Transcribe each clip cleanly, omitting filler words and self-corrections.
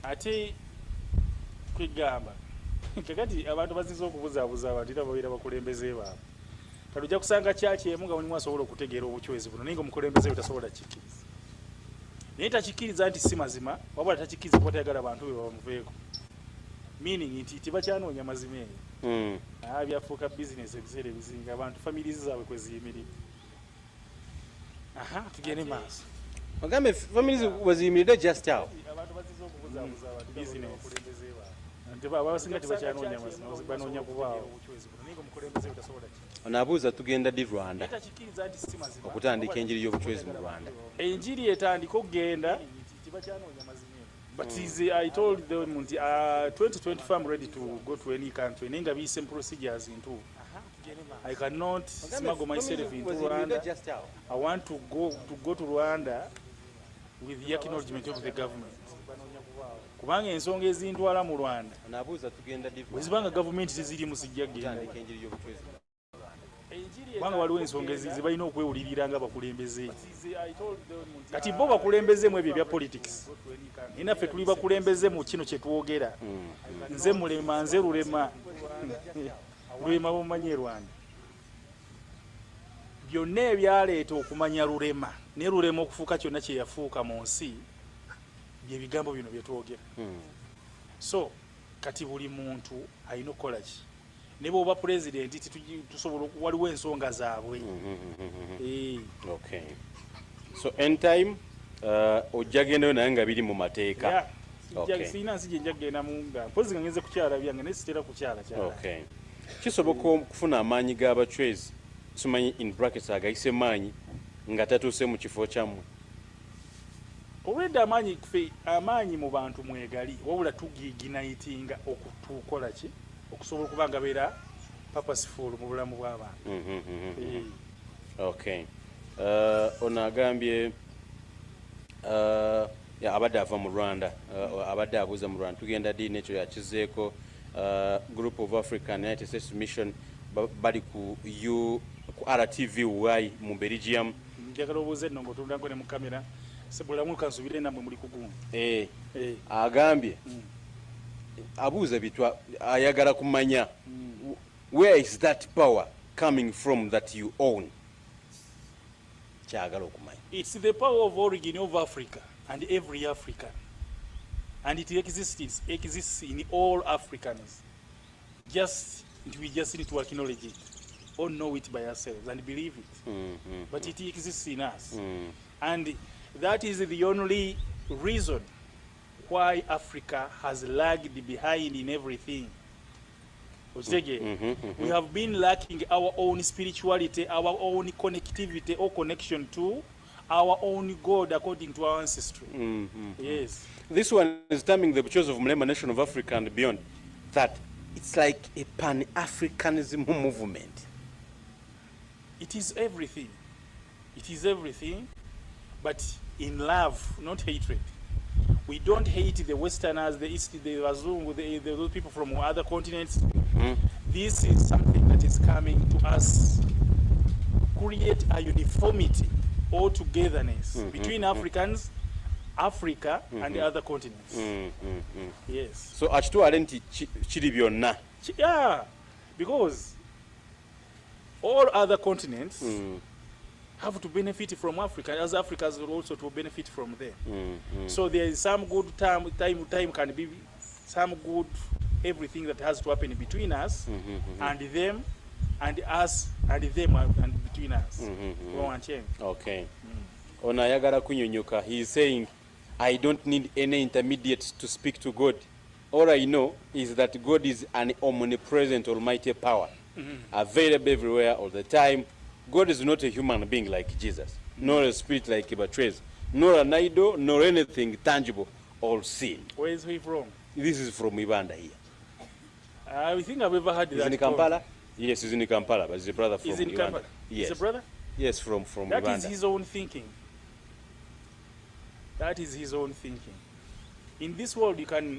ate kwegamba kakati abantu baziza okubuzaabuza abantu era babeera bakulembeze baabwe kati ojja kusanga kyakyemu nga mulimu asobola okutegeera obucwezi buno naye nga omukulembeze we tasobola kikkiriza naye takikkiriza nti si mazima wabula takikkiriza kuba tayagala abantu be bamuveeko meaning nti tibakyanoonya mazima eyo byafuuka bizinesi ebiseera ebizinga abantu famirizi zaabwe kwe ziyimiridde tugende maaso ogambe famirizi weziyimiridde just awo abantu baziza okubuzaabuza abantu bizinesi okulembeze baabwe abasinga tibakyanoonya mazima banoonya kubaawo naye nga omukulembeze we tasobola onaabuuza tugenda di Rwanda okutandika enjiri y'obucwezi mu Rwanda enjiri etandika okugenda tibakyanoonya mazima but I told them 2025 I'm ready to go to any country naye nga biyise procedures into I cannot smuggle myself into Rwanda. I want to go to Rwanda with the acknowledgement of the government. Kubanga ensonga ezintwala mu Rwanda bwezibanga gavumenti teziri musijja genda kubanga waliwo ensonga ezizi balina okwewulirira nga bakulembeze kati bo bakulembezemu ebyo ebya politics naye naffe tuli bakulembeze mu kino kye twogera nze Murema nze Lurema Lurema bumanye Rwanda byonna ebyaleeta okumanya Lurema ne Lurema okufuuka kyonna kye yafuuka mu nsi bye bigambo bino bye twogera so kati buli muntu alina okukola ki ne bw'oba pulezidenti tusobola waliwo ensonga zaabwe okay so end time ojja gendayo naye nga biri mu mateeka siina nsi gye nja kugenda munga mpozi nga ngenze kukyala byange naye sitera kukyala kyala okay kisoboka okufuna amaanyi g'abacwezi simanyi in brackets agayise maanyi nga tatuuse mu kifo kyammwe olwedda amaanyi mu bantu mwegali wabula tugiiginayitinga okutukola ki okusobola okuba nga beera purposeful mu bulamu bw'abantu okay ono agambye abadde ava mu Rwanda abadde abuuza mu Rwanda tugenda ddi nekyo yakizeeko Group of African United States Mission bali ku RTVY mu Belgium njagala obuuze nno ng'otundako ne mu kamera sebulamu kansubire namwe muli kugunga agambye abuuza bitwa ayagala kumanya where is that power coming from that you own kyagala okumanya it's the power of origin of Africa and every African and it exists in all Africans we just need to acknowledge it or know it by ourselves and believe it but it exists in us and that is the only reason why Africa has lagged behind in everything. We have been lacking our own spirituality, our own connectivity or connection to our own God according to our ancestry. Yes. This one is terming the Ubucwezi of Murema Nation of Africa and beyond, that it's like a pan-Africanism movement. It is everything. It is everything, but in love, not hatred. We don't hate the Westerners, the East, the Wazungu, those people from other continents. This is something that is coming to us, create a uniformity or togetherness between Africans, Africa, and the other continents. Yes. So, achitwale nti chiri byonna. Yeah, because all other continents have to benefit from Africa, as Africans will also to benefit from them. So there is some good time can be some good everything that has to happen between us and them, and us and them and between us. Okay. Ona yagala kunyonyoka, he is saying, I don't need any intermediates to speak to God. All I know is that God is an omnipresent almighty power, available everywhere all the time. God is not a human being like Jesus, nor a spirit like Ubucwezi, nor an idol, nor anything tangible or seen. Where is he from? This is from Uganda here. I think I've ever heard that. Is in Kampala? Yes, he's in Kampala, but he's a brother from Uganda. Kampala. Yes. He's a brother? Yes, from that Uganda. That is his own thinking. That is his own thinking. In this world,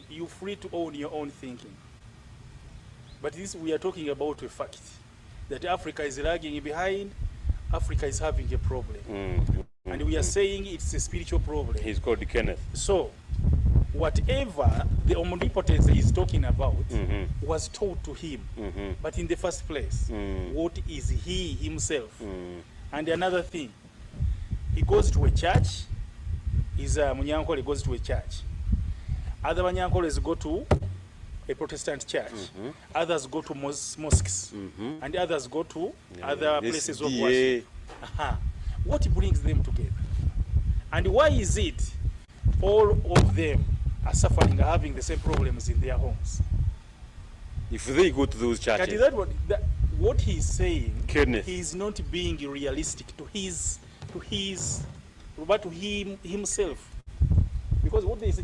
you're free to own your own thinking. But this, we are talking about a fact that Africa is lagging behind. Africa is having a problem. And we are saying it's a spiritual problem. He's called Kenneth. So, whatever the omnipotence he is talking about was told to him. But in the first place, what is he himself? And another thing, he goes to a church. He's a Munyankole, goes to a church. Other Munyankoles go to a Protestant church. Others go to mosques. And others go to other places of worship. What brings them together? And why is it all of them are suffering, are having the same problems in their homes? If they go to those churches. That is what he's saying. Goodness. He is not being realistic to him himself. Because what they say,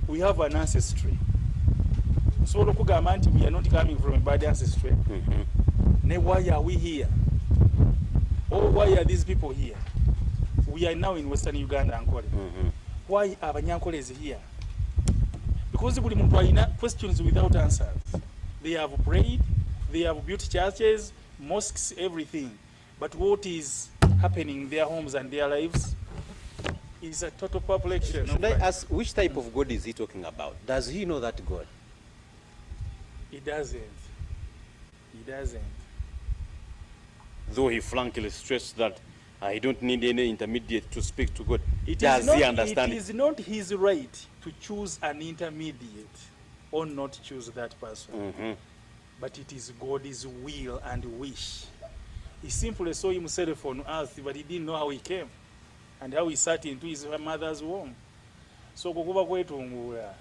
we have an ancestry. So we are not coming from a bad ancestry. Why are we here? Or why are these people here? We are now in Western Uganda and Kole. Why are Banyankoles here? Because we have questions without answers. They have prayed, they have built churches, mosques, everything. But what is happening in their homes and their lives is a total perplexion. Should I ask, which type of God is he talking about? Does he know that God? He doesn't. He doesn't. Though he frankly stressed that I don't need any intermediate to speak to God. Does he understand? It is not his right to choose an intermediate or not choose that person. But it is God's will and wish. He simply saw himself on earth, but he didn't know how he came and how he sat into his mother's womb. So kukuba kwetungula.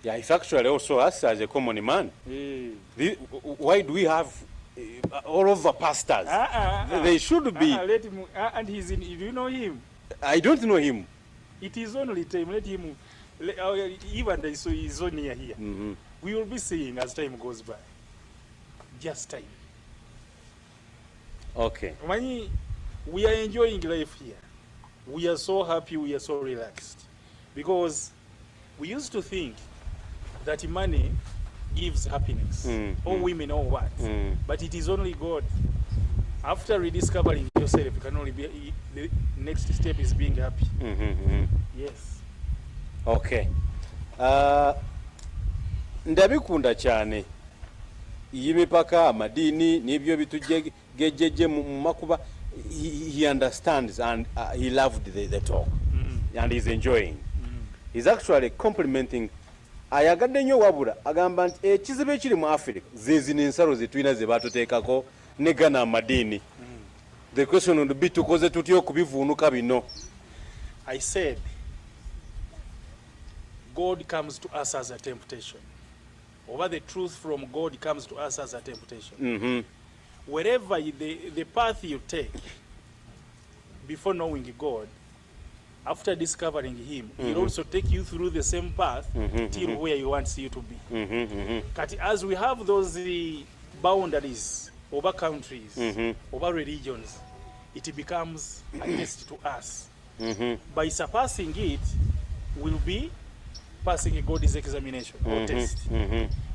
Yeah, it's actually also us as a common man. Why do we have all of the pastors? They should be. Let him, and he's in. Do you know him? I don't know him. It is only time. Let him. Even so, he's only here. We will be seeing as time goes by. Just time. Okay. We are enjoying life here. We are so happy. We are so relaxed, because we used to think that money gives happiness, or women, or what. But it is only God. After rediscovering yourself, you can only be, the next step is being happy. Yes. Okay. Ndabikunda cyane iyi mipaka amadini nibyo bitugejeje mu makuba. He understands and he loved the talk and he's enjoying. He's actually complimenting. Ayagadde nnyo wabula agamba nti ekizibu ekiri mu Afrika zezino ensalo zetulina ze batuteekako ne gana amadini. The question would be tukoze tutya okubivuunuka bino. I said God comes to us as a temptation. Over the truth from God comes to us as a temptation. Wherever the path you take before knowing God, after discovering him, he'll also take you through the same path till where he wants you to be. As we have those boundaries over countries, over religions, it becomes a test to us. By surpassing it, we'll be passing God's examination or test.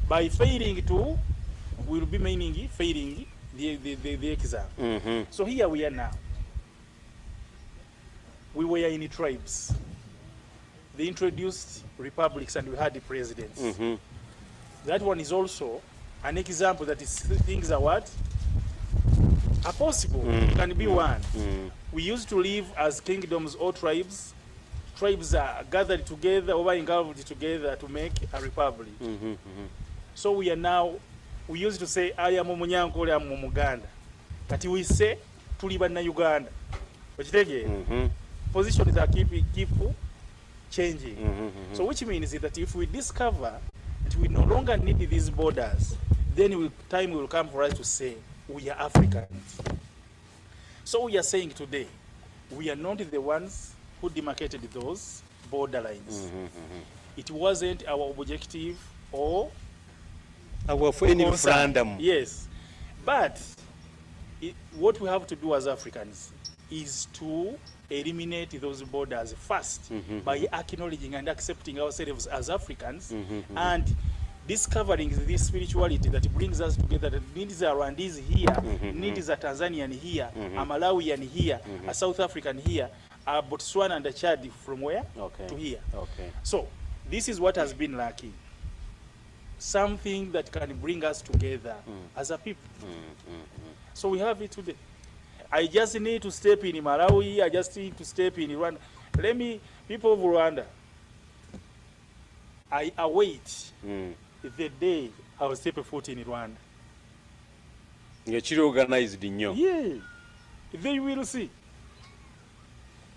By failing to, we'll be meaning failing the exam. So here we are now. We were in tribes. They introduced republics and we had the presidents. That one is also an example that is things are what? Are possible. Can be one. We used to live as kingdoms or tribes. Tribes are gathered together or engulfed together to make a republic. So we are now, we used to say, I am Munyankole, I am Muganda. But we say, tuli banna Uganda. Positions are keep changing. So which means that if we discover that we no longer need these borders, then time will come for us to say we are Africans. So we are saying today, we are not the ones who demarcated those borderlines. It wasn't our objective or our referendum. Yes, but what we have to do as Africans is to eliminate those borders first by acknowledging and accepting ourselves as Africans and discovering this spirituality that brings us together. That needs a Rwandese here, needs a Tanzanian here, a Malawian here, a South African here, Botswana and Chad from where to here. Okay. So this is what has been lacking. Something that can bring us together as a people. So we have it today. I just need to step in Malawi. I just need to step in Rwanda. People of Rwanda, I await the day I will step a foot in Rwanda. You're organized in you. Yeah, they will see.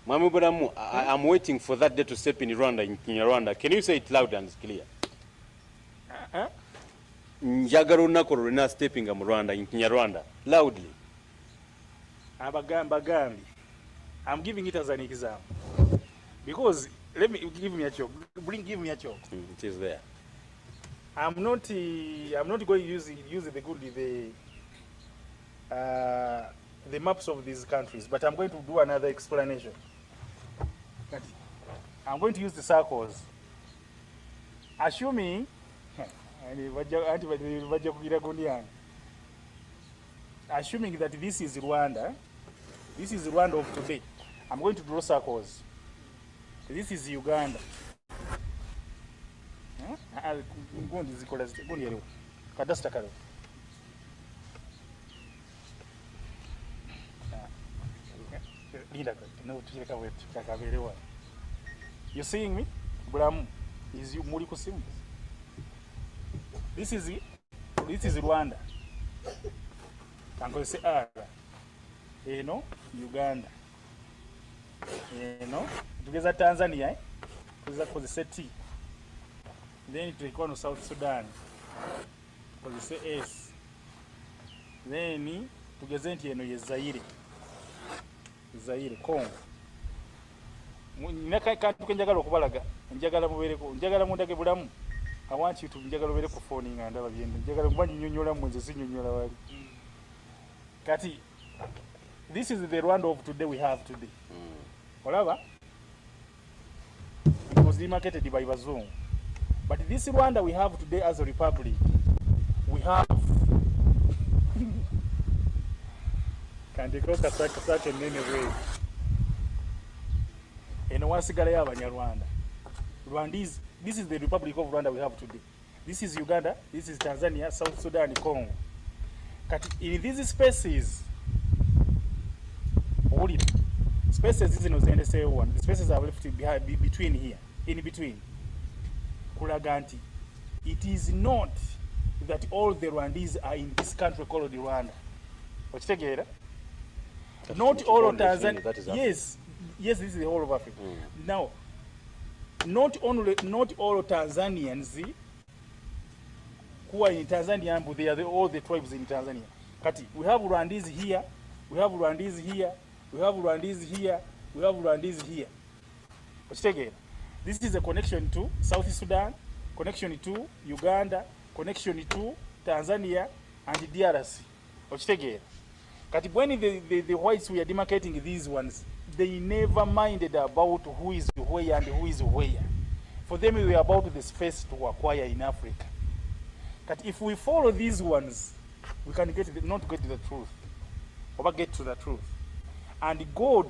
Mami Buramu, I'm waiting for that day to step in Rwanda. In Rwanda, can you say it loud and clear? Njagala olunaku lwonna stepping mu Rwanda in Rwanda loudly. Abagambi. I'm giving it as an example because give me a choke. Give me a choke. It is there. I'm not going to use the maps of these countries, but I'm going to do another explanation. I'm going to use the circles. Assuming that this is Rwanda of today, I'm going to draw circles. This is Uganda. You seeing me? Is you Muri kusimu? This is Rwanda. I'm going to say R. Uganda. Together Tanzania, because say T. Then it will go South Sudan. Because say S. Then together Zaire, Congo. Kantu kenjagala okubalaga, njagala mubeereko, njagala mundage bulamu. I want you to njagala obeereko phoning and ndaba byenda. Njagala kuba nnyonnyola mwenze sinnyonnyola wali. Kati this is the Rwanda of today we have today. Olaba? It was demarcated by Bazungu. But this Rwanda we have today as a republic, we have Kandiko Kasaka nene way. And wasigala y'Abanyarwanda. This is the Republic of Rwanda we have today. This is Uganda, this is Tanzania, South Sudan, Congo. In these spaces, spaces is in the same one. The spaces are left between here, in between. Kulaganti. It is not that all the Rwandese are in this country called Rwanda. Not all of Tanzania. Yes, this is the whole of Africa. Now, not all Tanzanians who are in Tanzania, but they are all the tribes in Tanzania. Kati, we have Rwandese here, we have Rwandese here, we have Rwandese here, we have Rwandese here. This is a connection to South Sudan, connection to Uganda, connection to Tanzania and DRC. Kati, when the whites were demarcating these ones, they never minded about who is where and who is where. For them, we were about the space to acquire in Africa. But if we follow these ones, we can not get to the truth, or get to the truth. And God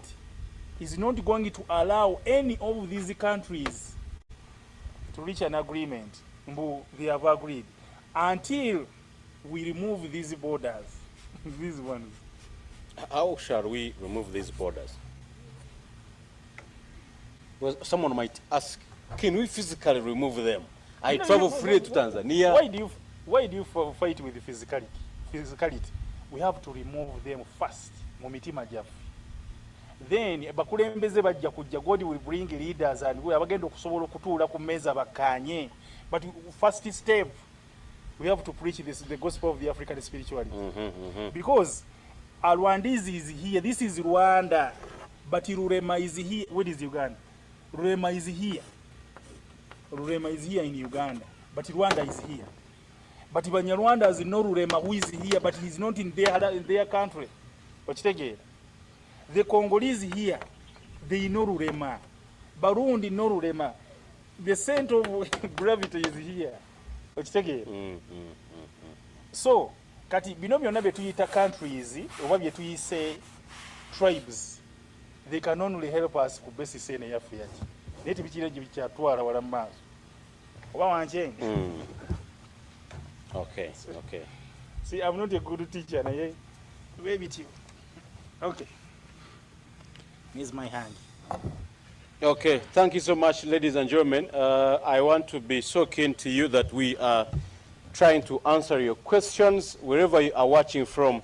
is not going to allow any of these countries to reach an agreement. They have agreed until we remove these borders, these ones. How shall we remove these borders? Well, someone might ask, can we physically remove them? I travel free to Tanzania. Why do you fight with the physicality? We have to remove them first. Then bakulembeze bajja kujja, God will bring leaders and we abagenda okusobola okutuula ku meza bakanye. But first step, we have to preach the gospel of the African spirituality. Because Rwandese is here. This is Rwanda. But Murema is here. Where is Uganda? Murema is here. Murema is here in Uganda. But Rwanda is here. But Banyarwanda is no Murema who is here, but he's not in their country. The Congolese here, they know Murema. Barundi know Murema. The center of gravity is here. So, kati bino byonna bye tuyita countries oba bye tuyise tribes, they can only help us ku basis ene yaffe yaki naye tebikira gye bikyatwala wala mu maaso oba wankyenge. Okay, okay. See, I'm not a good teacher naye webityo. Okay, here's my hand. Okay, thank you so much, ladies and gentlemen. I want to be so keen to you that we are trying to answer your questions wherever you are watching from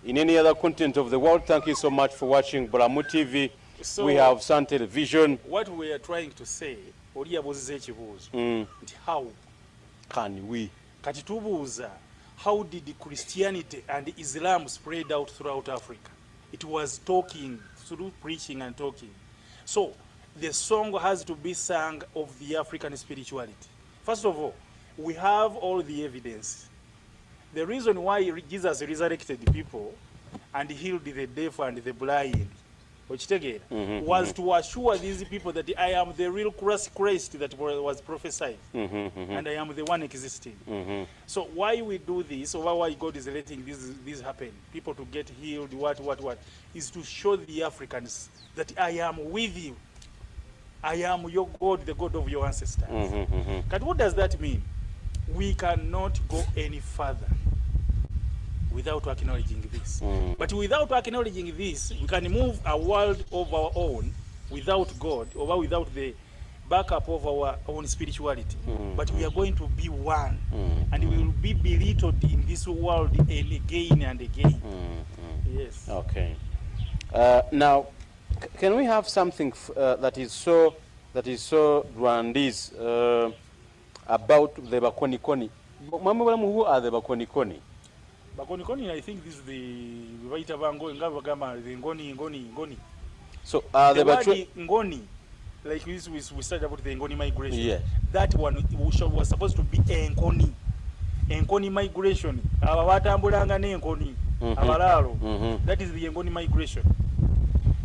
in any other continent of the world. Thank you so much for watching Bulamu TV. So, we have Sun Television. What we are trying to say, oli yabuuziza ekibuuzo nti how Can we? kati tubuuza, how did Christianity and Islam spread out throughout Africa? It was talking, through preaching and talking. So the song has to be sung of the African spirituality. First of all, we have all the evidence. The reason why Jesus resurrected people and healed the deaf and the blind was to assure these people that I am the real Christ that was prophesied, and I am the one existing. So why we do this, or why God is letting this happen, people to get healed, what, is to show the Africans that I am with you. I am your God, the God of your ancestors. But what does that mean? We cannot go any further without acknowledging this. But without acknowledging this, we can move a world of our own without God, or without the backup of our own spirituality. But we are going to be one, and we will be belittled in this world and again and again. Yes. Okay. Now, can we have something that is so grandiose about the Bakonikoni? Who are the Bakonikoni? Bakonikoni, I think this is the Ngoni. So the word Ngoni, like we started about the Ngoni migration. Yes. That one was supposed to be Ngoni. Ngoni migration. Abatambulanga ne Ngoni. Abalalo. That is the Ngoni migration.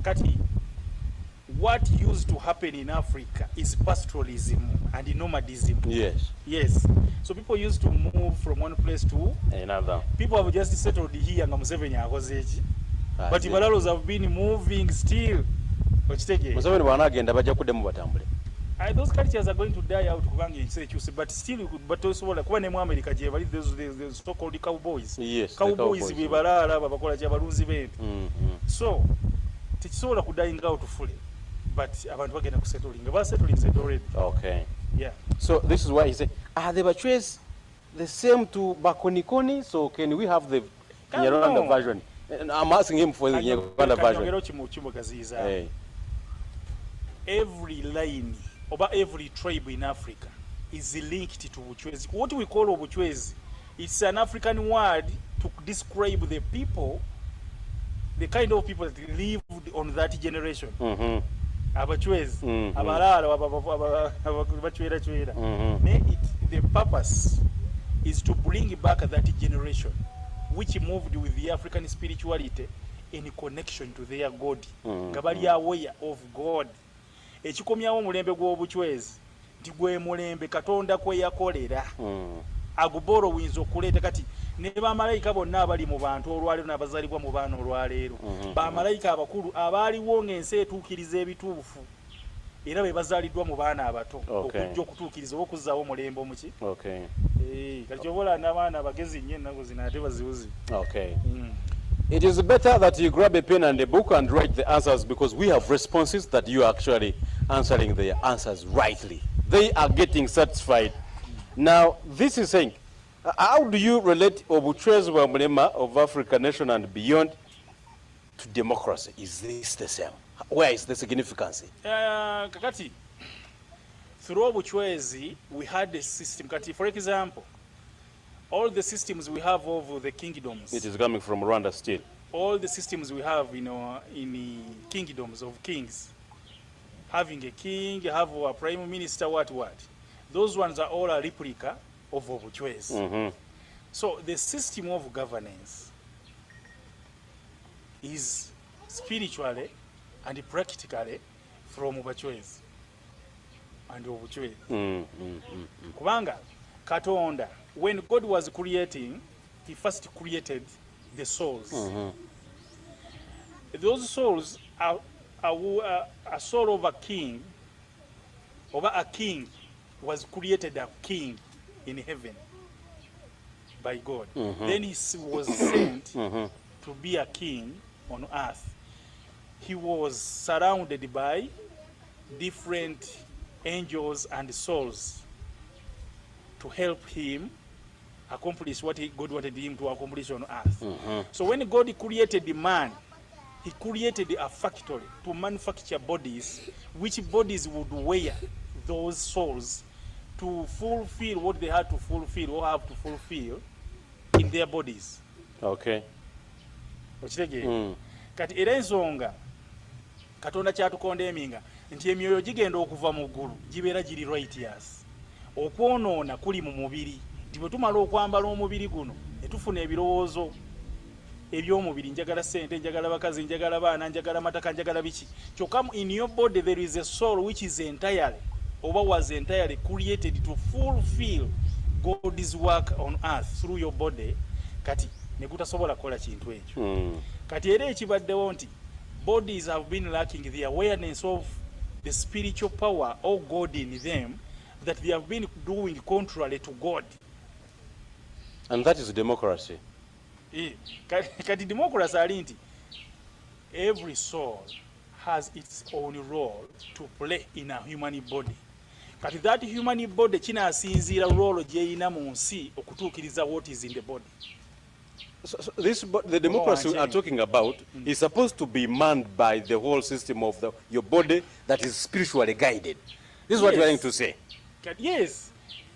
Kati, what used to happen in Africa is pastoralism and nomadism. Yes. Yes. So people used to move from one place to another. People have just settled here nga Museveni akozeeki. But Balalos have been moving still. Museveni bw'anaagenda bajja kuddemu batambule. Those cultures are going to die out kubanga ensi, but still batosobola kuba ne mu America gye bali those so-called cowboys. Yes. Cowboys be balaala babakola kya balunzi b'ente. So tekisobola kudayinga out fully. But abantu bagenda kusettling. Basettling is already. Okay. Yeah. So this is why he said, are the Ubucwezi the same to Bakonikoni? So can we have the Nyarwanda version? And I'm asking him for the Nyarwanda version. Hey. Every line, or every tribe in Africa is linked to Ubucwezi. What we call Ubucwezi, it's an African word to describe the people, the kind of people that lived on that generation. Abachwezi, abalalo, abachwera. The purpose is to bring back that generation which moved with the African spirituality in connection to their God. Gabali aware of God. Ekikomyawo mulembe gw'Obucwezi nti gwe mulembe Katonda kwe yakolera. Aguboro winzo okuleeta kati ne bamalayika bonna abali mu bantu olwaleero n'abazaalibwa mu baana olwaleero. Bamalayika abakulu abaaliwo ng'ensi etuukiriza ebituufu era be bazaaliddwa mu baana abato okujja okutuukiriza oba okuzzaawo omulembe omuki. Kati obola n'abaana abagezi nnyo ennaku zino ate bazibuzi. It is better that you grab a pen and a book and write the answers, because we have responses that you are actually answering the answers rightly. They are getting satisfied. Now, this is saying, how do you relate Ubucwezi wa Murema of Africa nation and beyond to democracy? Is this the same? Where is the significance? Kakati, through Ubucwezi, we had a system. Kati, for example, all the systems we have of the kingdoms. It is coming from Rwanda still. All the systems we have in the kingdoms of kings, having a king, have a prime minister, what. Those ones are all a replica of Ubucwezi. So the system of governance is spiritually and practically from Ubucwezi and Ubucwezi. Kubanga Katonda, when God was creating, he first created the souls. Those souls are a soul of a king, or a king was created a king in heaven by God. Then he was sent to be a king on earth. He was surrounded by different angels and souls to help him accomplish what God wanted him to accomplish on earth. So when God created the man, he created a factory to manufacture bodies, which bodies would wear those souls to fulfill what they had to fulfill or have to fulfill in their bodies. Okay. Kati era ensonga Katonda kyatukondeminga nti emyoyo gigenda okuva mu ggulu gibeera giri righteous. Okwonoona kuli mu mubiri. Nti bwe tumala okwambala omubiri guno ne tufuna ebirowoozo eby'omubiri, njagala ssente, njagala bakazi, njagala baana, njagala mataka, njagala biki. Kyokka in your body there is a soul which is entirely was entirely created to fulfill God's work on earth through your body. Kati ne gutasobola kukola kintu ekyo. Kati era ekibaddewo nti bodies have been lacking the awareness of the spiritual power of God in them, that they have been doing contrary to God. And that is democracy. Kati democracy ali nti every soul has its own role to play in a human body. Kati that human body kinaasinziira role gyeyina mu nsi okutuukiriza what is in the body. So the democracy we are talking about is supposed to be manned by the whole system of your body that is spiritually guided. This is what you are trying to say. Yes.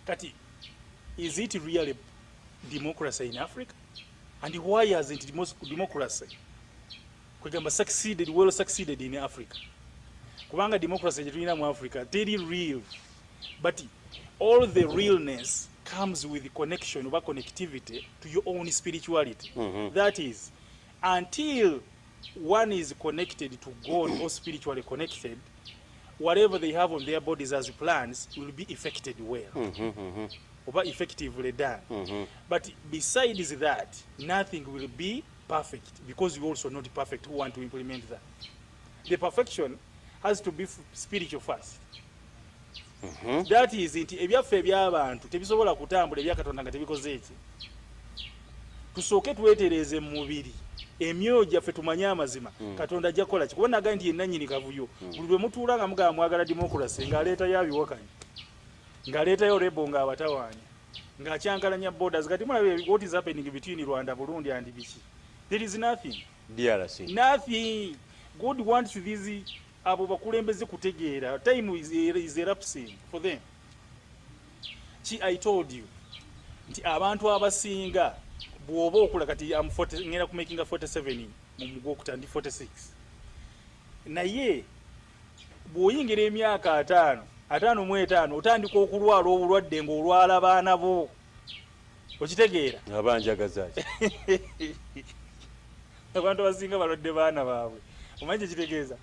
Kati, is it really democracy in Africa? And why hasn't democracy well succeeded in Africa? Kubanga democracy jetulina mu Africa teri real, but all the realness comes with the connection or connectivity to your own spirituality. That is, until one is connected to God or spiritually connected, whatever they have on their bodies as plans will be effected well, or effectively done. But besides that, nothing will be perfect, because you also not perfect who want to implement that. The perfection has to be spiritual first. That is nti ebyaffe eby'abantu tebisobola kutambula ebya Katonda nga tebikoze eki. Tusooke twetereeze mu mubiri, emyoyo gyaffe tumanye amazima Katonda ajja kukola ki. Kuba naga nti yenannyini kavuyo, buli lwe mutuula nga mugamba mwagala democracy ng'aleetayo abiwakanya, ng'aleetayo Rebo ng'abatawaanya, ng'akyankalanya borders. Kati mulabe what is happening between Rwanda, Burundi and biki. There is nothing. DRC. Nothing. God wants these abo bakulembeze kutegeera. Time is elapsing for them. I told you nti abantu abasinga bw'oba okula, kati ngenda kumakinga 47 mu mugwokutano ndi 46, naye bw'oyingira emyaka 55 otandika okulwala obulwadde ng'olwala abaana bo, okitegeera? Abanjagazaaki. Abantu abasinga balwadde baana baabwe. Omanyi kitegeeza?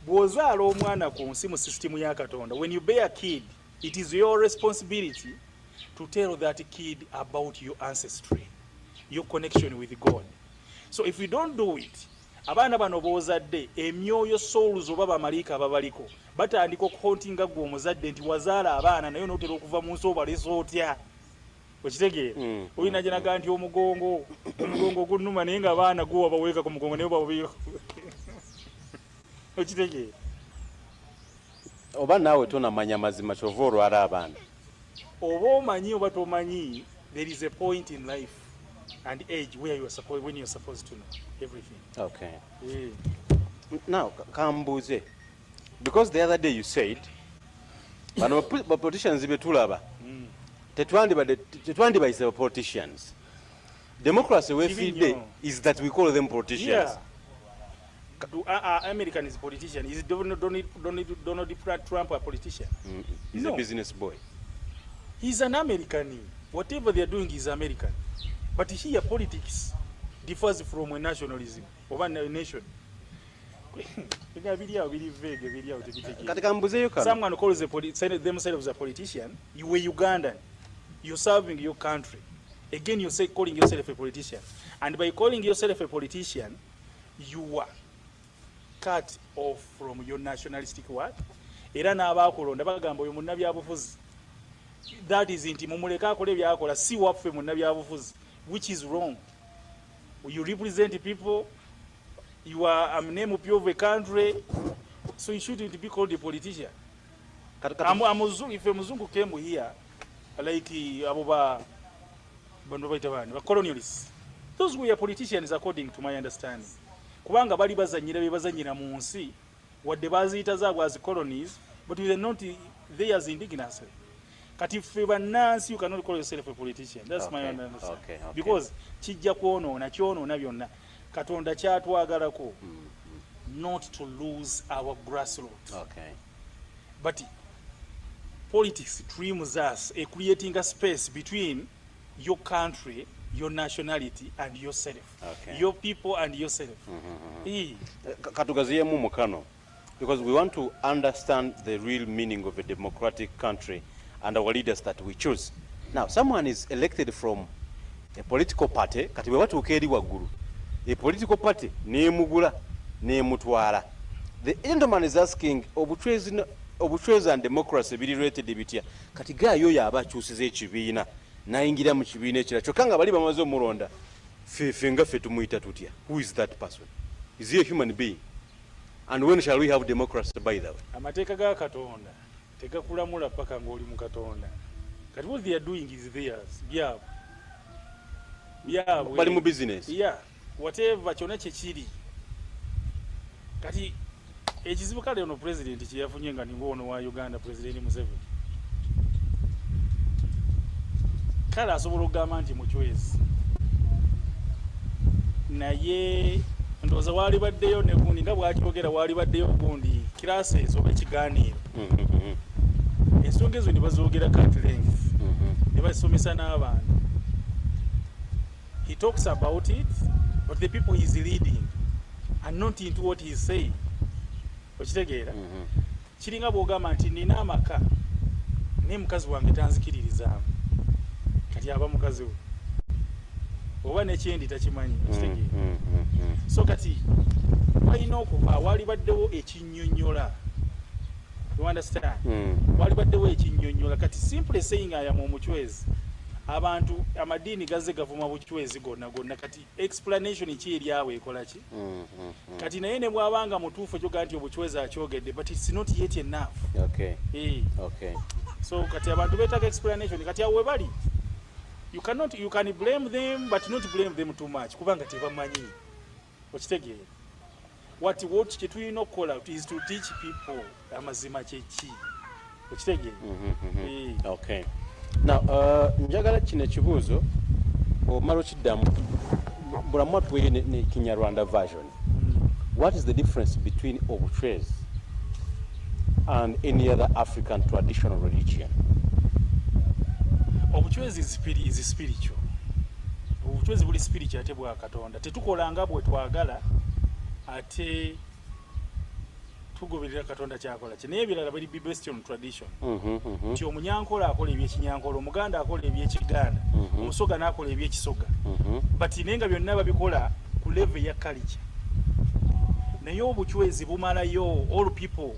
Bw'ozaala omwana ku nsi mu system ya Katonda, when you bear a kid, it is your responsibility to tell that kid about your ancestry, your connection with God. So if you don't do it, abaana bano b'ozadde, emyoyo souls oba bamaliika ababaliko batandika okuhontinga gwe omuzadde nti wazaala abaana naye n'otera okuva mu nsi obalesa otya. Okitegeera? Olina gye naga nti omugongo gunnuma naye nga abaana gwe wabaweeka ku mugongo naye babubiika. Okitegeera? Oba naawe tonamanya mazima kyova olwala abaana. Oba omanyi oba tomanyi, there is a point in life and age where when you are supposed to know everything. Okay. Yeah. Now, kambuze, because the other day you said, bano politicians betulaba, tetwandibayise politicians. Democracy we feed is that we call them politicians. Yeah. American is a politician. Is Donald Trump a politician? He's no. A business boy. He's an American. Whatever they are doing is American. But here politics differs from a nationalism of a nation. Someone calls themselves a politician. You were Ugandan. You're serving your country. Again, you say calling yourself a politician. And by calling yourself a politician, you are cut off from your nationalistic what era n'abakulonda bagamba oyo munnabyabufuzi. That is nti mumuleka akole byakola si waffe munnabyabufuzi, which is wrong. You represent people, you are a name of a country, so you shouldn't be called a politician. If a Muzungu came here, like Abuba colonialists, those were politicians according to my understanding. Kubanga bali bazanyira mu nsi wadde baziyita zaabwe as colonies, but they are not theirs indigenously. Kati ffe bannansi, you cannot call yourself a politician. That's my understanding. Okay. Because kijja kwonoona kyonoona byonna Katonda kyatwagalako not to lose our grassroots. Okay. But politics dreams us creating a space between your country, your nationality, and yourself. Okay. Your people and yourself. Katugaziyemu mukano, because we want to understand the real meaning of a democratic country and our leaders that we choose. Now, someone is elected from a political party, kati bwe batuuka eri waggulu, a political party neemugula neemutwala. The gentleman is asking, Obucwezi and democracy biri related bitya? Kati gaayo yaba akyusiza ekibiina n'ayingira mu kibiina ekirala kyokka nga bali bamaze omulonda ffe nga ffe tumuyita tutya? Who is that person? Is he a human being? And when shall we have democracy, by the way? Amateeka ga Katonda tegakulamula paka ng'oli mu Katonda. Kati what they are doing is theirs. Byabwe. Bali mu business. Yeah. Whatever kyonna kye kiri. Kati ekizibu kale ono president kye yafunye nga ningo ono wa Uganda, President Museveni. Kale asobola okugamba nti Mucwezi. Naye ndowooza waali baddeyo ne gundi nga bw'akyogera waali baddeyo gundi classes oba ekigaaniiro. Ensonga ezo ne bazoogera at length. Ne basomesa n'abantu. He talks about it, but the people he is leading are not into what he is saying. Okitegeera? Kiringa bw'ogamba nti nina amaka naye mukazi wange tanzikiririzaamu. Kati aba mukazi we. Oba nekyendi takimanyi. Okitegeera? So kati walina okuba waali baddewo ekinnyonnyola. You understand? Wali baddewo ekinnyonnyola. Kati simply saying I am Omucwezi. Abantu amadiini gazze gavuma Bucwezi gonna. Kati explanation ki eri awo ekola ki? Kati naye ne bw'abanga mutuufu ekyoga nti Obucwezi akyogedde, but it's not yet enough. Okay. Okay. So kati abantu beetaaga explanation. Kati awo we bali, you can blame them but not blame them too much kubanga tebamanyi. Okitegeera? What kye tulina okukola is to teach people amazima kyeki. Okitegeera? Okay. Now, njagala kino ekibuuzo omala okiddamu bulamu atuweyo ne Kinyarwanda version. What is the difference between Obucwezi and any other African traditional religion? Obucwezi is spiritual. Obucwezi buli spiritual ate bwa Katonda. Tetukola nga bwe twagala ate tugoberera Katonda kyakola kye. Naye ebirala biri based on tradition. Nti Omunyankola akola ebyekinyankola, Omuganda akola ebyekiganda, Omusoga n'akola ebyekisoga. But naye nga byonna babikola ku level ya culture. Naye Obucwezi bumalayo all people.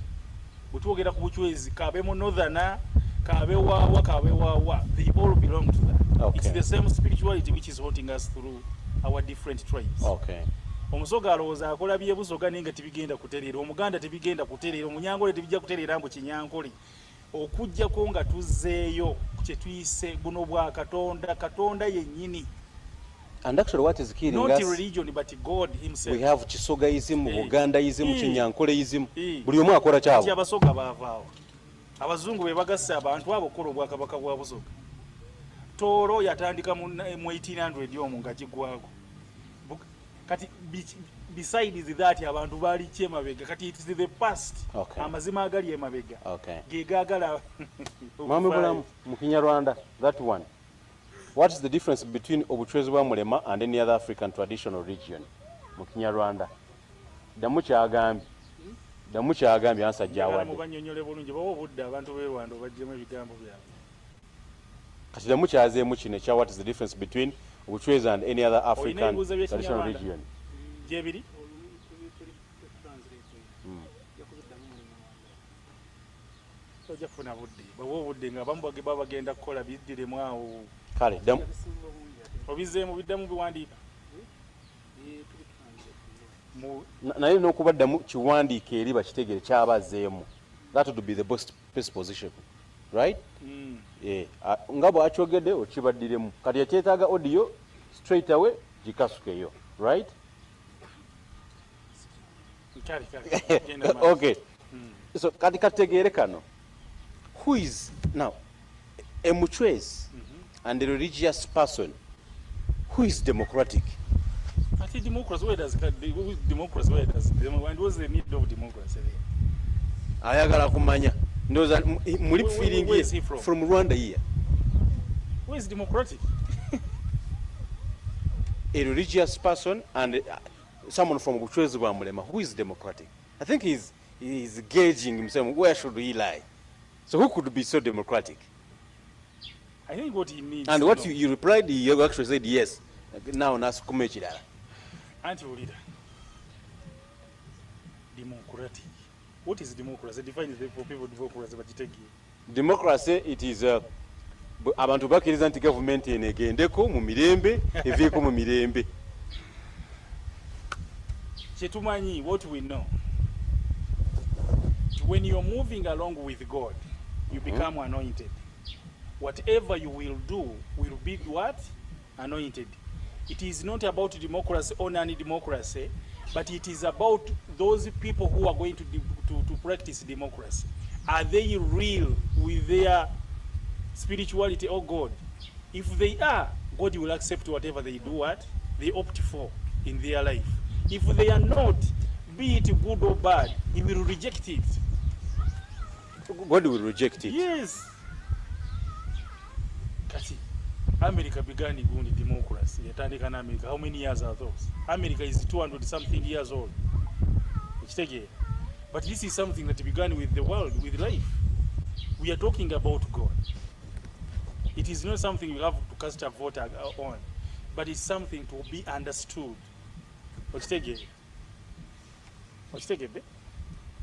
Butwogera ku Bucwezi, kabe mu northerner, kabe wawa, kabe wawa, they all belong to that. Okay. It's the same spirituality which is haunting us through our different tribes. Okay. Omusoga alowooza akola byebusoga naye nga tebigenda kutereera, Omuganda tebigenda kutereera, Omunyankole tebijja kutereera mbu Kinyankole. Okujjako nga tuzzeeyo kye tuyise buno bwa Katonda, Katonda yennyini. And actually what is killing not us, religion but God himself. we have Kisogaism, Bugandaism, Kinyankoleism. Buli omu akola Kati kyabwe. Abasoga baavaawo. Abazungu be bagasse abantu abo okukola Obwakabaka bwa Busoga. Tooro yatandika mu 1800 omwo nga giggwako. Kati besides that abantu baali kyemabega. Kati it is the past. Okay. Amazima agali emabega. Okay. Ge gaagala. Mami bulamu mu Kinyarwanda, that one. What is the difference between Obucwezi bwa Murema and any other African traditional region? Mu Kinyarwanda. Damu kyagambye ansa gyawadde. Mubanyonyole bulungi bawo obudde abantu b'e Rwanda bajjemu ebigambo byabwe. Kati damu kyazeemu kino ekya what is the difference between Obucwezi and any other African traditional region? Gyebiri? tojja kufuna budde bawa obudde nga abamu baba bagenda kukola biddiremu awo kale obizeemu biddamu biwandiika naye n'okubaddamu kiwandiika eri bakitegere kyabazeemu. That would be the best position, right? Nga bw'akyogedde okibaddiremu kati yakyetaaga audio straight away gikasukeyo, right? Okay. So kati kategeere kano, who is now a Ubucwezi and a religious person who is democratic? I think democracy, where does democracy, and what's the need of democracy there? Ayagala kumanya ndoza muli feeling from Rwanda here. Where is democratic? A religious person and someone from Ubucwezi bwa Murema, who is democratic? I think he's gauging himself, where should he lie? So who could be so democratic? I think what he needs. And what you replied, you actually said yes. Now nasukume kirala. Anti-leader. Democratic. What is democracy? Define it for people democracy, but you take it. Democracy, it is abantu bakkiriza nti government enegendeko mu mirembe eveeko mu mirembe. Chetumanyi, what we know. When you're moving along with God, you become anointed. Whatever you will do will be what? Anointed. It is not about democracy or non-democracy, but it is about those people who are going to practice democracy. Are they real with their spirituality or God? If they are, God will accept whatever they do, what they opt for in their life. If they are not, be it good or bad, He will reject it. God will reject it. Yes. Kati, America began in democracy. Yatandika na America. How many years are those? America is 200 something years old. But this is something that began with the world, with life. We are talking about God. It is not something you have to cast a vote on, but it's something to be understood.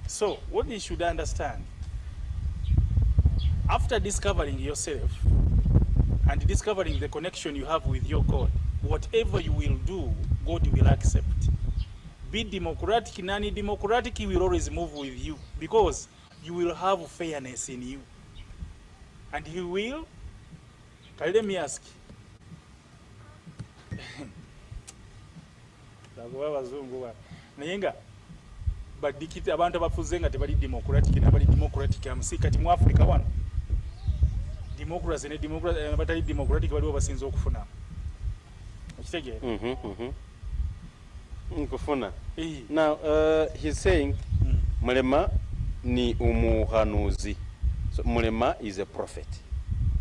So, what you should understand, after discovering yourself and discovering the connection you have with your God, whatever you will do, God will accept. Be democratic, non-democratic, He will always move with you because you will have fairness in you. And He will, let me ask, badikiti abantu abafuze nga tebali democratic n'abali democratic amusi kati mu Afrika wano democracy ne democracy batali democratic baliwo basinze okufuna okitegeera nkufuna now he's saying Murema ni umuhanuzi. So Murema is a prophet.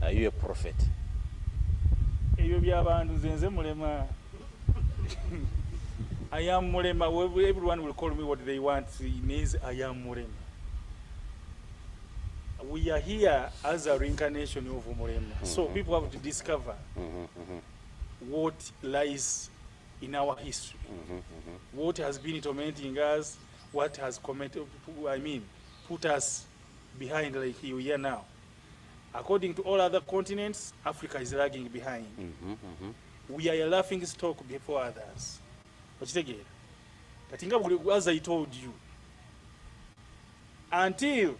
Are you a prophet? Ebyo by'abantu zenze Murema. I am Murema. Everyone will call me what they want. It means I am Murema. We are here as a reincarnation of Murema. So people have to discover what lies in our history. What has been tormenting us, what has put us behind like here we are now. According to all other continents, Africa is lagging behind. We are a laughing stock before others. As I told you, until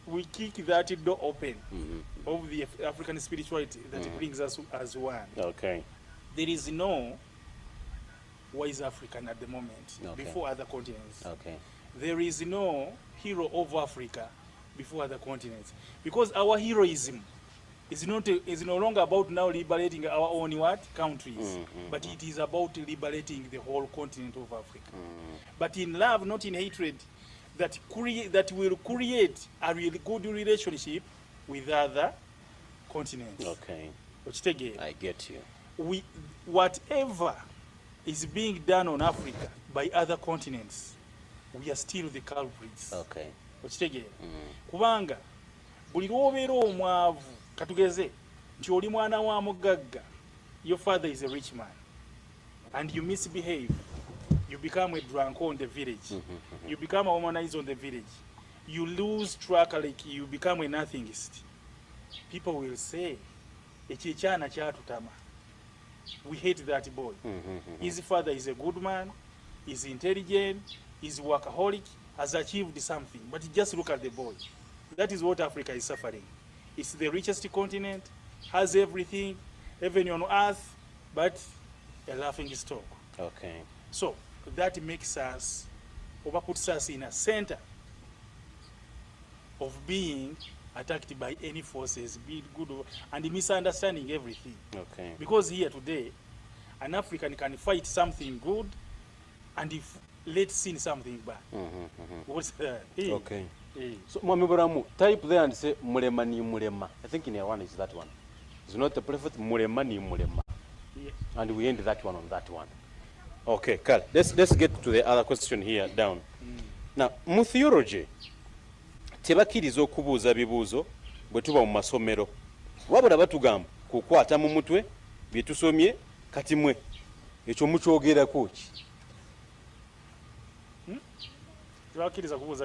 we kick that door open of the African spirituality that brings us as one, okay, there is no wise African at the moment before other continents. Okay. There is no hero of Africa before other continents, because our heroism is no longer about now liberating our own countries, but it is about liberating the whole continent of Africa. But in love, not in hatred, that will create a really good relationship with other continents. Okay. I get you. Whatever is being done on Africa by other continents, we are still the culprits. Okay. Kubanga buli lwobeera omwavu katugeze nti oli mwana wa mugagga, your father is a rich man and you misbehave, you become a drunk on the village, you become a womanizer on the village, you lose track, like you become a nothingist. People will say, "Echichana chatutama." We hate that boy. His father is a good man, is intelligent, is workaholic, has achieved something. But just look at the boy. That is what Africa is suffering. It's the richest continent, has everything, even on earth, but a laughing stock. Okay. So that makes us, or puts us in a center of being attacked by any forces, be it good or, and misunderstanding everything. Okay. Because here today, an African can fight something good, and if let's see something bad. What's that? Hey. Okay. Hey. So Mwami Buramu, type there and say Murema ni Murema. I think in your one is that one. It's not the prophet Murema ni Murema. Yeah. And we end that one on that one. Okay, Carl. Let's get to the other question here down. Now, mu theology, tebakiriza okubuuza bibuuzo bwe tuba mu masomero. Wabula batugamba kukwata mu mutwe bye tusomye kati mwe ekyo mukyogerako ki?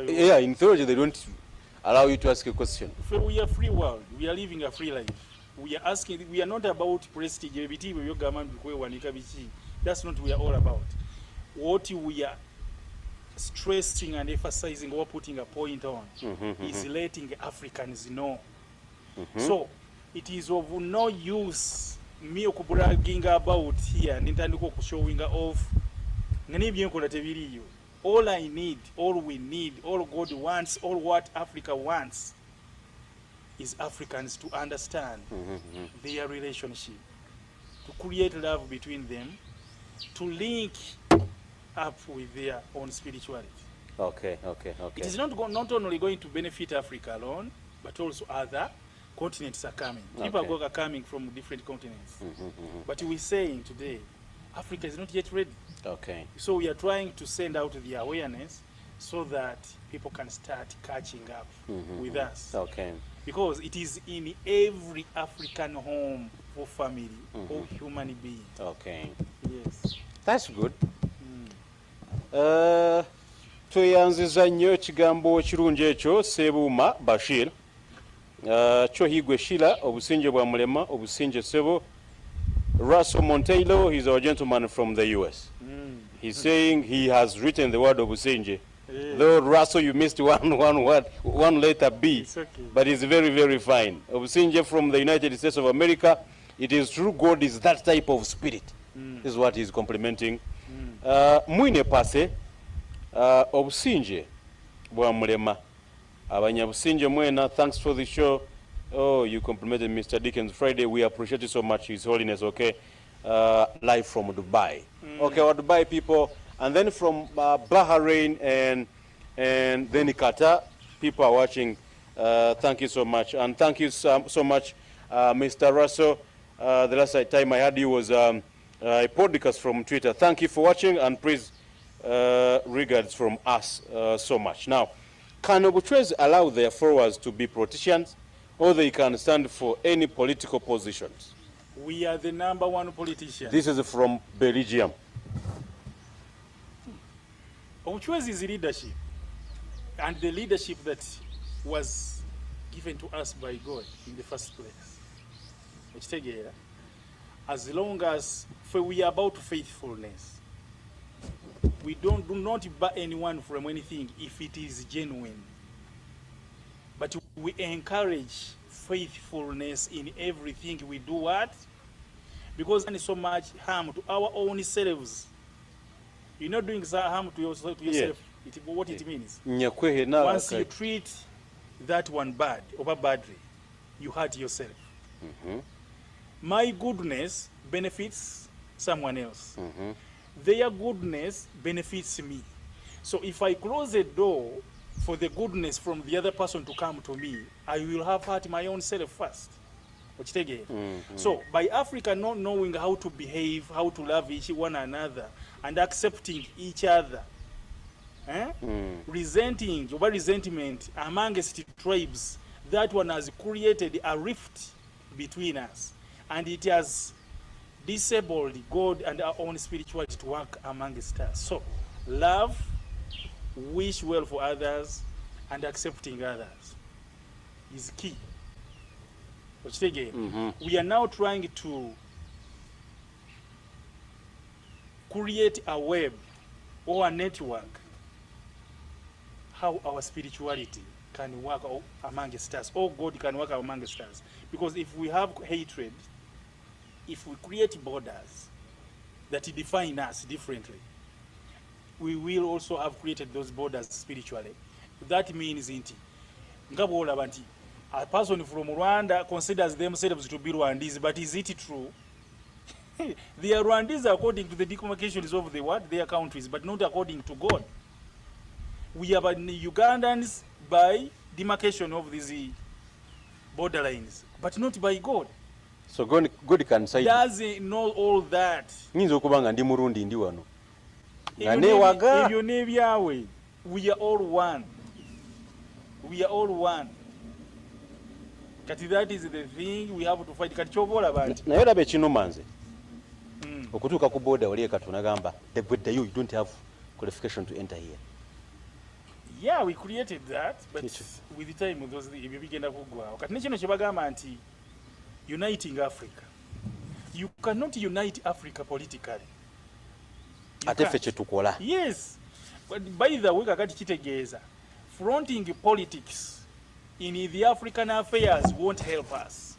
Yeah, in theology they don't allow you to ask a question. We are free world. We are living a free life. We are asking. We are not about prestige. That's not what we are all about. What we are stressing and emphasizing or putting a point on is letting Africans know. So it is of no use me bragging about here and showing off. All I need, all we need, all God wants, all what Africa wants is Africans to understand their relationship, to create love between them, to link up with their own spirituality. Okay. It is not only going to benefit Africa alone, but also other continents are coming. People are coming from different continents. But we're saying today, Africa is not yet ready. Okay. So we are trying to send out the awareness so that people can start catching up with us. Okay. Because it is in every African home or family or human being. Okay. Yes. That's good. Tweyanziza nnyo ekigambo kirungi ekyo Sebuuma Bashir. Kyo Higwe Shila, obusinje bwa Murema, obusinje Sebo. Russell Monteilo, he's our gentleman from the US. He's saying he has written the word Obusinje. Though Russell, you missed one word, one letter B, It's okay. but it's very, very fine. Obusinje from the United States of America. It is true God is that type of spirit. This is what he's complimenting. Mwine pase, Obusinje bwa Murema. Abanyabusinje mwena, thanks for the show. Oh, you complimented Mr. Dickens Friday. We appreciate it so much, His Holiness. Okay, live from Dubai. Okay, our Dubai people, and then from Bahrain and then Qatar, people are watching. Thank you so much, and thank you so much, Mr. Russell. The last time I had you was a podcast from Twitter. Thank you for watching, and please regards from us so much. Now, can Ubucwezi allow their followers to be politicians? Or they can stand for any political positions? We are the #1 politician. This is from Belgium. Ubucwezi is leadership. And the leadership that was given to us by God in the first place. As long as we are about faithfulness, we do not bar anyone from anything if it is genuine. But we encourage faithfulness in everything we do. What? Because it's so much harm to our own selves. You're not doing harm to yourself. What it means. Once you treat that one bad or badly, you hurt yourself. My goodness benefits someone else. Their goodness benefits me. So if I close a door for the goodness from the other person to come to me, I will have hurt my own self first. So by Africa not knowing how to behave, how to love one another, and accepting each other, resenting or resentment amongst tribes, that one has created a rift between us, and it has disabled God and our own spirituality to work amongst us. So love, wish well for others, and accepting others is key. We are now trying to create a web or a network how our spirituality can work amongst us, or God can work amongst us. Because if we have hatred, if we create borders that define us differently, we will also have created those borders spiritually. That means a person from Rwanda considers themselves to be Rwandese, but is it true? They are Rwandese according to the demarcations of their countries, but not according to God. We are Ugandans by demarcation of these borderlines, but not by God. So God can say. Doesn't know all that. Means okubanga ndi Murundi ndi wano. We are all one. We are all one. Kati that is the thing we have to fight. Kati chobola bantu. Na yola be chino manze. Okutuka ku border wali katunagamba the you don't have qualification to enter here. Yeah, we created that, but with the time those bigenda kugwa. Kati nekino chebagamba anti uniting Africa. You cannot unite Africa politically. Atefeche tukola. Yes. But by the way kakati kitegeeza fronting politics in the African affairs won't help us.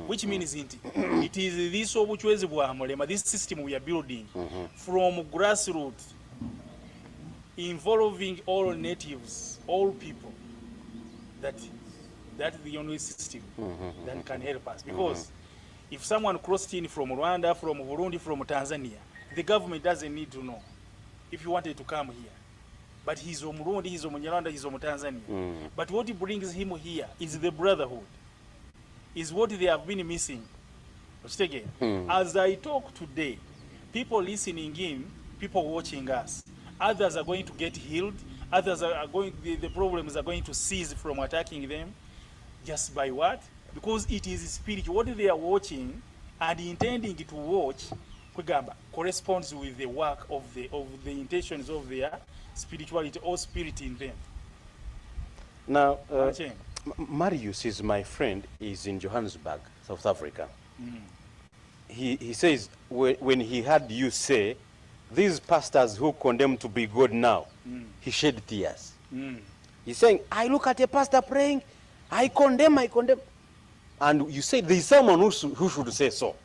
Which means it is this Ubucwezi bwa Murema, this system we are building from grassroots, involving all natives, all people, that's the only system that can help us. Because if someone crossed in from Rwanda, from Burundi, from Tanzania, the government doesn't need to know if he wanted to come here. But he's from Burundi, he's from Rwanda, he's from Tanzania. But what brings him here is the brotherhood, is what they have been missing. As I talk today, people listening in, people watching us, others are going to get healed, others are going, the problems are going to cease from attacking them. Just by what? Because it is spiritual. What they are watching and intending to watch corresponds with the work of the intentions of their spirituality or spirit in them. Now, Marius is my friend. He's in Johannesburg, South Africa. He says when he heard you say these pastors who condemn to be God now, he shed tears. He's saying, I look at a pastor praying, I condemn. And you say there's someone who should say so.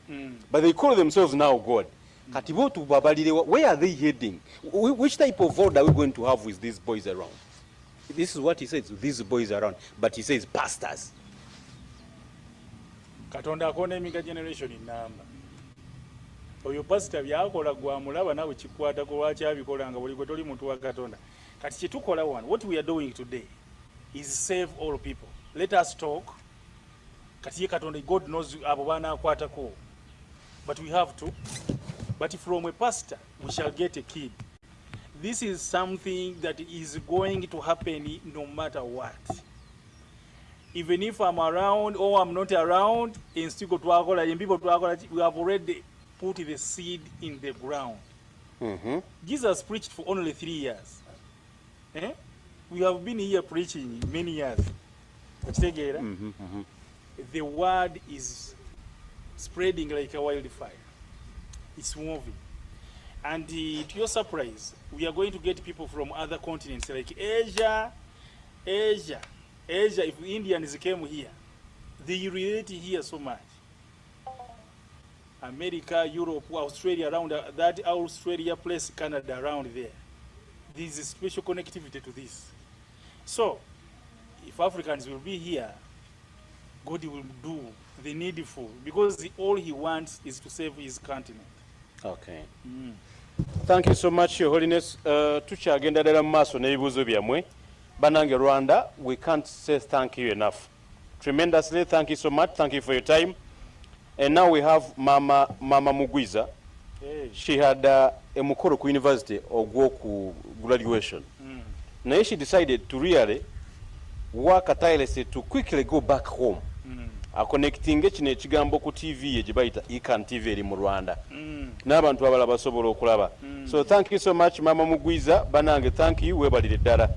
But they call themselves now God. Where are they heading? Which type of world are we going to have with these boys around? This is what he says, these boys around. But he says pastors. Katonda akona emiga generation inamba. Oyo pastor byakola gwa mulaba nawe kikwata ko lwaki abikolanga buli gwe toli muntu wa Katonda. Kati kitukola one, what we are doing today is save all people. Let us talk. Kati Katonda, God knows abo bana akwatako. But we have to. But from a pastor, we shall get a kid. This is something that is going to happen no matter what. Even if I'm around or I'm not around, we have already put the seed in the ground. Jesus preached for only 3 years. We have been here preaching many years. The word is spreading like a wildfire. It's moving. And to your surprise, we are going to get people from other continents like Asia. If Indians came here, they relate here so much. America, Europe, Australia, around that Australia place, Canada, around there. There is a special connectivity to this. So, if Africans will be here, God will do the needful, because all he wants is to save his continent. Okay. Thank you so much, Your Holiness. Tuchagenda dala maso nebibuzo byamwe. Banange Rwanda, we can't say thank you enough. Tremendously, thank you so much. Thank you for your time. And now we have Mama Mugwiza. Hey. She had a mukoro ku university or go ku graduation. Now she decided to really work tirelessly to quickly go back home connecting kino ekigambo ku TV ye gibayita Ican TV eri mu Rwanda n'abantu abala basobola okulaba. So thank you so much Mama Mugwiza banange, thank you webalire ddala.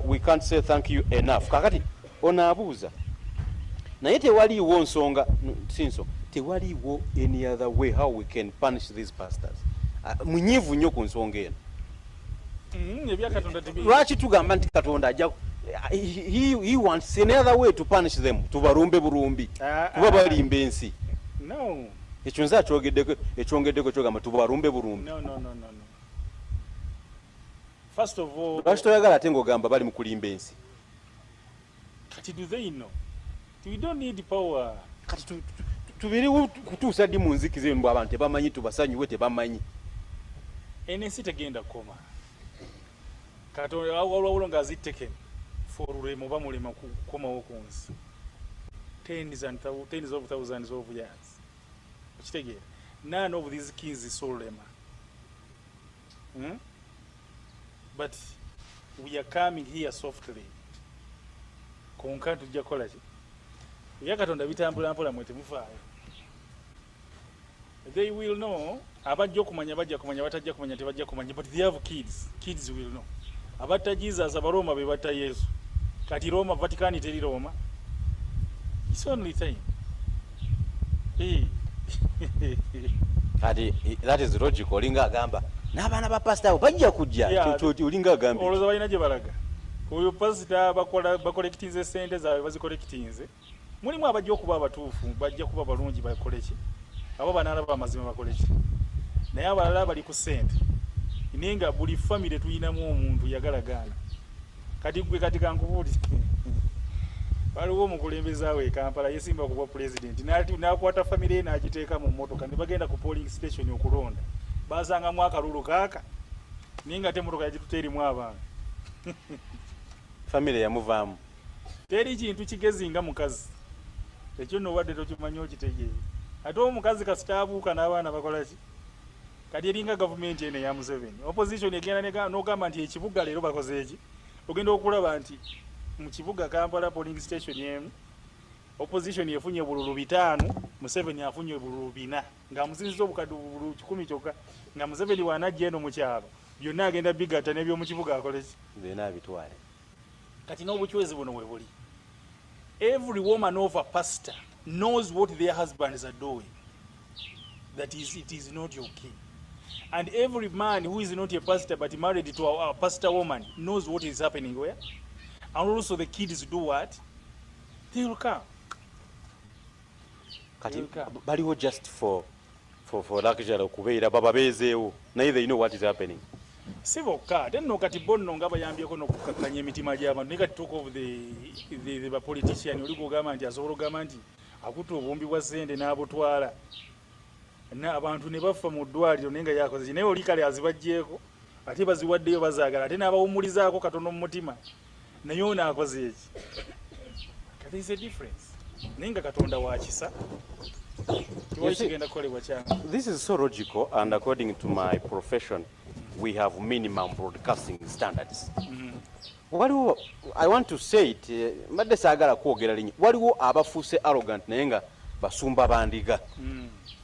We can't say thank you enough. Kakati onaabuuza naye tewaliiwo nsonga sinso tewaliiwo any other way how we can punish these pastors. Munyiivu nnyo ku nsonga eno. Lwaki tugamba nti Katonda ajja he wants another way to punish them, tubarumbe burumbi kuba balimba ensi. No, ekyo nze ekyongeddeko kyogamba tubarumbe burumbi. No. First of all, lwaki toyagala ate ng'ogamba bali mu kulimba ensi? Kati do they know? We don't need power. Kati tubiriwo kutuusa ddi mu nzikiza eno abantu tebamanyi tubasanyuwe tebamanyi. Ensi tegenda koma. Katonda awulawulo ng'azittekeni olulemo oba mulema kukomawo ku nsi. Tens of thousands of years. Okitegeera? None of these kings is Solema. But we are coming here softly. Konka tujja kola ki? Ya Katonda bitambula mpola mwete mufaayo. They will know. Abajja okumanya bajja kumanya, batajja kumanya tebajja kumanya, but they have kids. Kids will know. Abatta Jesus abaroma be batta Yesu. Kati Roma Vatican teri Roma. It's only time. Kati that is logical. Olinga agamba n'abaana ba pastor bajja kujja olinga agamba olowooza balina gye balaga. Oyo pastor bakolektinze sente zaabwe bazikolektinze. Mulimu abajja okuba abatuufu bajja kuba balungi bakole ki? Abo banaalaba amazima bakole ki? Naye abalala bali ku sente. Nenga buli family tuyinamu omuntu yagalagaana. Kati gwe kati kankubuulire. Waliwo omukulembeze awo e Kampala yesimba okuba president. N'akwata family ye n'agiteeka mu mmotoka ne bagenda ku polling station okulonda. Basangamu akalulu kaaka. Nenga ate emmotoka yagituta erimu abantu. Family yamuvaamu. Teri kintu kigezi nga mukazi. Ekyo nno wadde tokimanyi okitegeere. Ate omukazi kasitaabuuka n'abaana bakola ki? Kati eringa gavumenti eno eya Museveni. Opposition egenda n'ogamba nti ekibuga leero bakoze eki? Ogenda okulaba nti mu kibuga Kampala polling station emu opposition yefunye bululu 5, Museveni afunye bululu 4 nga muzinzizo obukadde bululu 10 kyokka nga Museveni wanajja eno mu kyalo byonna agenda bigata n'ebyo mu kibuga akole ki? Byonna abitwale. Kati n'obucwezi buno we buli. Every woman of a pastor knows what their husbands are doing. That is, it is not your king. And every man who is not a pastor but married to a pastor woman knows what is happening where. And also the kids do what? They will come. Kati baliwo just for luxury okubeera bababeezeewo. Naye they know what is happening. Si bokka then no kati bonno nga bayambyeko n'okukakkanya emitima gy'abantu naye kati talk of the politician oli kugamba nti asobola okugamba nti akuta obumbi bwa ssente n'abutwala abantu ne bafa mu ddwaliro naye nga yakoze ki naye oli kale azibajjeeko ate baziwaddeyo bazaagala ate n'abawummulizaako katono mu mutima naye ono akoze eki. There is a difference. Naye nga Katonda wa kisa kiwali kigenda kukolebwa kyangu. This is so logical and according to my profession we have minimum broadcasting standards. Waliwo, I want to say it, madde saagala kwogera linnya. Waliwo abafuuse arrogant naye nga basumba bandiga.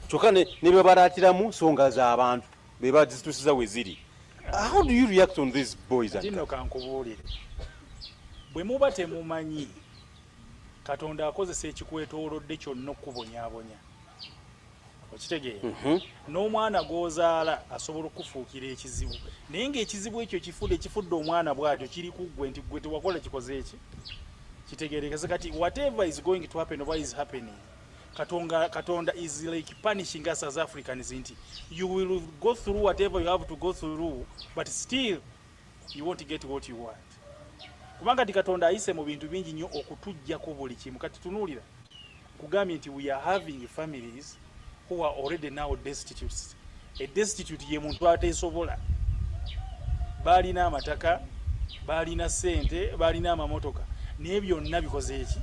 Kyokka ne bwe balaatiramu nsonga z'abantu be bazituusiza we ziri. How do you react on these boys? Kino kankubuulire. Bwe muba temumanyi Katonda akozesa ekikwetoolodde kyonna okubonyaabonya. Okitegeera? N'omwana gw'ozaala asobola okufuukira ekizibu. Naye ng'ekizibu ekyo ekifudde omwana bw'atyo kiri ku ggwe nti ggwe tewakola kikoze eki? Kitegeerekese kati whatever is going to happen or is happening. Katonda is like punishing us as Africans nti you will go through whatever you have to go through but still you won't get what you want. Kubanga ti Katonda ayise mu bintu bingi nnyo okutujjako buli kimu. Kati tunuulira kugambye nti we are having families who are already now destitute. A destitute ye muntu ateesobola. Balina amataka, balina ssente, balina amamotoka. Naye byonna bikoze eki?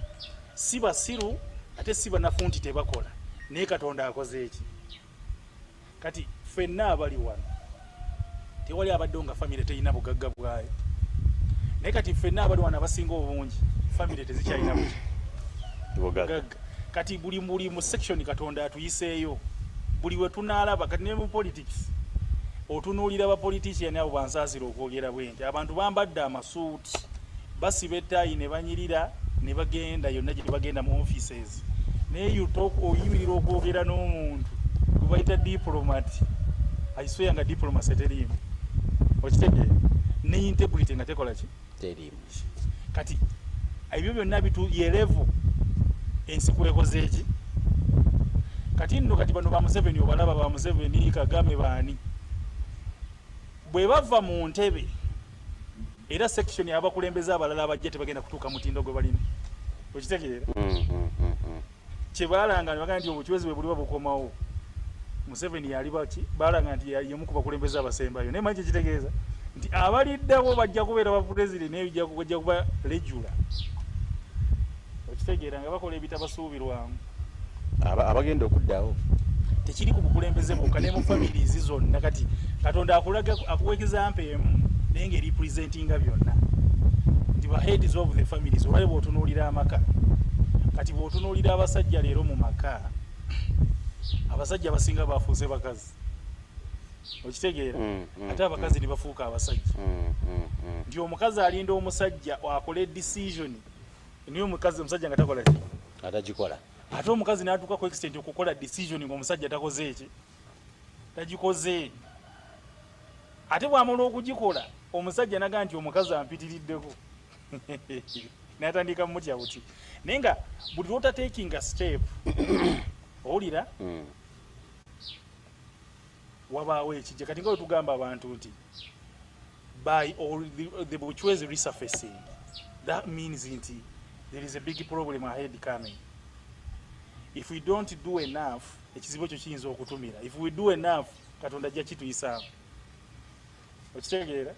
Si basiru ate si banafu nti tebakola. Naye Katonda akoze eki? Kati ffenna abali wano tewali abadde nga family teyina bugagga bwayo. Naye kati ffenna abali wano abasinga obungi family tezikyalina buki. Bugagga. Kati buli mu section Katonda atuyiseeyo buli we tunaalaba kati ne mu politics otunuulira ba politician abo bansaasira okwogera bwenti abantu bambadde amasuuti basiba ettaayi ne banyirira ne bagenda yonna gye bagenda mu offices naye oyimirira okwogera n'omuntu gwe bayita diplomat ayisweya nga diplomacy teriimu okitegeera ne integrity nga tekola ki teriimu kati ebyo byonna yerevu ensi kwekoze eki kati nno kati bano ba Museveni obalaba ba Museveni Kagame baani bwe bava mu ntebe era section abakulembeze abalala abajja tebagenda kutuuka mutindo gwe balina okitegeera kyebalanga bagaa nti obucwezi bwe buliba bukomawo Museveni yali baki balanga nti yemu ku bakulembeze abasembayo naye manyi kitegeeza nti abaliddawo bajja kubeera ba president naye bijja kuba regular okitegeera nga bakola ebitabasuubirwamu abagenda okuddawo tekiri ku bukulembeze bwokka ne mu families zonna kati Katonda akulaga akuwekeza mpeemu naye nga representinga byonna nti ba heads of the families olwali bw'otunuulira amaka kati bw'otunuulira abasajja leero mu maka abasajja abasinga bafuuse bakazi okitegeera ate abakazi ne bafuuka abasajja nti omukazi alinda omusajja akole decision niyo omusajja nga takola ki atagikola ate omukazi n'atuuka ku extent okukola decision ng'omusajja takoze eki tagikoze ate bw'amala okugikola omusajja naga nti omukazi ampitiriddeko n'atandika mutya buti naye nga buli lwotatekinga step owulira wabaawo ekijja kati nga we tugamba abantu nti by all the Bucwezi resurfacing that means nti there is a big problem ahead coming. If we don't do enough ekizibu ekyo kiyinza okutumira if we do enough Katonda ajja kituyisaamu okitegeera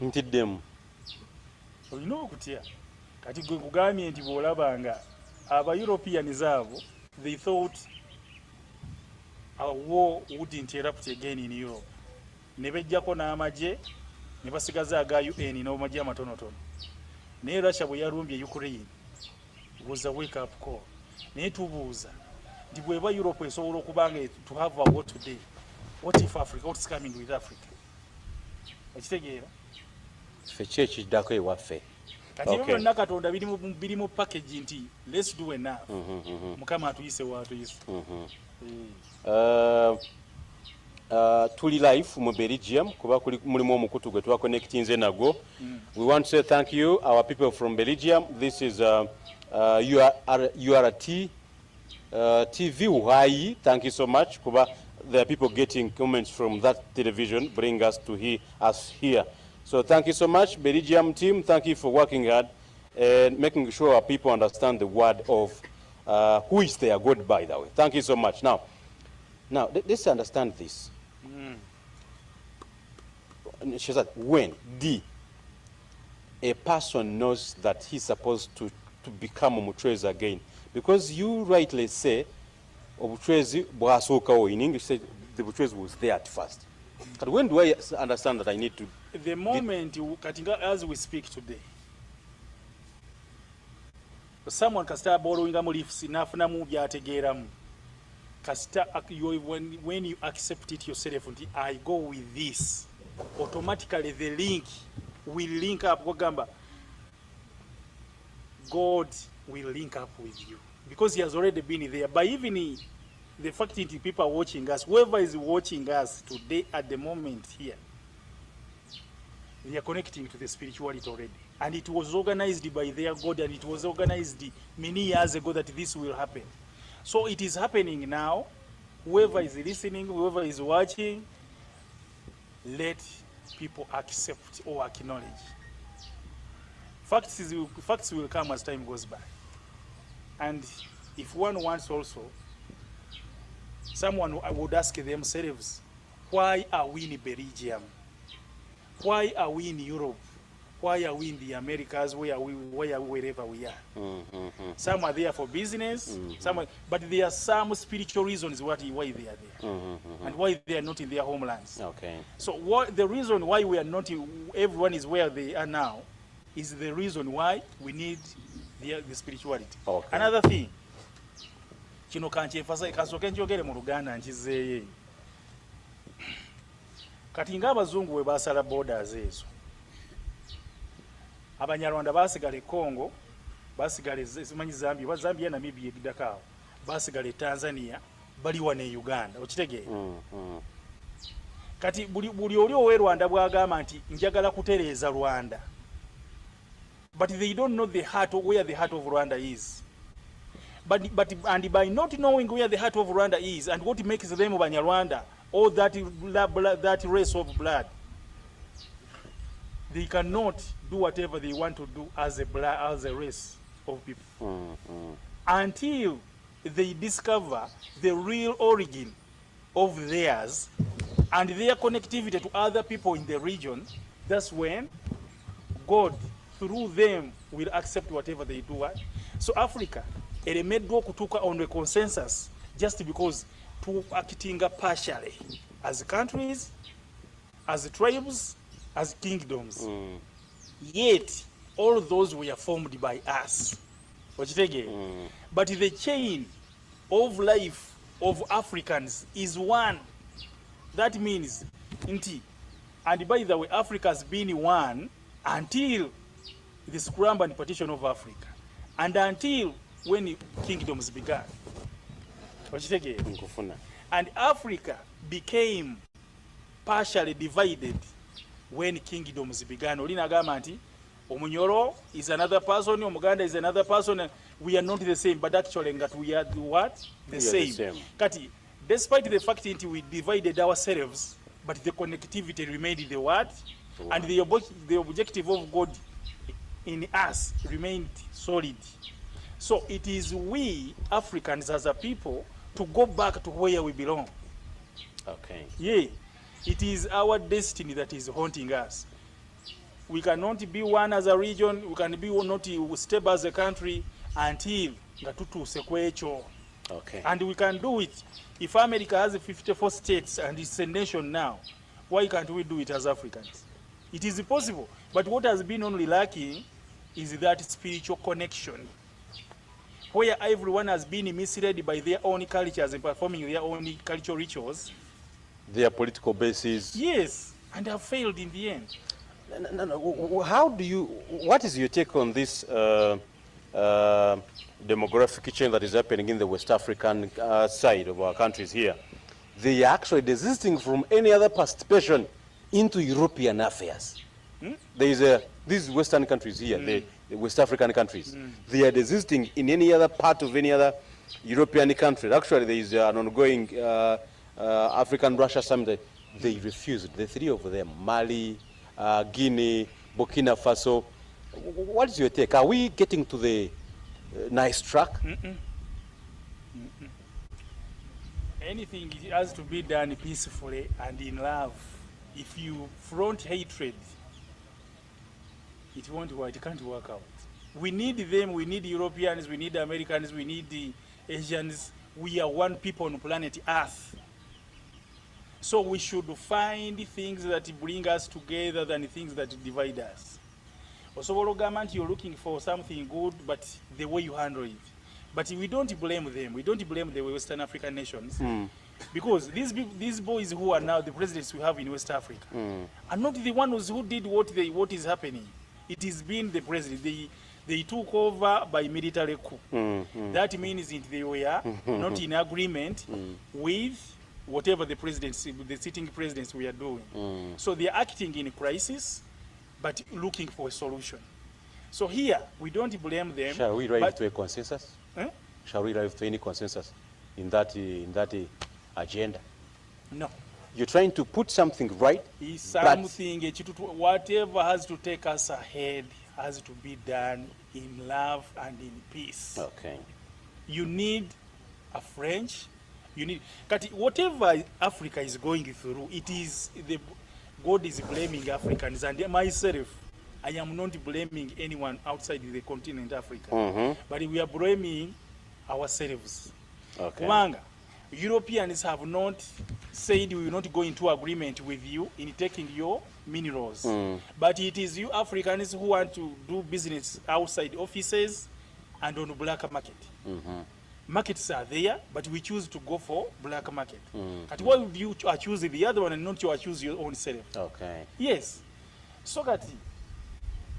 ntiddemu olina okutya kati gwe kugambye nti bw'olabanga aba Europeans abo they thought a war wouldn't erupt again in Europe ne bejjako n'amagye ne basigaza aga UN n'amagye amatonotono naye Russia bwe yalumbye Ukraine was a wake up call naye tubuuza nti bweba Europe esobola okubanga to have a war today what if Africa what's coming with Africa okitegeera ffe ki ekiddako ewaffe kati ebyo byonna Katonda biri mu package nti let's do enough Mukama atuyise waatuyise tuli live mu Belgium kuba mulimu omukutu gwe twaconnectinze nagwo. We want to say thank you our people from Belgium. This is URT TV Uhai. Thank you so much kuba there are people getting comments from that television bring us to us here. So thank you so much Belgium team, thank you for working hard and making sure our people understand the word of who is their God, by the way. Thank you so much. Now let's understand this. She said, when a person knows that he's supposed to become a Ubucwezi again, because you rightly say Ubucwezi bwasookawo, in English said the Ubucwezi was there at first. But when do I understand that I need to? The moment as we speak today, someone can start borrowing leaves enough na mu byategeeramu. When you accept it yourself, I go with this, automatically the link will link up. God will link up with you because he has already been there. But even the fact that people are watching us, whoever is watching us today at the moment here, they are connecting to the spirituality already. And it was organized by their God, and it was organized many years ago that this will happen. So it is happening now. Whoever is listening, whoever is watching, let people accept or acknowledge. Facts will come as time goes by. And if one wants also, someone would ask themselves, why are we in Belgium? Why are we in Europe? Why are we in the Americas? Where are we wherever we are? Some are there for business, but there are some spiritual reasons why they are there, and why they are not in their homelands. Okay. So the reason why we are not, everyone is where they are now, is the reason why we need the spirituality. Okay. Another thing, kino kankyefasa kasooke njogere mu Luganda nkizeeye. Kati ng'abazungu we baasala borders ezo, Abanyarwanda baasigala e Congo, baasigala simanyi Zambia, Namibia ebiddako, baasigala e Tanzania, bali wane e Uganda. Okitegeera? Kati buli oli owe Rwanda bw'agamba nti njagala kutereeza Rwanda. But they don't know the heart of where the heart of Rwanda is. And by not knowing where the heart of Rwanda is and what makes them Banyarwanda, or that race of blood, they cannot do whatever they want to do as a race of people. Until they discover the real origin of theirs and their connectivity to other people in the region, that's when God, through them, will accept whatever they do. So Africa, elemeddwa okutuuka on a consensus just because to acting partially as countries, as tribes, as kingdoms. Yet all those were formed by us. But the chain of life of Africans is one. That means inti, and by the way, Africa has been one until the scramble and partition of Africa, and until when kingdoms began. And Africa became partially divided when kingdoms began. Olina agamba nti Omunyoro is another person, Omuganda is another person, and we are not the same, but actually that we are what? The same. Kati, despite the fact that we divided ourselves, but the connectivity remained the what? And the objective of God in us remained solid. So it is we Africans as a people to go back to where we belong. Okay. Yeah. It is our destiny that is haunting us. We cannot be one as a region, we can be not stable as a country until ngatutuuse kwecho. Okay. And we can do it. If America has 54 states and it's a nation now, why can't we do it as Africans? It is possible. But what has been only lacking is that spiritual connection, where everyone has been misled by their own cultures and performing their own cultural rituals. Their political bases. Yes, and have failed in the end. No. How do you, what is your take on this demographic change that is happening in the West African side of our countries here? They are actually desisting from any other participation into European affairs. There is these Western countries here, the West African countries, they are desisting in any other part of any other European country. Actually, there is an ongoing African-Russia summit. They refused, the three of them, Mali, Guinea, Burkina Faso. What is your take? Are we getting to the nice track? Anything has to be done peacefully and in love. If you front hatred, it won't work. It can't work out. We need them. We need Europeans. We need Americans. We need the Asians. We are one people on planet Earth. So we should find things that bring us together than things that divide us. Also, you're looking for something good, but the way you handle it. But we don't blame them. We don't blame the Western African nations. Because these boys who are now the presidents we have in West Africa are not the ones who did what is happening. It has been the president. They took over by military coup. That means they were not in agreement with whatever the sitting presidents were doing. So they are acting in a crisis, but looking for a solution. So here, we don't blame them. Shall we arrive to a consensus? Shall we arrive to any consensus in that agenda? No. You're trying to put something right? Something, whatever has to take us ahead has to be done in love and in peace. Okay. You need a French. You need whatever Africa is going through. It is God is blaming Africans, and myself, I am not blaming anyone outside the continent Africa, but we are blaming ourselves. Okay. Europeans have not said we will not go into agreement with you in taking your minerals. But it is you Africans who want to do business outside offices and on the black market. Markets are there, but we choose to go for black market. But why would you choose the other one and not you choose your own self? Okay. Yes. So that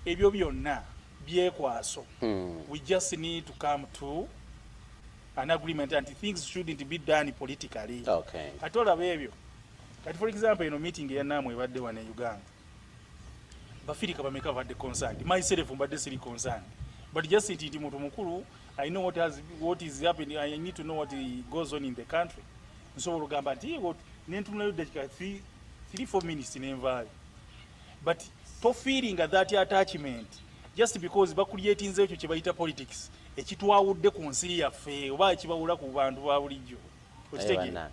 ebyo byonna byekwaso. We just need to come to an agreement and things shouldn't be done politically. Okay. Atola bebyo. Kati for example, meeting ya namwe badde wane Uganda. Bafirika bameka badde concerned. Myself mbadde siri concerned. But just it muntu mukuru, I know what is happening. I need to know what goes on in the country. So olugamba nti what nentunayo dakika 3-4 minutes nenvayo. But to feeling that attachment just because bakuliyetinze ekyo kye bayita politics ekitwawudde ku nsi yaffe oba ekibawula ku bantu ba bulijjo okitegeera.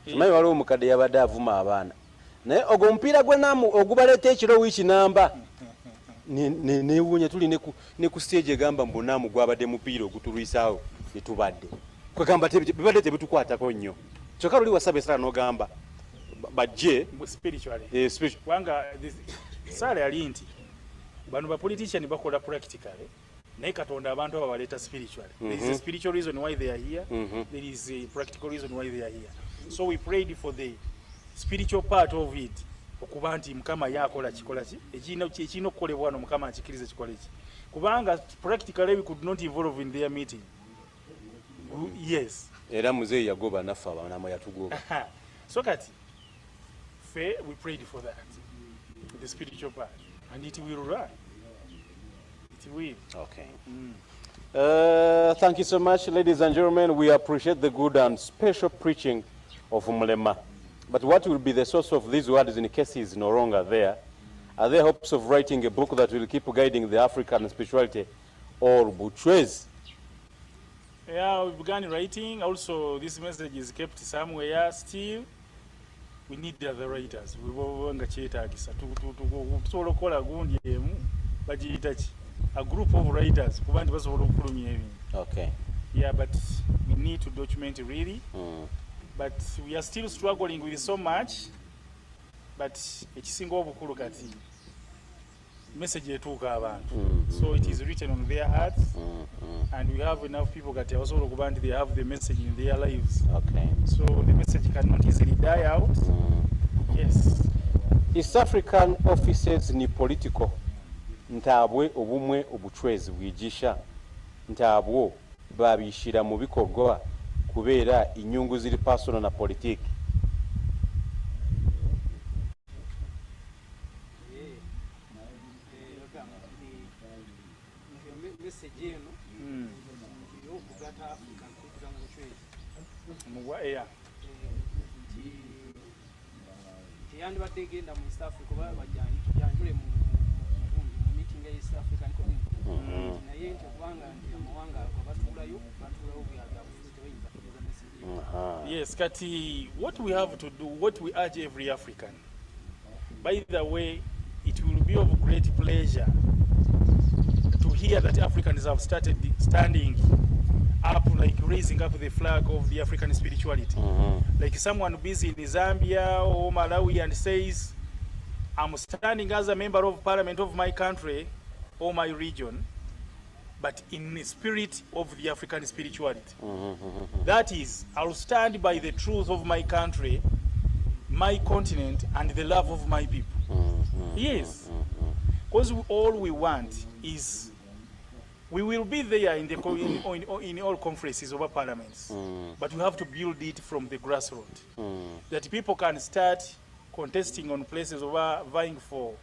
Kimanyi waliwo omukadde yabadde avuma abaana naye ogwo omupiira gwe namu ogubaleeta ekiro wiiki namba newuunya tuli ne ku stage egamba mbunamu gwabadde mupiira ogutulwisaawo netubadde kwegamba bibadde tebitukwatako nnyo kyokka luli wasaba esala n'ogamba bajje spiritually wanga sala yali nti bano ba politician bakola practically naye katonda abantu aba baleta spiritually. There is a spiritual reason why they are here. There is a practical reason why they are here. So we prayed for the spiritual part of it okuba nti mukama yakola kikola ki ekino okukolebwa wano mukama akikirize kikola ki kubanga practically we could not involve in their meeting. Yes, era muzeeyi yagoba naffe abanamo yatugoba. So kati we prayed for that, the spiritual part, and it will run. It will. Okay. Thank you so much, ladies and gentlemen. We appreciate the good and special preaching of Murema. But what will be the source of these words in case he is no longer there? Are there hopes of writing a book that will keep guiding the African spirituality or Ubucwezi? Yeah, we began writing. Also, this message is kept somewhere still. We need the other writers. We won't get a group of writers. Okay. Yeah, but we need to document it really. But we are still struggling with so much. But it's message so it is written on their hearts, and we have enough people that also they have the message in their lives. Okay. So the message cannot easily die out. Yes. East African offices ni political. Ntabwe obumwe obucwezi bwijisha. Ntabwo babishira mu bikorwa kubera inyungu ziri personal na politiki. Yes, Kati, what we have to do, what we urge every African, by the way, it will be of great pleasure to hear that Africans have started standing up, like raising up the flag of the African spirituality. Like someone busy in Zambia or Malawi and says, I'm standing as a member of parliament of my country or my region, but in the spirit of the African spirituality. That is, I'll stand by the truth of my country, my continent, and the love of my people. Yes, because all we want is, we will be there in, in all conferences over parliaments, but we have to build it from the grassroots. That people can start contesting on places over vying for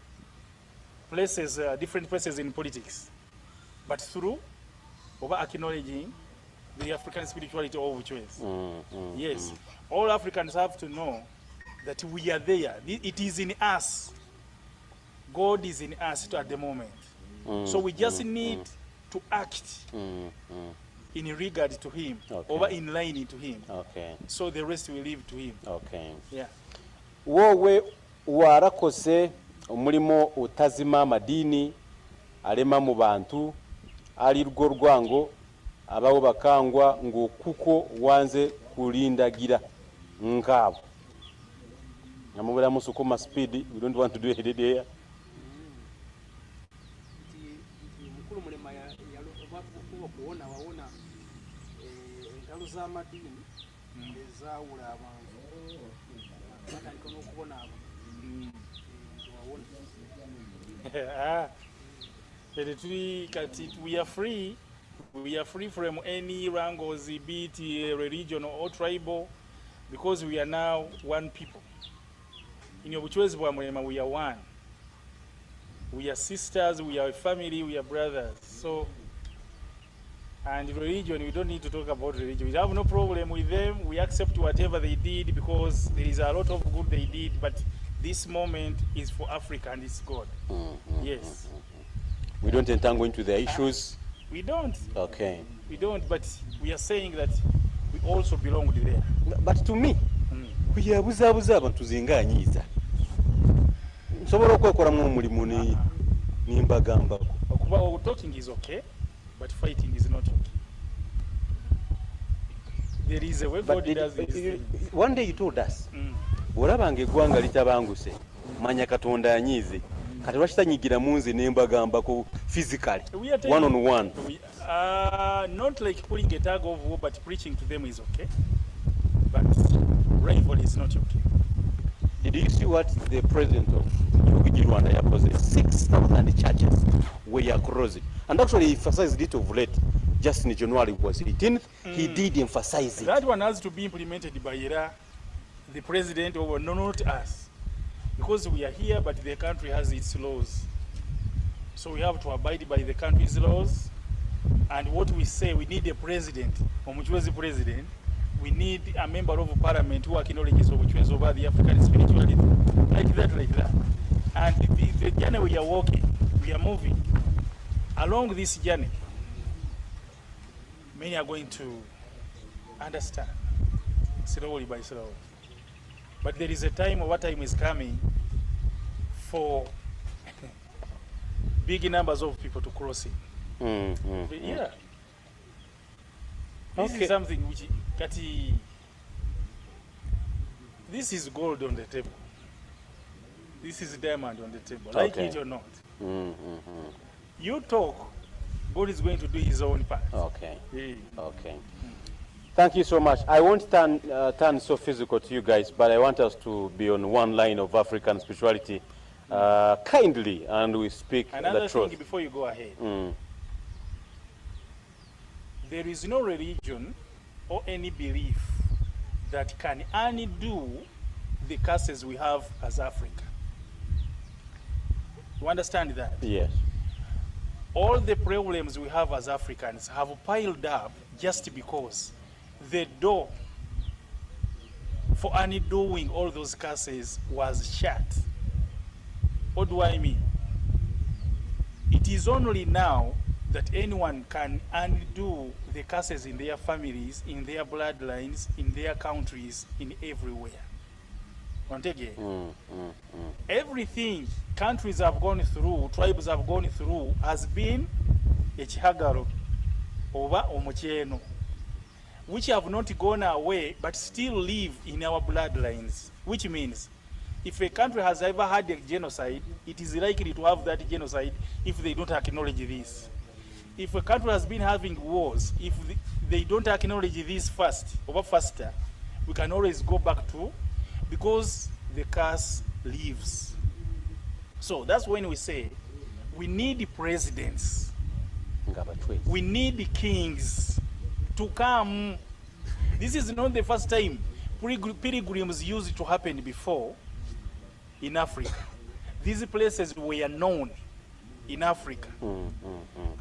places, different places in politics, but through over acknowledging the African spirituality of Ubucwezi. Yes, all Africans have to know that we are there. It is in us. God is in us at the moment. So we just need to act in regard to Him, over in line to Him. So the rest will leave to Him. Yeah. Wowe warakose omulimo otazima amadini alema mu bantu ali rugo rwango abawo bakangwa ngo kuko wanze kulindagira nkaabo namubera musukuma speed. We don't want to do it there. Mukulu Murema kuona waona entalo z'amadini ezaawula abantu batandika n'okubona we are free from any wrangles, be it religion or tribal, because we are now one people. In Ubucwezi bwa Murema, we are one. We are sisters, we are family, we are brothers. So, and religion, we don't need to talk about religion. We have no problem with them. We accept whatever they did because there is a lot of good they did, but this moment is for Africa and it's God. Yes. We don't entangle into their issues. We don't. Okay. We don't, but we are saying that we also belong there. But to me, kuyabuzabuza abantu zinganyiza. Nsobola okwekoramu omulimu nimbagambako. Okuba talking is okay, but fighting is not okay. There is a way God does this. One day you told us, olabanga eggwanga litabanguse, manya Katonda anyize. Kati lwakitanyigira munze nembagambako physically, one on one. Not like pulling a tug of war, but preaching to them is okay. But rivalry is not okay. Did you see what the president of Rwanda yakoze? 6,000 churches were closed. And actually he emphasized it of late. Just in January was 18th, he did emphasize it. That one has to be implemented by the president, or not us. Because we are here, but the country has its laws. So we have to abide by the country's laws. And what we say, we need a president, Ubucwezi president. We need a member of parliament who acknowledges Ubucwezi over the African spirituality. Like that. And the journey we are walking, we are moving. Along this journey, many are going to understand, slowly by slowly. But there is a time, what time is coming for big numbers of people to cross it. Yeah. This is something which, this is gold on the table. This is diamond on the table, like it or not. You talk, God is going to do his own part. Okay. Yeah. Okay. Thank you so much. I won't turn so physical to you guys, but I want us to be on one line of African spirituality kindly, and we speak Another the truth. thing before you go ahead. There is no religion or any belief that can undo the curses we have as Africa. You understand that? Yes. All the problems we have as Africans have piled up just because the door for undoing all those curses was shut. What do I mean? It is only now that anyone can undo the curses in their families, in their bloodlines, in their countries, in everywhere. Once again, everything countries have gone through, tribes have gone through, has been a chihagaro over omucheno, which have not gone away but still live in our bloodlines. Which means, if a country has ever had a genocide, it is likely to have that genocide if they don't acknowledge this. If a country has been having wars, if they don't acknowledge this faster, we can always go back to, because the curse lives. So that's when we say we need presidents, we need kings to come. This is not the first time pilgrims used to happen before in Africa. These places were known in Africa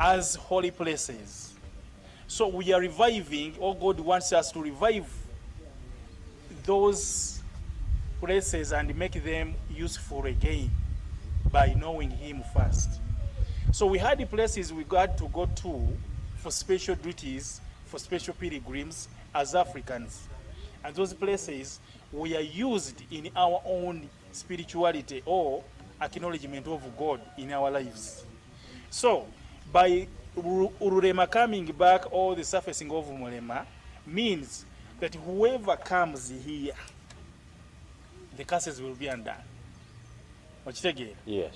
as holy places. So we are reviving, or God wants us to revive those places and make them useful again by knowing him first. So we had the places we got to go to for special duties, for special pilgrims as Africans. And those places were used in our own spirituality or acknowledgement of God in our lives. So by Murema coming back, or the surfacing of Murema means that whoever comes here, the curses will be undone. Yes.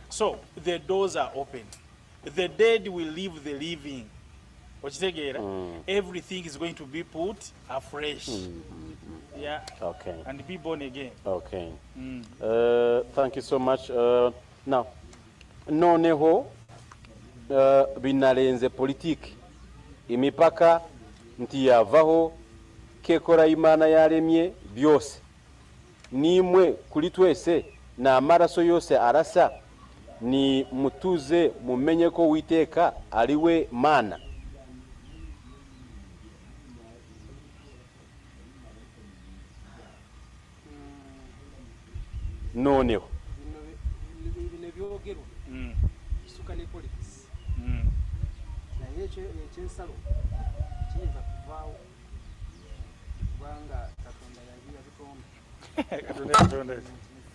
So the doors are open. The dead will live the living. Everything is going to be put afresh. Yeah. Okay. And be born again. Okay. Thank you so much. Now, noneho binalenze politiki imipaka nti yavaho kekora imana yaremye byose nimwe kuri twese na amaraso yose arasa ni mutuze mumenye ko witeka ariwe mana. Noneho bino byogerwa isuka ne politics naye ekyensalo kiyinza kuvaawo kubanga katonda yali yabitonda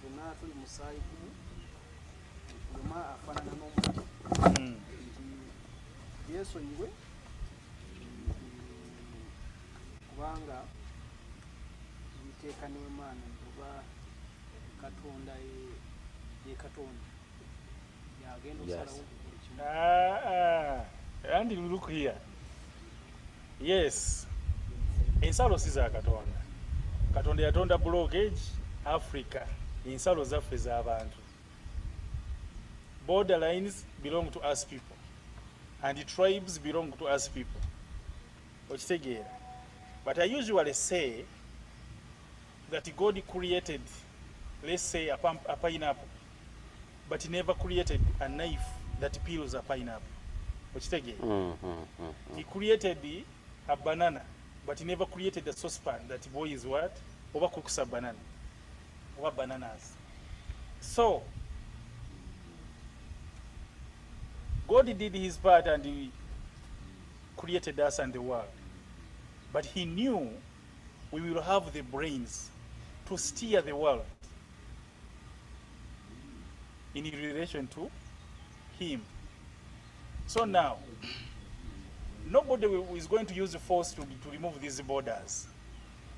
fena tuli musaayi gumu luma afaanana n'omuntu nti yeesonyiwe kubanga yiteeka niwe maana oba katonda ye katonda yagenda okusalawo buli kimu. And look here. Yes. Ensalo si za katonda. Katonda yatonda blockage Africa. Ensalo zaffe z'abantu. Borderlines belong to us people. And the tribes belong to us people. Okitegeera. But I usually say that God created, let's say, a pineapple, but he never created a knife that peels a pineapple. He created a banana, but he never created a saucepan that boils what? Overcooks a banana. Or bananas. So, God did his part and he created us and the world. But he knew we will have the brains to steer the world in relation to him. So now, nobody is going to use the force to remove these borders,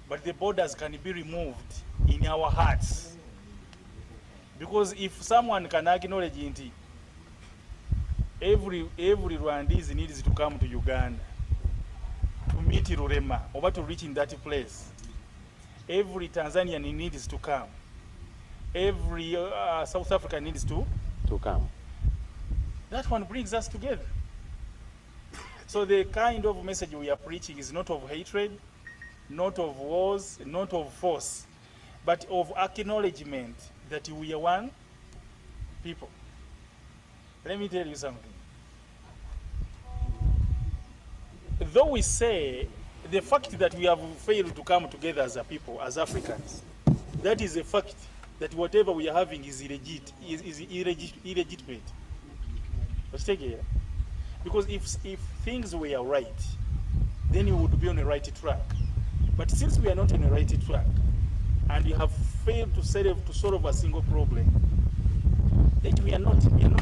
but the borders can be removed in our hearts. Because if someone can acknowledge it, every Rwandese needs to come to Uganda to meet Murema or to reach in that place. Every Tanzanian needs to come. Every South African needs to come. That one brings us together. So the kind of message we are preaching is not of hatred, not of wars, not of force, but of acknowledgement that we are one people. Let me tell you something. Though we say the fact that we have failed to come together as a people, as Africans, that is a fact that whatever we are having is illegitimate. Because if things were right, then we would be on the right track. But since we are not on the right track, and we have failed to solve a single problem, then we are not right.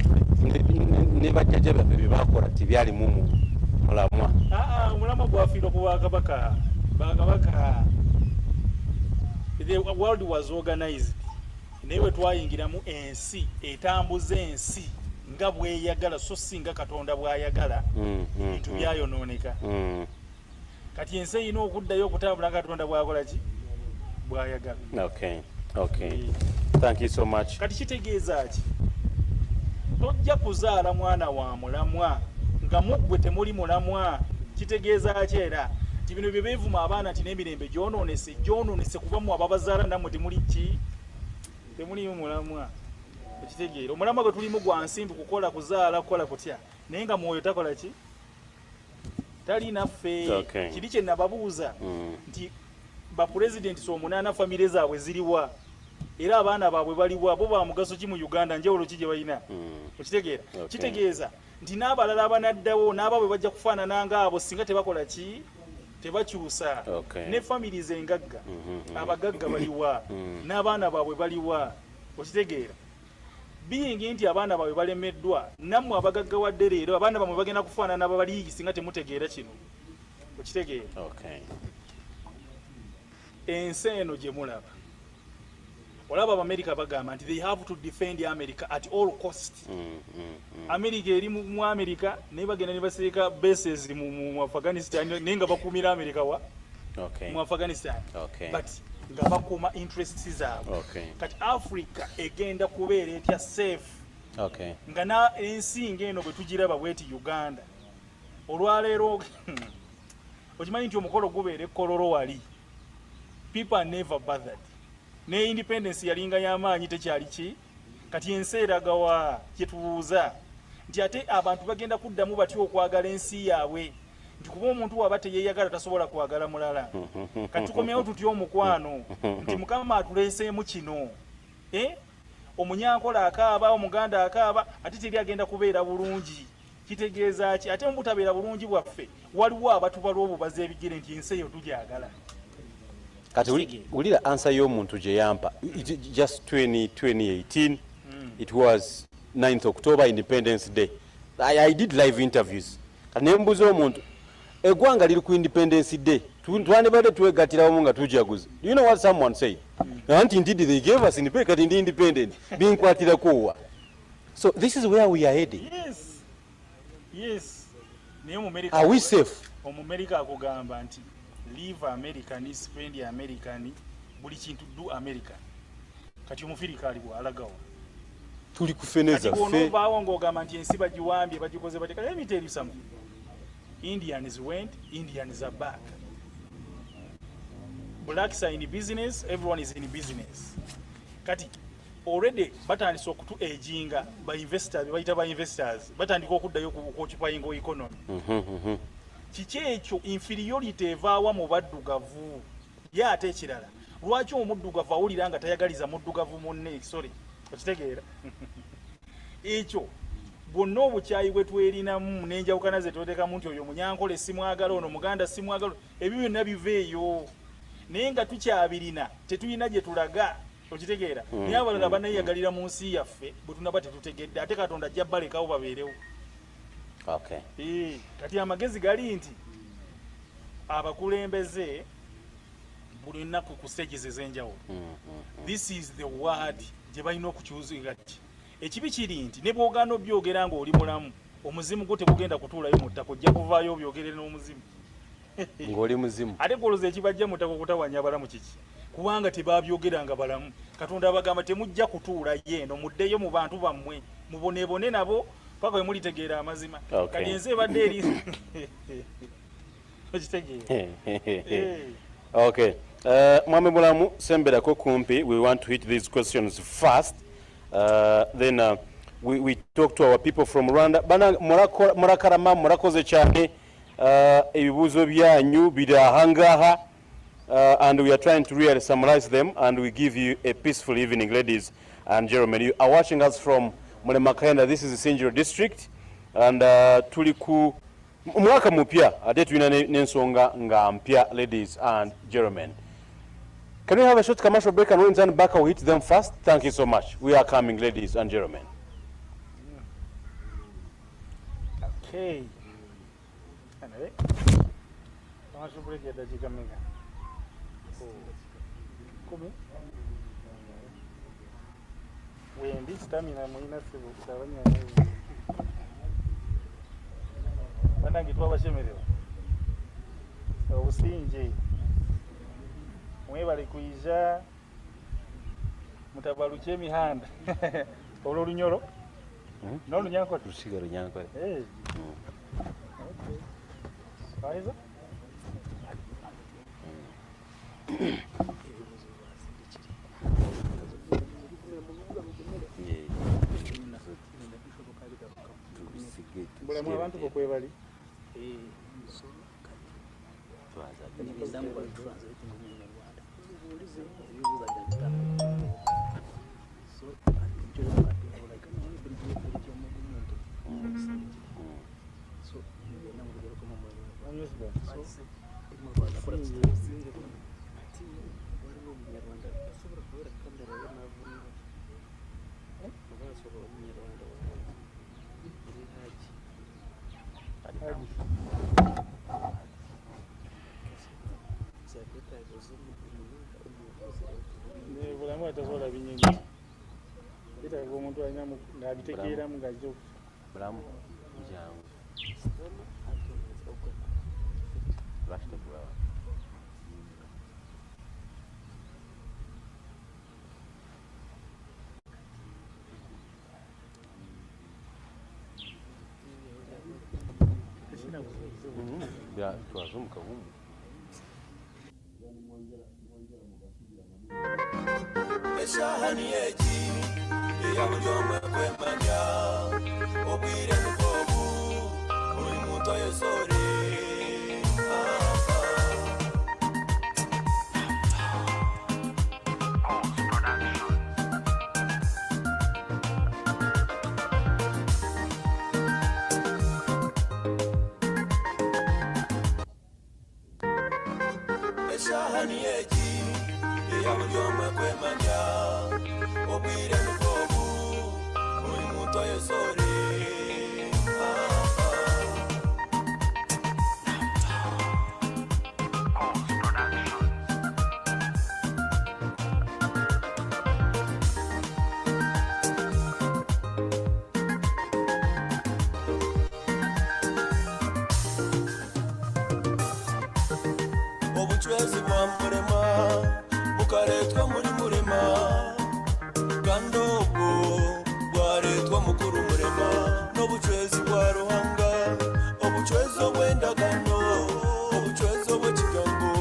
Never judge bakora tibyali mumu mulamwa. Mulamwa gwafiro kuwa kabaka. The world was organized. Newe twayingiramu ensi etambuze ensi nga bweyagala so singa katonda bwayagala bintu byayononeka. Kati ensi ino okuddayo okutambula katonda bwakola ki bwayagala. Okay. Thank you so much. Kati kitegeeza ki tojja kuzaala mwana wa mulamwa nga muggwe temuli mulamwa. Kitegeeza ki era ti bino bye beevuma abaana ti n'emirembe gyonoonese kuba mu ababazaala nammwe temuli ki temuli mulamwa. Ekitegeera omulamwa gwe tulimu gwa nsimbi kukola kuzaala kukola kutya naye nga mwoyo takola ki tali naffe. Kiri kye nababuuza nti bapulezidenti so 8 famire zaabwe ziriwa era abaana baabwe baliwa bo ba mugaso ki mu Uganda njawulo ki gye balina. Okitegeera kitegeeza nti n'abalala abanaddawo n'abaabwe bajja kufaanana ngaabo singa tebakola ki tebakyusa. Ne families engagga abagagga baliwa n'abaana baabwe baliwa. Okitegeera biyingi nti abaana baabwe balemeddwa nammwe abagagga wadde leero abaana bamwe bagenda kufaanana ababaliigi singa temutegeera kino. Okitegeera ensi eno gye mulaba olaba Abamerika bagamba nti they have to defend America at all cost. America eri mu America naye bagenda ne basirika bases mu Afghanistan naye nga bakuumira America wa mu Afghanistan but nga bakuuma interests zaabwe. Kati Africa egenda kubeera etya safe nga na ensi ng'eno bwe tugiraba bweti Uganda olwaleero okimanyi nti omukolo gubeera Kololo wali people are never bothered ne independence yalinga y'amaanyi tekyali ki kati ensi eragawa kyetubuuza nti ate abantu bagenda kuddamu batyo okwagala ensi yaabwe nti kuba omuntu waba teyeeyagala tasobola kwagala mulala kati tukomyewo tutya omukwano nti Mukama atuleeseemu kino omunyankola akaaba omuganda akaaba ate teri agenda kubeera bulungi kitegeeza ki ate mubutabeera bulungi bwaffe waliwo abatubalwa obubaza ebigere nti ensi eyo tugyagala. Kati ulira answer y'omuntu gye yampa just 2018 it was 9th October Independence Day. I did live interviews kati nembuuza omuntu eggwanga liri ku Independence Day twandibadde twegattirawo nga tujaguza. Do you know what someone said? Anti indeed they gave us independence kati ndi independent binkwatirako wa. So this is where we are heading. Yes naye mu America are we safe? Omumerika akugamba nti leave American spend American buli kintu do American kati omufirika aliwo alagawa tuli kufeneza fe kati baawo ng'ogamba nti ensi bagiwambye bagikoze bati let me tell you something. Indians went, Indians are back. Blacks are in business, everyone is in business. Kati already batandise okutu ejinga ba investors bayita ba investors batandika okuddayo ku occupying economy. Kiki ekyo inferiority evaawa mu baddugavu ye ate ekirala lwaki omuddugavu awulira nga tayagaliza muddugavu munne sorry okitegeera ekyo bwonna obukyayi bwe twerinamu n'enjawukana ze tuteekamu nti oyo munyankole simwagala ono muganda simwagala ebyo byonna biveeyo naye nga tukyabirina tetulina gye tulaga okitegeera naye abalala banayeyagalira mu nsi yaffe bwe tunaba tetutegedde ate Katonda ajja balekawo babeerewo. Kati amagezi gali nti abakulembeze buli nnaku ku stages ez'enjawulo. This is the word gye balina okukyuziga ki ekibi kiri nti ne bw'ogaana obyogera ng'oli mulamu omuzimu gwo tegugenda kutuulayo mu ttaka ojja kuvaayo obyogere n'omuzimu ng'oli muzimu ate gwoloza ekibajja mu ttaka okutawanya abalamu kiki kubanga tebabyogeranga balamu. Katonda abagamba temujja kutuula yeno muddeyo mu bantu bammwe muboneebone nabo paka mulitegeera amazima kali ensi ebadde eri okay mwami mulamu semberako kumpi we want to hit these questions fast then we talk to our people from Rwanda bana murakarama murakoze cyane ebibuzo byanyu biri ahangaha and we are trying to really summarize them and we give you a peaceful evening ladies and gentlemen. You are watching us from Murema. This is the Sinjiro district and tuli ku mwaka mupya ate tulina n'ensonga nga mpya ladies and gentlemen. Can we have a short commercial break and when it's done back I'll hit them fast? Thank you so much. We are coming ladies and gentlemen. Okay. Anyway. Commercial break ya dakika minga. Kumi. Wendi stamina muina sibu kusabanya nayo. Banangi twabashemerewa. Obusinje. Mwebale kuija mutabaluke emihanda. Olwo lunyoro. No lunyanko tusiga lunyanko. Okay. Faiza? Mbula mwabantu kokwebali. ne bulamu atasobola binyinyi eta ko omuntu anyamu ngabitekeera mu gajo bulamu jangu rasta bulamu ya twazumuka bumu Eshahani yeji ya bulyomwe kwemanya obwire nukobu uri muntu yesore Eshahani yeji ya bulyomwe kwemanya obwire nukobu uri muntu yesore Ubucwezi bwa Murema bukaretwa muri Murema kandi ubwo bwaretwa mukuru Murema n'ubucwezi bwa Ruhanga ubucwezi bw'endagano ubucwezi bw'ikigango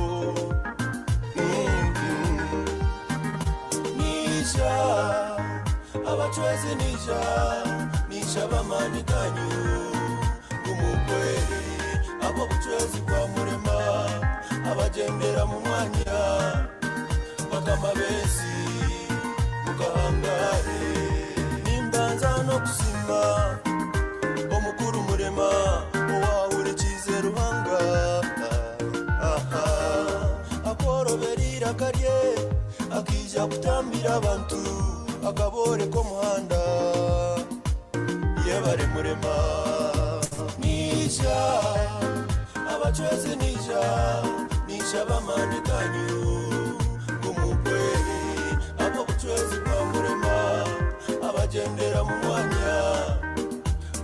nisha abacwezi nisha bamanikanyu umukweri abo bucwezi bwa Murema abagendera mu mwanya bakamabezi mugahangare nimbanza no kusima omukuru Murema owawure kize Ruhanga akoroberira karye akija kutambira abantu akabore ko muhanda yebare Murema nisha abacwezi nisha bamanikanyu ngumukweri abo bucwezi bwa Murema abagendera mu mwanya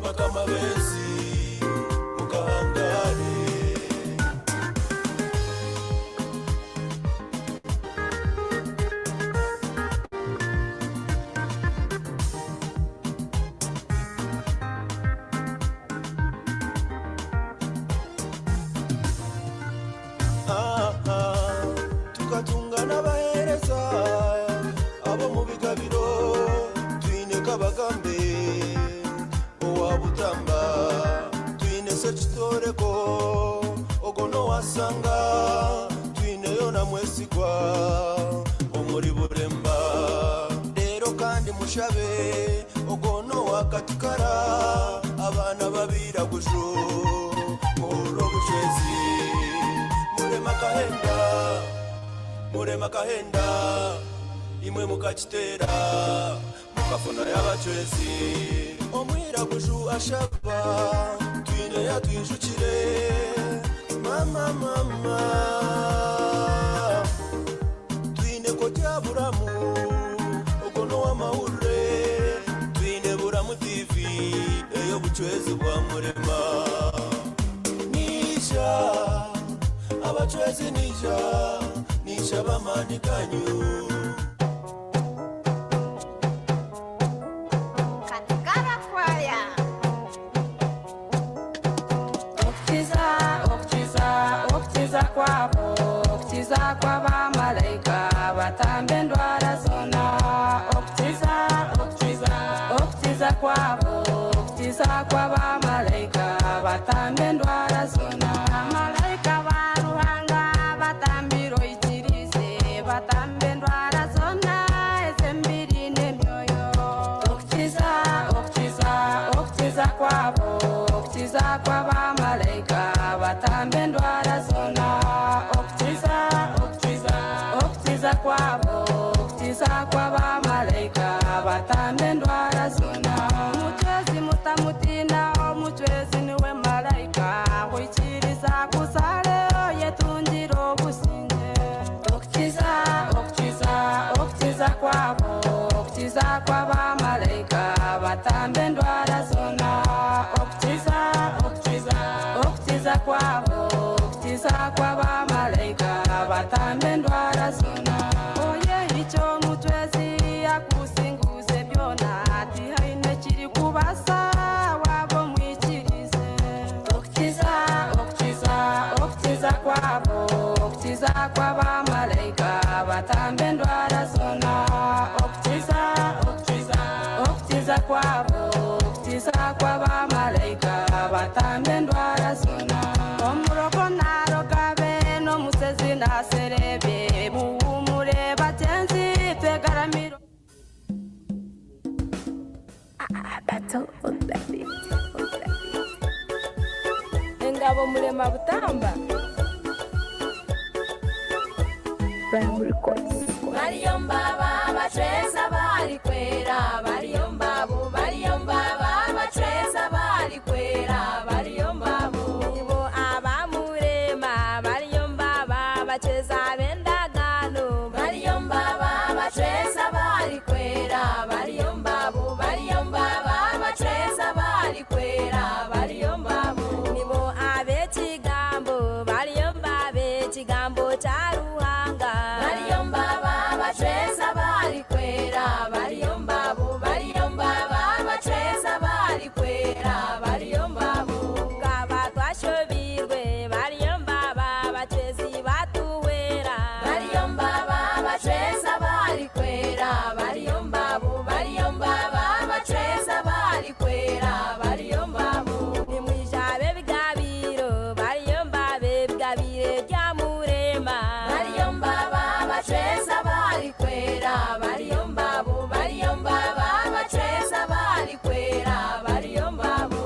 bakamabezi mugahangare tukatungana bahereza abo mu bigabiro twine kabagambe owabutamba twine sekitoreko ogono wasanga twineyo na mwesigwa omuri Buremba rero kandi mushabe ogono wakatikara abana babira gujo muro bucwezi Murema kahenda imwe mukakitera mukafuna y'abacwezi omwira gushu ashaba twine yatwijukire mama twine ko cyaburamu ogono w'amahurure twine buramu TV eyo bucwezi bwa Murema nisha abacwezi nisha bamanikanyu katikara kwaya okutiza kwabo okutiza kw'abamalayika batambe ndwara zona okutiza kwabo okutiza kw'abamalayika batambe ndwara zona malayika ba Ruhanga batambiro itirize batambe ndwara zona ezembiri nemyoyo okutiza kwabo okutiza kw'abamalayika batambe ndwara zona okutiza kwabo okutiza kw'abamalayika batambe ndwara zona umucwezi mutamutina umucwezi niwe malayika wikiriza kusale yetundiro businge okutiza kwabo kutiza kw'abamalayika batambe ndwara zona oye icyo Ubucwezi yakusinguze byona ati haine kiri kubasa wabo mwikirize okutiza kwabo okutiza kw'abamalayika batambe ndwara zona okutiza kwabo okutiza kw'abamalayika batambe ndwara zona omuroko narogabe n'omusezi naserebe muhumure batenzi twegaramiro engabo Murema butamba Bariyo mbaba baceza bari kwera bariyo mbabo bariyo mbaba baceza bari kwera bariyo mbabo ibo abamurema bariyo mbaba baceza bendagano bariyo mbaba baceza bari kwera bariyo mbabo bariyo mbaba baceza bari kwera bariyo mbabo nibo abekigambo bariyo mbabe kigambo cya ruhanga bariyo mbaba baceza bari kwera bariyo mbabo bariyo mbaba baceza bari kwera bariyo mbabo ngaba twashobirwe bariyo mbaba bacezi batuwera bariyo mbaba baceza bari kwera bariyo mbabo bariyo mbaba baceza bari kwera bariyo mbabo nimwijabe bigabiro bariyo mbabe bigabire bya Murema bariyo mbaba baceza bari kwera bariyo mbabo bariyo mbaba baceza bari kwera bariyo mbabo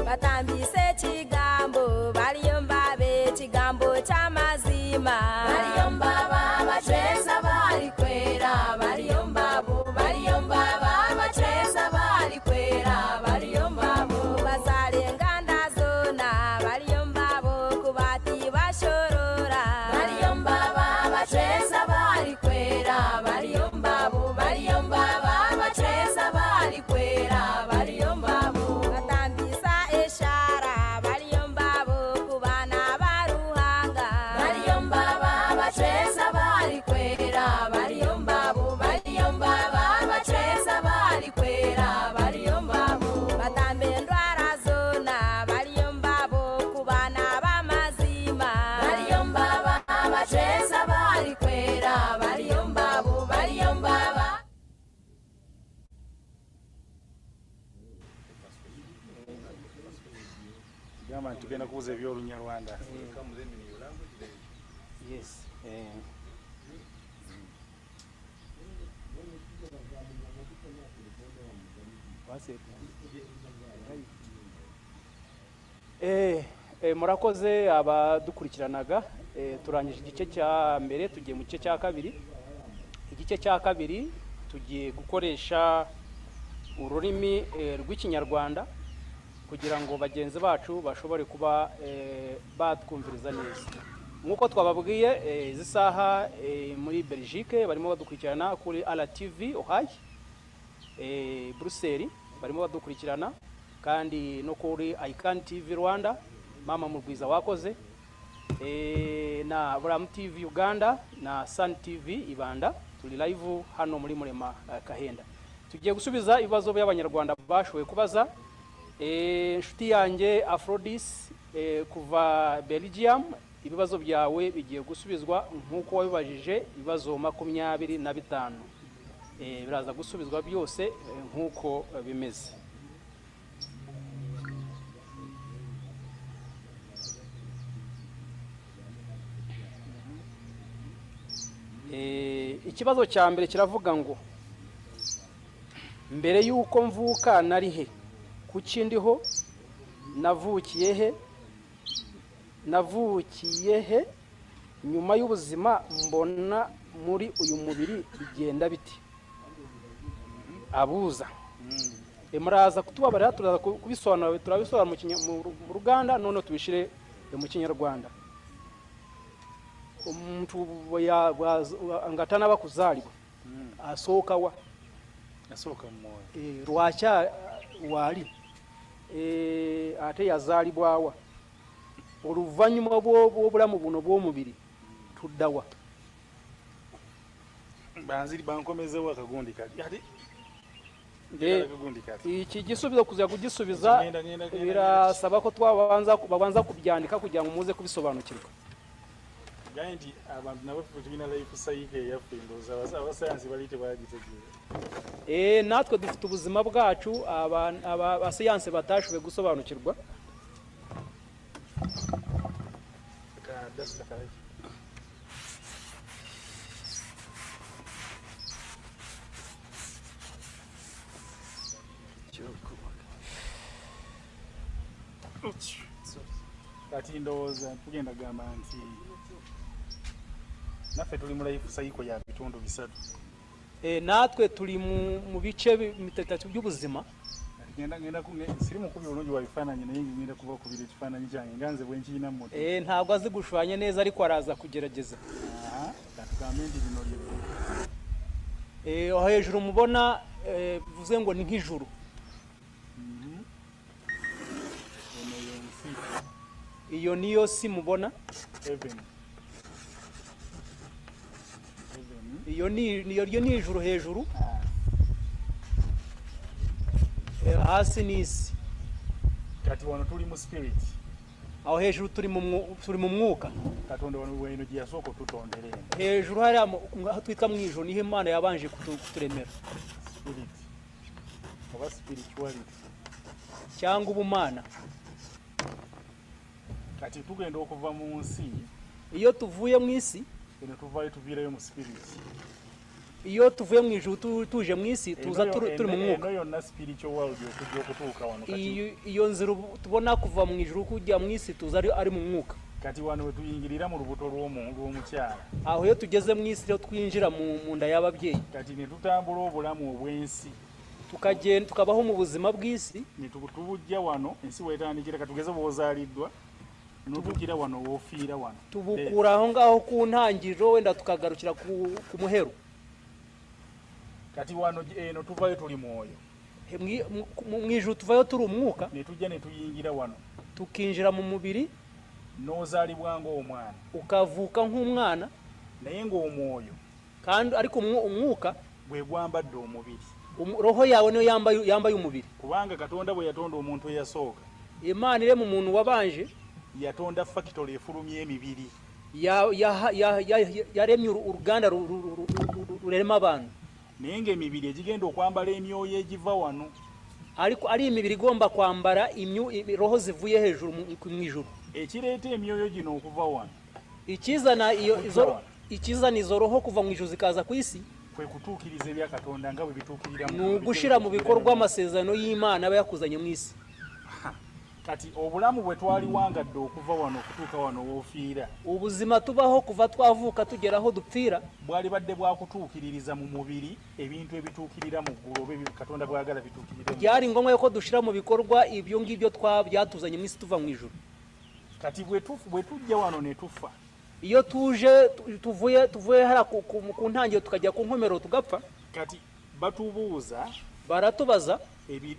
batambise kigambo bariyo mbabe kigambo cy'amazima bariyo mbaba baceza bari kwera bariyo mbabo bariyo mbaba baceza bari kwera bariyo mbabo bazarenga ndazona bariyo mbabo kubati bashorora bariyo mbaba baceza bari kwera bariyo mbabo bariyo mbaba baceza bari kwera bariyo mbabo batambisa eshara bariyo mbabo kubana baruhanga bariyo mbaba baceza bari kwera bariyo mbabo bariyo mbaba baceza bari kwera bariyo mbabo batambe ndwara zona bariyo mbabo kubana b'amazima bariyo mbaba baceza bari kwera bariyo mbabo bariyo mbaba gamba tugenda kubuza eby'Olunyarwanda Yes. Murakoze abadukurikiranaga turangije igice cya mbere tugiye mu gice cya kabiri. Igice cya kabiri tugiye gukoresha ururimi rw'ikinyarwanda kugira ngo bagenzi bacu bashobore kuba batwumviriza neza. Nkuko twababwiye izi saha muri Belgique barimo badukurikirana kuri RTV Ohio, Bruxelles barimo badukurikirana kandi no kuri Icon TV Rwanda, mama murwiza wakoze, na Bram TV Uganda na Sun TV Ibanda. Turi live hano muri Murema Kahenda. Tugiye gusubiza ibibazo by'abanyarwanda bashoboye kubaza. Inshuti yanjye Aphrodis kuva Belgium, ibibazo byawe bigiye gusubizwa nkuko wabibajije ibibazo 25. Biraza gusubizwa byose nkuko bimeze. Ikibazo cya mbere kiravuga ngo mbere yuko mvuka nari he, kuki ndiho, navukiye he, nyuma y'ubuzima mbona muri uyu mubiri bigenda biti. Abuza muraza kutubabarira turaza kubisobanura, turabisobanura mu Ruganda none tubishire mu Kinyarwanda. Umuntu ngatana bakuzaliwa asooka wa nasooka mu mwoyo lwakya wali ate yazaalibwawa oluvannyuma bw'obulamu buno bw'omubiri tuddawa banziri bankomezewo akagundi kati ati iki gisubizo kuza kugisubiza birasaba ko babanza kubyandika kugira ngo muze kubisobanukirwa gaye nti abantu nabo tulina life cycle yaffe ndoza abasayansi bali tebagitegeera natwe dufite ubuzima bwacu abasayansi batashoboye gusobanukirwa kati ndowooza tugenda gamba nti naffe tuli mu life cycle ya bitundu bisatu natwe tuli mu bice bitatu by'ubuzima ngenda siri mukubi bulungi wa bifaananyi naye ngenda kuba kubira ekifaananyi kyange nganze bwenkiyina mu moto ntabwo azi gushushanya neza ariko araza kugerageza katugambe nti lino lye aho hejuru mubona bivuze ngo ni nk'ijuru iyo niyo si mubona iyo ni ijuru hejuru hasi ni isi kati wano tuli mu spirit aho hejuru turi mu mwuka katonda wano weno gyasooka tutonderera hejuru hari twita mu ijuru niho Imana yabanje kuturemera spirit oba spirituality cyangwa ubumana kati tugenda okuva mu nsi iyo tuvuye mu isi eno tuvayo tuviirayo mu spirit iyo tuvuye mu ijuru tuje mu isi tuza turi mu mwuka yonna spiritual world okujja okutuuka wano kati iyo nzira tubona kuva mu ijuru kujya mu isi tuza ari mu mwuka kati wano we tuyingirira mu lubuto lw'omukyala aho iyo tugeze mu isi rero twinjira mu nda y'ababyeyi kati ne tutambula obulamu obw'ensi tukagenda tukabaho mu buzima bw'isi ne tubujja wano ensi wetandikira katugeze bw'ozaaliddwa n'otugira wano w'ofiira wano tubukura aho ngaho ku ntangiriro wenda tukagarukira ku muheru kati wano eno tuvayo tuli mwoyo mu ijuru tuvayo turi umwuka ne tujja ne tuyingira wano tukinjira mu mubiri n'ozaalibwa ng'omwana ukavuka nk'umwana naye ng'omwoyo kandi ariko umwuka bwe gwambadde omubiri roho yawe niyo yambaye umubiri kubanga katonda bwe yatonda omuntu eyasooka Imana ire mu muntu wabanje yatonda factory efulumya emibiri yaremye uruganda rurema abantu naye ng'emibiri egigenda okwambala emyoyo egiva wano ariko ari imibiri igomba kwambara roho zivuye hejuru mu ijuru ekireeta emyoyo gino okuva wano ikizana izo roho kuva mu ijuru zikaza ku isi kwe kutuukiriza ebya katonda nga bwe bituukirira ni ugushyira mu bikorwa amasezerano y'Imana aba yakuzanye mu isi kati obulamu bwe twali wangadde okuva wano okutuuka wano w'ofiira ubuzima tubaho kuva twavuka tugera aho dupfira bwali badde bwakutuukiririza mu mubiri ebintu ebituukirira mu ggulu oba katonda bwagala bituukirire byari ngombwa yuko dushyira mu bikorwa ibyo ngibyo byatuzanye mu isi tuva mu ijuru kati bwe tujja wano ne tufa iyo tuvuye hara ku ntangiriro tukajya ku nkomero tugapfa kati batubuuza baratubaza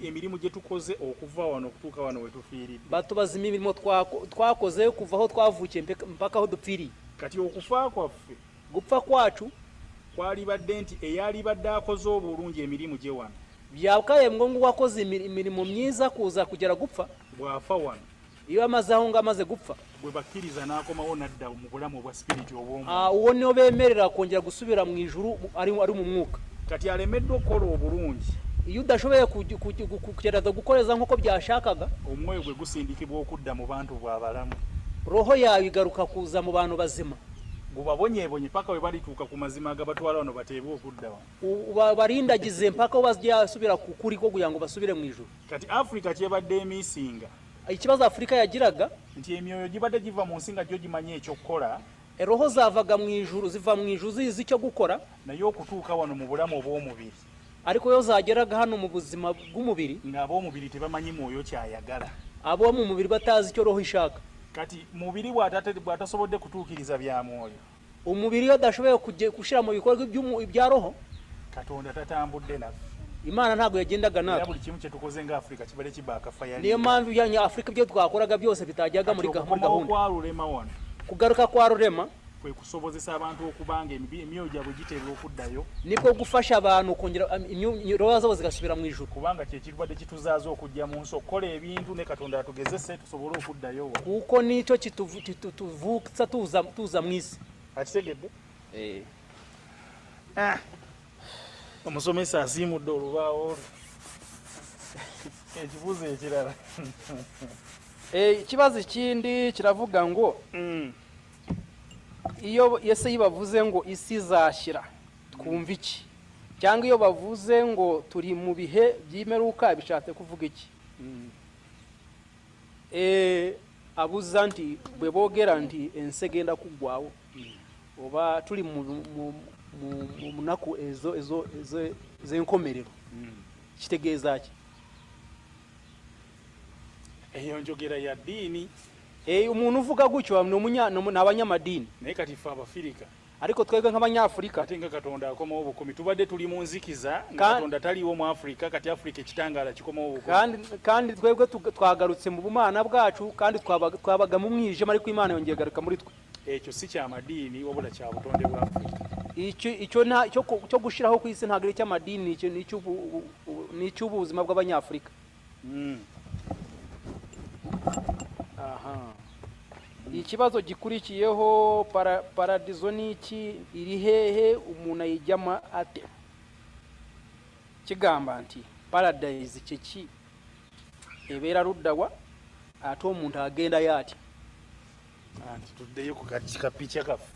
emirimu gye tukoze okuva wano okutuuka wano we tufiiridde batubaza imirimo twakoze kuva aho twavukiye mpaka aho dupfiriye kati okufa kwaffe gupfa kwacu kwalibadde nti eyalibadde akoze obulungi emirimu gye wano byakaye ngo wakoze imirimo myiza kuza kugera gupfa bwafa wano iyo amaze aho ngo amaze gupfa bwe bakkiriza n'akomawo nadda mu bulamu obwa spiriti obw'omuntu uwo niwo bemerera kongera gusubira mu ijuru ari mu mwuka kati alemeddwe okukola obulungi iyo udashoboye kugerageza gukoreza nk'uko byashakaga omwoyo gwe gusindikibwa okudda mu bantu bw'abalamu roho yawe igaruka kuza mu bantu bazima gubabonyeebonye paka we balituuka ku mazima agabatwala wano bateebwe okudda wano barindagize mpaka basubira ku kuri ko kugira ngo basubire mu ijuru kati Afrika kyebadde emisinga ikibazo Afrika yagiraga nti emyoyo gibadde giva mu nsi nga gyo gimanye ekyokukola roho zavaga mu ijuru ziva mu ijuru zizi icyo gukora naye okutuuka wano mu bulamu obw'omubiri ariko yo zageraga hano mu buzima bw'umubiri ng'ab'omubiri tebamanyi mwoyo kyayagala abo mu mubiri batazi icyo roho ishaka kati mubiri bw'atasobodde kutuukiriza bya mwoyo umubiri iyo adashoboye gushyira mu bikorwa ibya roho katonda tatambudde naffe imana ntabwo yagendaga era natwe buli kimu kye tukoze nga Afrika kibale kibaka fire niyo mpamvu ya Afrika byo twakoraga byose bitajyaga muri gahunda kwa Rurema wano kugaruka kwa Rurema kwe kusobozesa abantu okubanga emyoyo gyabwe gitera okuddayo niko gufasha abantu kongera imyoyo zabo zigasubira mu ijuru kubanga kye kirwadde kituzaaza okujja mu nsi okukola ebintu ne katonda atugezese tusobole okuddayo kuko nicyo kituvukisa tuza mu isi akitegedde omusomesa asiimudde olubaawo ekibuuzo ekirala ikibazo ikindi kiravuga ngo iyo Yesu yibavuze ngo isi izashyira twumva iki cyangwa iyo bavuze ngo turi mu bihe by'imeruka bishatse kuvuga iki abuza nti bwe bogera nti ensegenda kugwawo oba turi mu munaku ezo z'enkomerero kitegeeza ki eyo njogera ya ddiini umuntu uvuga gutyo n'abanyamadini naye kati ffe Abafirika ariko twebwe nk'abanyafurika ate nga katonda akomawo obukumi tubadde tuli mu nzikiza nga katonda taliwo mu Afrika kati Afrika ekitangaala kikomawo obukumi kandi twebwe twagarutse mu bumana bwacu kandi twabaga mu mwijima ariko Imana yongeye garuka muri twe ekyo si ky'amadiini wabula kya butonde bwa Afrika cyo gushiraho ku isi ntabwo ari icy'amadini ni icy'ubuzima bw'abanyafurika ikibazo gikurikiyeho paradizo niki iri hehe umuntu ayijyama ate kigamba nti paradise kiki ebera ruddawa ate omuntu agenda yati anti tuddeyo ku kapicha kafu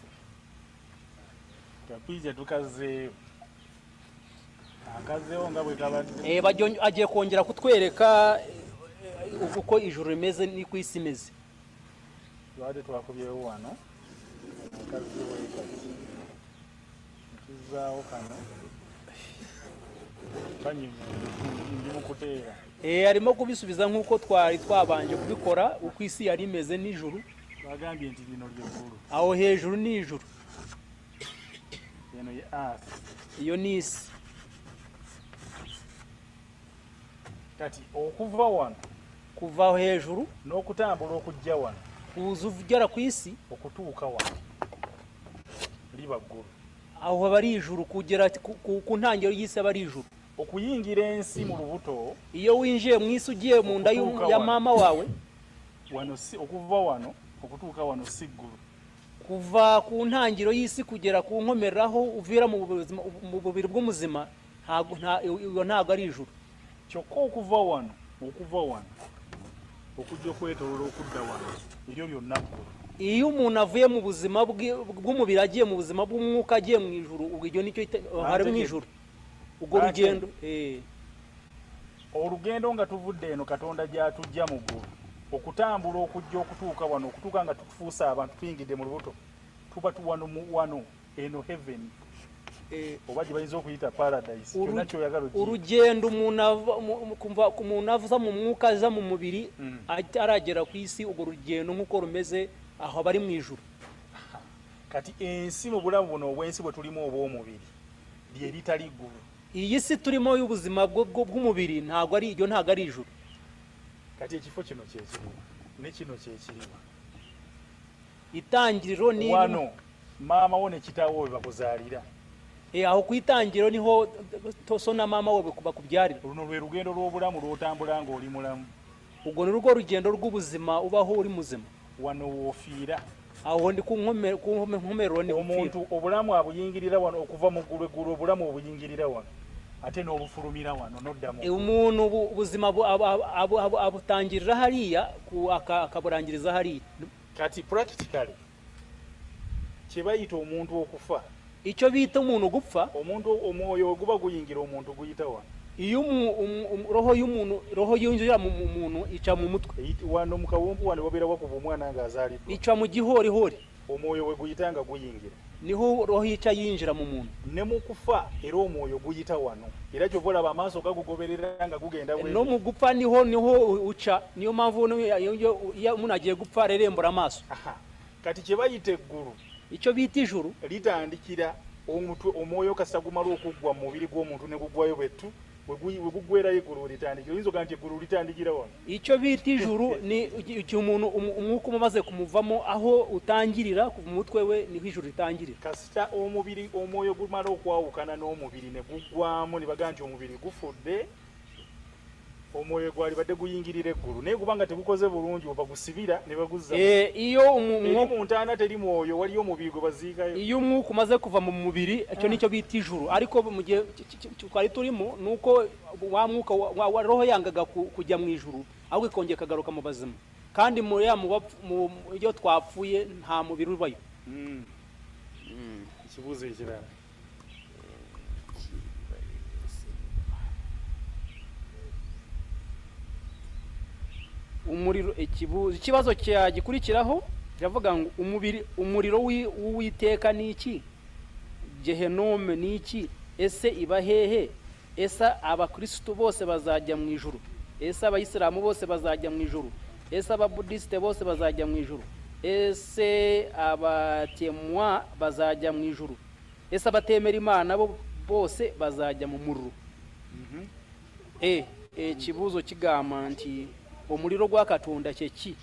kapicha tukazeeyo akazeewo nga bwe kabadde agiye kongera kutwereka uko ijuru rimeze ni ku isi imeze twade twakubyewo wano akazeewo ekati tuzaawo kano ndi mu kuteera arimo kubisubiza nk'uko twari twabanje kubikora uko isi yari imeze n'ijuru bagambye nti lino ly'eggulu aho hejuru ni ijuru eno ye earth iyo ni isi kati okuva wano kuva hejuru n'okutambula okujja wano kuza ugera ku isi okutuuka wano liba ggulu aho aba ari ijuru kugera ku ntangiro y'isi aba ari ijuru okuyingira ensi mu lubuto iyo winjiye mu isi ugiye mu nda ya mama wawe wano si okuva wano okutuuka wano si ggulu kuva ku ntangiro y'isi kugera ku nkomereraho uvira mu bubiri bw'umuzima ntabwo ari ijuru kyokka okuva wano okujja okwetolola okudda wano ebyo byonna ggulu iyo umuntu avuye mu buzima bw'umubiri agiye mu buzima bw'umwuka agiye mu ijuru ubwo icyo nicyo hari mu ijuru ubwo rugendo olugendo nga tuvudde eno katonda gyatujja mu ggulu okutambula okujja okutuuka wano okutuuka nga tufuusa abantu tuyingidde mu lubuto tuba wano eno heaven oba gye bayinza okuyita paradise kyonna kyoyagala urugendo umuntu avuza mu mwuka aza mu mubiri aragera ku isi urwo rugendo nk'uko rumeze aho bari mu ijuru kati ensi mu bulamu buno obwensi bwe tulimu obw'omubiri lye litali ggulu iyi si turimo y'ubuzima bw'umubiri ntabwo ari ijuru kati ekifo kino kyekiriwa ne kino kyekiriwa itangiriro ni wano maama wo ne kitaawo we bakuzaalira aho ku itangiriro niho so na mama we bakubyarira luno lwe lugendo lw'obulamu lw'otambula ng'oli mulamu ubwo ni rwo rugendo rw'ubuzima ubaho uri muzima wano woofiira aho ndi ku nkomerero ni omuntu obulamu abuyingirira wano okuva mu ggulu eggulu obulamu obuyingirira wano ate n'obufulumira wano nodda mu umuntu ubuzima abutangirira hariya akaburangiriza hariya kati practically kye bayita omuntu okufa icyo bita umuntu gupfa omwoyo guba guyingira omuntu guyita wano iyo roho yinjira mu muntu ica mu mutwe wano mu kawumpu wano wabeera wakuba omwana ng'azaalibwa ica mu gihorihori omwoyo we guyita nga guyingira niho roho ica yinjira mu muntu ne mu kufa era omwoyo guyita wano era kyova olaba amaaso gagugoberera nga gugenda no mu gupfa niho uca niyo mpamvu iyo umuntu agiye gupfa arerembura amaso kati kye bayita eggulu icyo bita ijuru litandikira omwoyo kasagumala okuggwa mu mubiri gw'omuntu ne gugwayo betu wegugwerayo eggulu litandikira oyinza ogaa nti eggulu litandikira wano icyo bita ijuru ni icyo umuntu umwuka umaze kumuvamo aho utangirira ku mutwe we niho ijuru ritangirira kasita omubiri omwoyo gumala okwawukana n'omubiri ne guggwamu ne bagaa nti omubiri gufudde omwoyo gwali badde guyingirira eggulu naye kubanga tegukoze bulungi oba gusibira ne baguzza iyo omuntu ana teri mwoyo waliyo omubiri gwe baziikayo iyo umwuka umaze kuva mu mubiri icyo nicyo bita ijuru ariko mu gihe twari turimo nuko wa mwuka wa roho yangaga kujya mu ijuru ahubwo ikongera ikagaruka mu bazima kandi mu iyo twapfuye nta mubiri ubayo ikibuzo ekirala umuriro ikibazo gikurikiraho kiravuga ngo umuriro w'Uwiteka ni iki Gehenome ni iki ese iba hehe ese abakristo bose bazajya mu ijuru ese abayisilamu bose bazajya mu ijuru ese ababudisite bose bazajya mu ijuru ese abatemwa bazajya mu ijuru ese abatemera Imana bo bose bazajya mu muriro ikibuzo kigamba nti omuliro gwa Katonda kyeki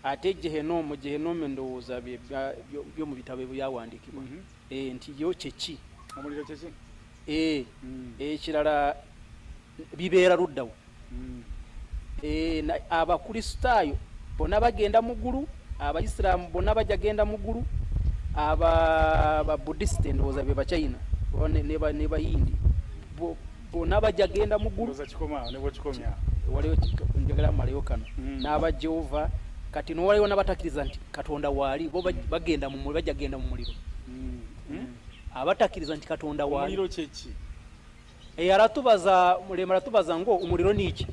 ate Gehenome ndowooza byo mu bitabo byawandikibwa nti yo kyeki omuliro kyeki ekirala bibeera luddawo abakristaayo bonna bagenda mu ggulu abayisiraamu bonna bajja genda mu ggulu ababudisite ndowooza be Bachina ne bayindi bonna bajja genda mu ggulu waliwo njagala malayo kano n'abajehova kati nowaliwo n'abatakiriza nti Katonda waali bo bagenda mu muliro bajja genda mu muliro abatakiriza nti Katonda waali omuliro kyeki aratubaza Murema aratubaza ngo umuliro ni iki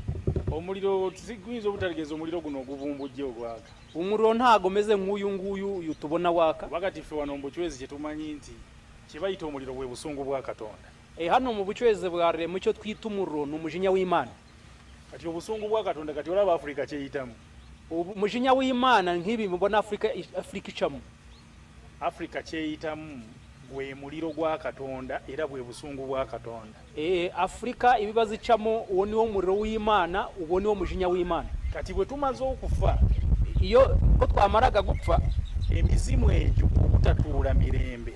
omuliro tizigwiza obutaligeza omuliro guno ogubumbujje ogwaka umuliro ntago meze nk'uyu nguyu tubona waka wakati ffe wano mu Bucwezi kyetumanyi nti kibayita omuliro bwe busungu bwa Katonda hano mu Bucwezi bwarire mu cyo twita umuriro ni umujinya w'Imana kati obusungu bwa Katonda kati olaba Afrika kyeyitamu umujinya w'Imana nk'ibi mubona Afrika icamu Afrika kyeyitamu gwe muliro gwa Katonda era bwe busungu bwa Katonda Afrika ibibazo icamo uwo niwo muriro w'Imana uwo niwo mujinya w'Imana kati bwe tumaze okufa iyo ko twamaraga gupfa emizimu egyo obutatuula mirembe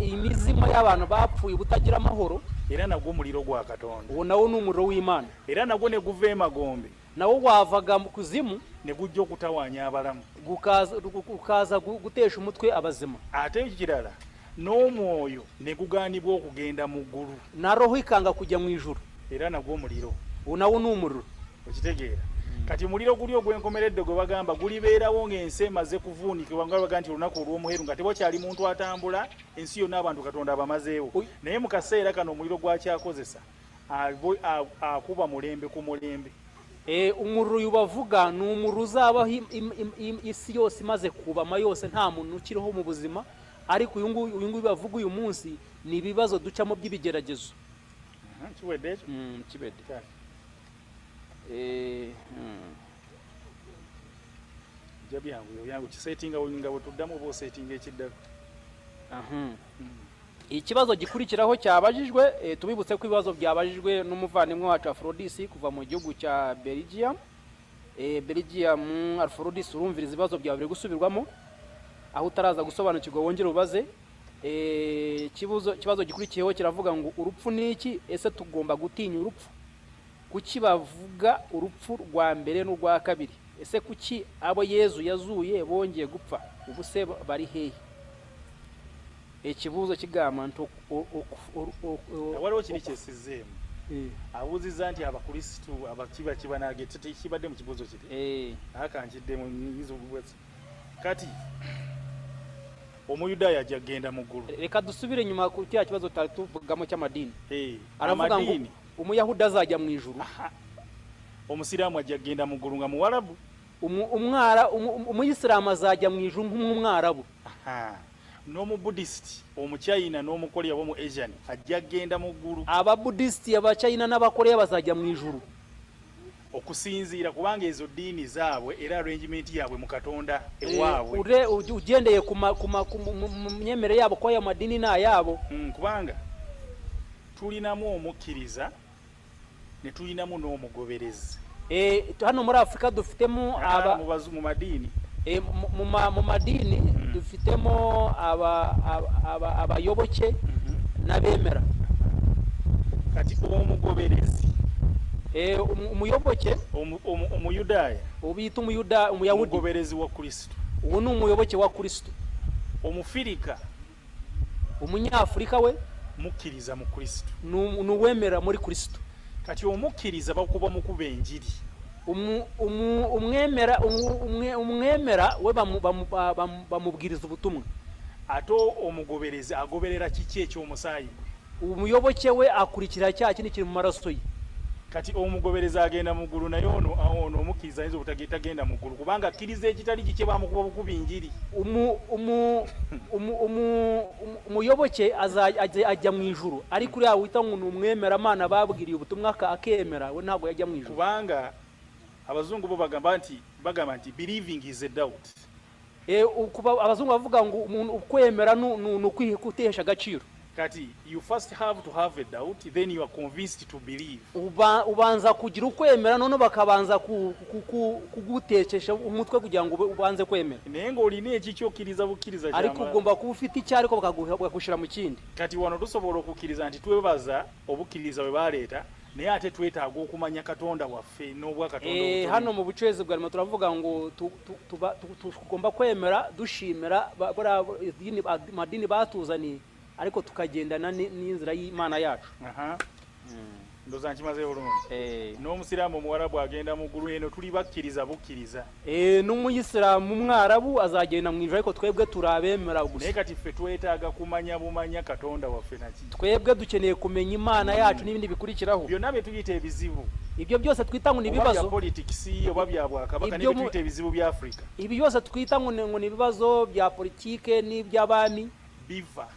imizimu y'abantu bapfuye butagira amahoro era nagwo muliro gwa Katonda uwo nawo ni umuriro w'Imana era nagwo ne guva emagombe nawo wavaga mu kuzimu ne gujja okutawaanya abalamu gukaza gutesha umutwe abazima ate ekirala n'omwoyo ne gugaanibwa okugenda mu ggulu na roho ikanga kujya mu ijuru era nagwo muliro uwo nawo ni umuriro okitegeera kati muliro guli ogwenkomeredde gwe bagamba gulibeerawo ng'ensi emaze kuvuunikibwa nga baga nti olunaku olw'omuheru nga tewakyali muntu atambula ensi yonna abantu Katonda abamazeewo naye mu kaseera kano omuliro gwakyakozesa akuba mulembe ku mulembe umuriro uyu bavuga ni umuriro uzabaho isi yose imaze kubama yose nta muntu ukiriho mu buzima ariko uyu nguyu bavuga uyu munsi ni ibibazo ducamo by'ibigeragezo kiwedde kibedde byangu kisetinga ngabo tuddamu oba osetinga ekiddako ikibazo gikurikiraho cyabajijwe tubibutse ko ibibazo byabajijwe n'umuvandimwe wacu Aphrodis kuva mu gihugu cya Belgium Aphrodis urumviriza ibibazo byawe biri gusubirwamo aho utaraza gusobanukirwa wongere ubaze ikibazo gikurikiyeho kiravuga ngo urupfu ni iki ese tugomba gutinya urupfu kuki bavuga urupfu rwa mbere n'urwa kabiri ese kuki abo Yezu yazuye bongeye gupfa ubu se bari hehe ikibuzo kigamba nto waliwo kiri kyesizeemu abuuziza nti abakristu abakiba kibanage tekibadde mu kibuzo kiri akankiddemu nyizo bwetsi kati omuyudaaya ajja genda mu ggulu reka dusubire nyuma ku kya kibazo tuvugamo cy'amadini aravuga ngo umuyahudi azajya mu ijuru omusiraamu ajja genda mu ggulu nga muwarabu umuyisilamu azajya mu ijuru nk'umwarabu n'omubudisiti omuchina n'omukoreya bo mu Asian ajja genda mu ggulu ababudisiti abachina n'abakoreya bazajya mu ijuru okusinziira kubanga ezo ddiini zaabwe era arrangement yaabwe mu Katonda ewaabwe ure ugendeye ku myemere yabo kwa ya madini na yabo kubanga tulinamu omukkiriza ne tulinamu n'omugoberezi hano muri Afrika dufitemo mu madini mu madini dufitemo abayoboke n'abemera kati omugoberezi umuyoboke omuyudaaya obiyita umuyahudi umugoberezi wa Kristo uwo ni umuyoboke wa Kristo omufirika umunyafrika we mukkiriza mu Kristo nuwemera muri Kristo kati omukkiriza bakuba mukuba enjiri umwemera we bamubwiriza ubutumwa ate omugoberezi agoberera kiki eky'omusaayi umuyoboke we akurikira cya kindi kiri mu maraso ye kati omugoberezi agenda mu ggulu naye ono omukkiriza ayinza obutagenda mu ggulu kubanga akkiriza ekitali kikye bamukuba bukuba enjiri umuyoboke ajya mu ijuru ariko uriya wita ngo ni umwemeramana babwiriye ubutumwa akemera we ntabwo yajya mu ijuru kubanga abazungu bo bagamba nti believing is a doubt abazungu bavuga ngo umuntu ukwemera ni ukwihesha agaciro kati you first have to have a doubt then you are convinced to believe ubanza kugira ukwemera none bakabanza kugutekesha umutwe kugira ngo ubanze kwemera naye ngo olina ekikyokiriza bukkiriza cyane ariko ugomba kuba ufite icyo ariko bakagushira mu kindi kati wano tusobola okukkiriza nti twebaza obukkiriza bwe baleeta naye ate twetaaga okumanya Katonda waffe n'obwa Katonda hano mu bucwezi bwarimo turavuga ngo tugomba kwemera dushimira madini batuzaniye ariko tukagendana n'inzira y'Imana yacu ndoza nkimaze bulungi n'omusiraamu omuwarabu agenda mu ggulu eno tuli bakkiriza bukkiriza n'umuyisiraamu umwarabu azagenda mu ijuru ariko twebwe turabemera gusa naye kati ffe twetaaga kumanya Katonda waffe naki twebwe dukeneye kumenya Imana yacu n'ibindi bikurikiraho byonna bye tuyita ebizibu ibyo byose twita ngo ni ibibazo politics oba bya bwakabaka n'ibyo tuyita ebizibu bya Afrika ibi byose twita ngo ni ibibazo bya politike n'iby'abami biva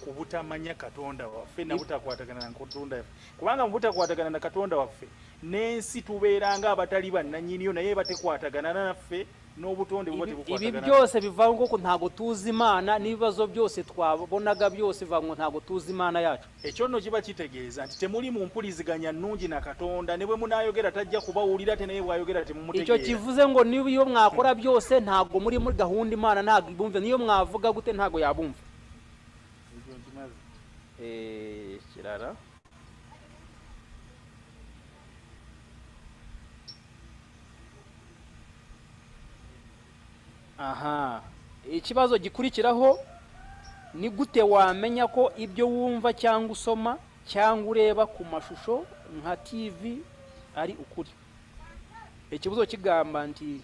kubutamanya Katonda waffe na butakwatagana na Katonda waffe kubanga butakwatagana na Katonda waffe n'ensi tubeeranga abatali bannanyiniyo naye batekwatagana naffe n'obutonde bwo tebukwatagana ibi byose biva ngo ntago tuzi Imana n'ibibazo byose twabonaga byose biva ngo ntago tuzi Imana yacu ekyo nno kiba kitegeeza nti temuli mu mpuliziganya nnungi na Katonda ne bwe munayogera tajja kubawulira te naye bwayogera temumutegeera icyo kivuze ngo niyo mwakora byose ntago muri gahunda Imana ntago ibumve niyo mwavuga gute ntago yabumva kirara ikibazo gikurikiraho ni gute wamenya ko ibyo wumva cyangwa usoma cyangwa ureba ku mashusho nka TV ari ukuri ikibazo kigamba nti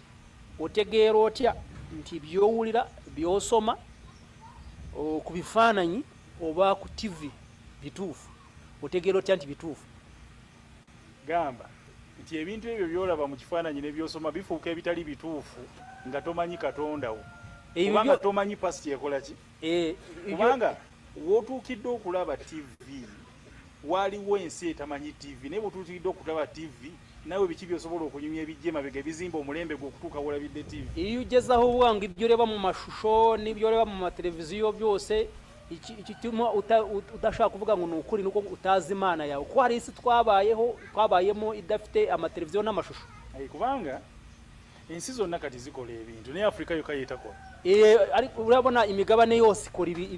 otegeera otya nti byowulira byosoma ku bifaananyi oba ku TV bituufu otegeera otya nti bituufu gamba nti ebintu ebyo byolaba mu kifaananyi ne byosoma bifuuka ebitali bituufu nga tomanyi Katonda wo kubanga tomanyi pasi ekola ki kubanga wootuukidde okulaba TV waliwo ensi etamanyi TV naye bwotuukidde okulaba TV nawe biki byosobola okunyumya ebijje mabega bizimba omulembe gw'okutuuka wolabidde TV iyo ugezaho uwanga ibyo ureba mu mashusho n'ibyo ureba mu mateleviziyo byose iki cyuma udashaka kuvuga ngo nukuri nuko utazi Imana yawe ko hari isi twabayemo idafite amateleviziyo n'amashusho kubanga ensi zonna kati zikola ebintu ne Afrika yo kayitako ariko urabona imigabane yose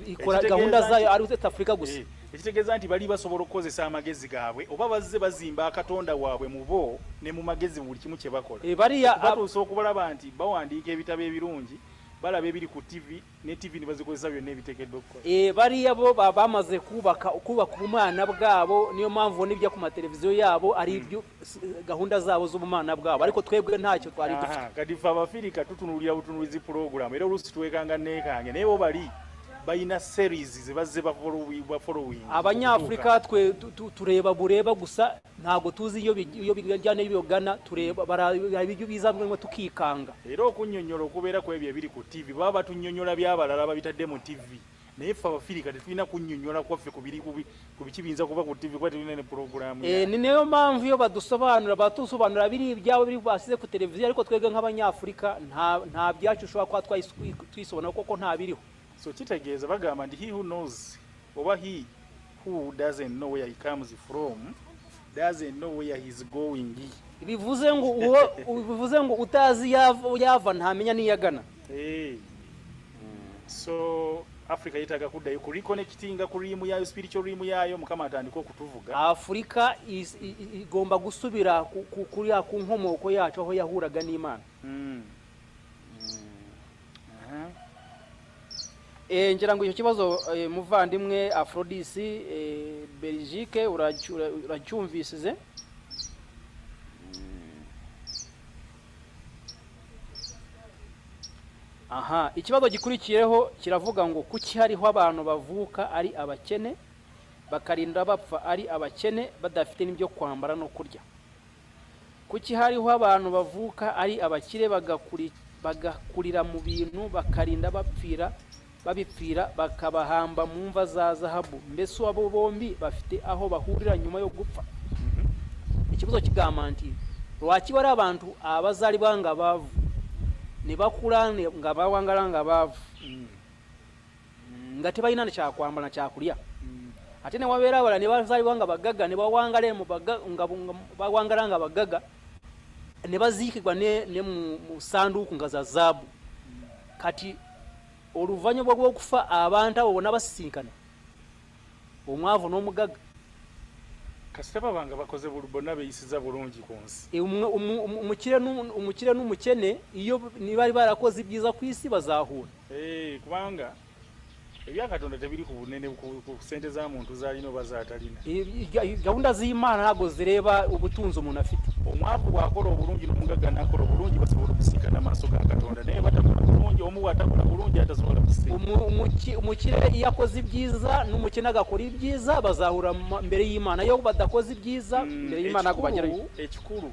ikora gahunda zayo ari South Africa gusa ekitegeeza nti bali basobola okukozesa amagezi gaabwe oba bazze bazimba Katonda waabwe mu bo ne mu magezi buli kimu kye bakola bariya batuusa okubalaba nti bawandiika ebitabo ebirungi balaba ebiri ku TV ne TV nibazikozesa byonna ebiteekeddwa okukola bariya bo bamaze kubaka ubumana bwabo niyo mpamvu n'ibyo ku mateleviziyo yabo ari ibyo gahunda zabo z'ubumana bwabo ariko twebwe ntacyo twari dufite kati fa Abafirika tutunulira butunulizi program era olusi tuwekanga nekange naye bo bali bayina series zibazze following abanyafrika twe tureba bureba gusa ntago tuzi iyo bijyane byogana tureba barabyo bizamwe tukikanga era okunyonyola okubeera kwebyo ebiri ku TV baba batunyonyola byabalala babitadde mu TV naye ffe Abafirika tetulina kunnyonnyola kwaffe ku bikibinza kuba ku TV kuba tulina ne puroguramu ni nayo mpamvu iyo batusobanura biri ibyabo biri basize ku televiziyo ariko twebwe nk'Abanyafurika nta byacu ushobora kuba twisobona kuko nta biriho. So kitegeeza bagamba nti he who knows oba he who doesn't know where he comes from doesn't know where he's going. Bivuze ngo utazi yava ntamenya niyagana. So Africa yitaga kuddayo ku reconnectinga ku rimu yayo spiritual rimu yayo mukama atandika okutuvuga. Afrika igomba gusubira kuri ku nkomoko yacu aho yahuraga n'Imana. Ngira ngo icyo kibazo muvandimwe Aphrodisi Belgique uracyumvisize. Aha, ikibazo gikurikiyeho kiravuga ngo kuki hariho abantu bavuka ari abakene bakarinda bapfa ari abakene badafite n'ibyo kwambara no kurya. Kuki hariho abantu bavuka ari abakire bagakurira mu bintu bakarinda babipfira bakabahamba mu mva za zahabu, mbese abo bombi bafite aho bahurira nyuma yo gupfa. Ikibazo kigamanti lwaki bari abantu abazali banga bavu nibakulane nga bawangala bavu nga tebalina kyakwambala kyakulya ate ne wabeera abala ne bazali banga bagaga ne bawangale mu nga bawangala nga bagaga ne baziikibwa ne mu sanduuku nga za zaabu. Kati oluvannyuma lw'okufa abantu abo bonna basisinkana omwavu n'omugaga kasitaba banga bakoze bonna beyisiza bulungi ku nsi. Umukire n'umukene iyo nibali barakoze ibyiza ku isi bazahura. Kubanga ebyakatonda tebiri ku bunene ku sente za muntu zalina oba zatalina. Gahunda z'Imana ntabwo zireba ubutunzi umuntu afite. Omwavu bwakola obulungi n'omugaga nakola obulungi basobola okusinkana amaaso ga Katonda naye batakola bulungi omu bwatakola bulungi atasobola kusinkana. Umukire iyo akoze ibyiza n'umukene agakora ibyiza bazahura mbere y'Imana. Iyo badakoze ibyiza mbere y'Imana ntabwo bagerayo. Ekikulu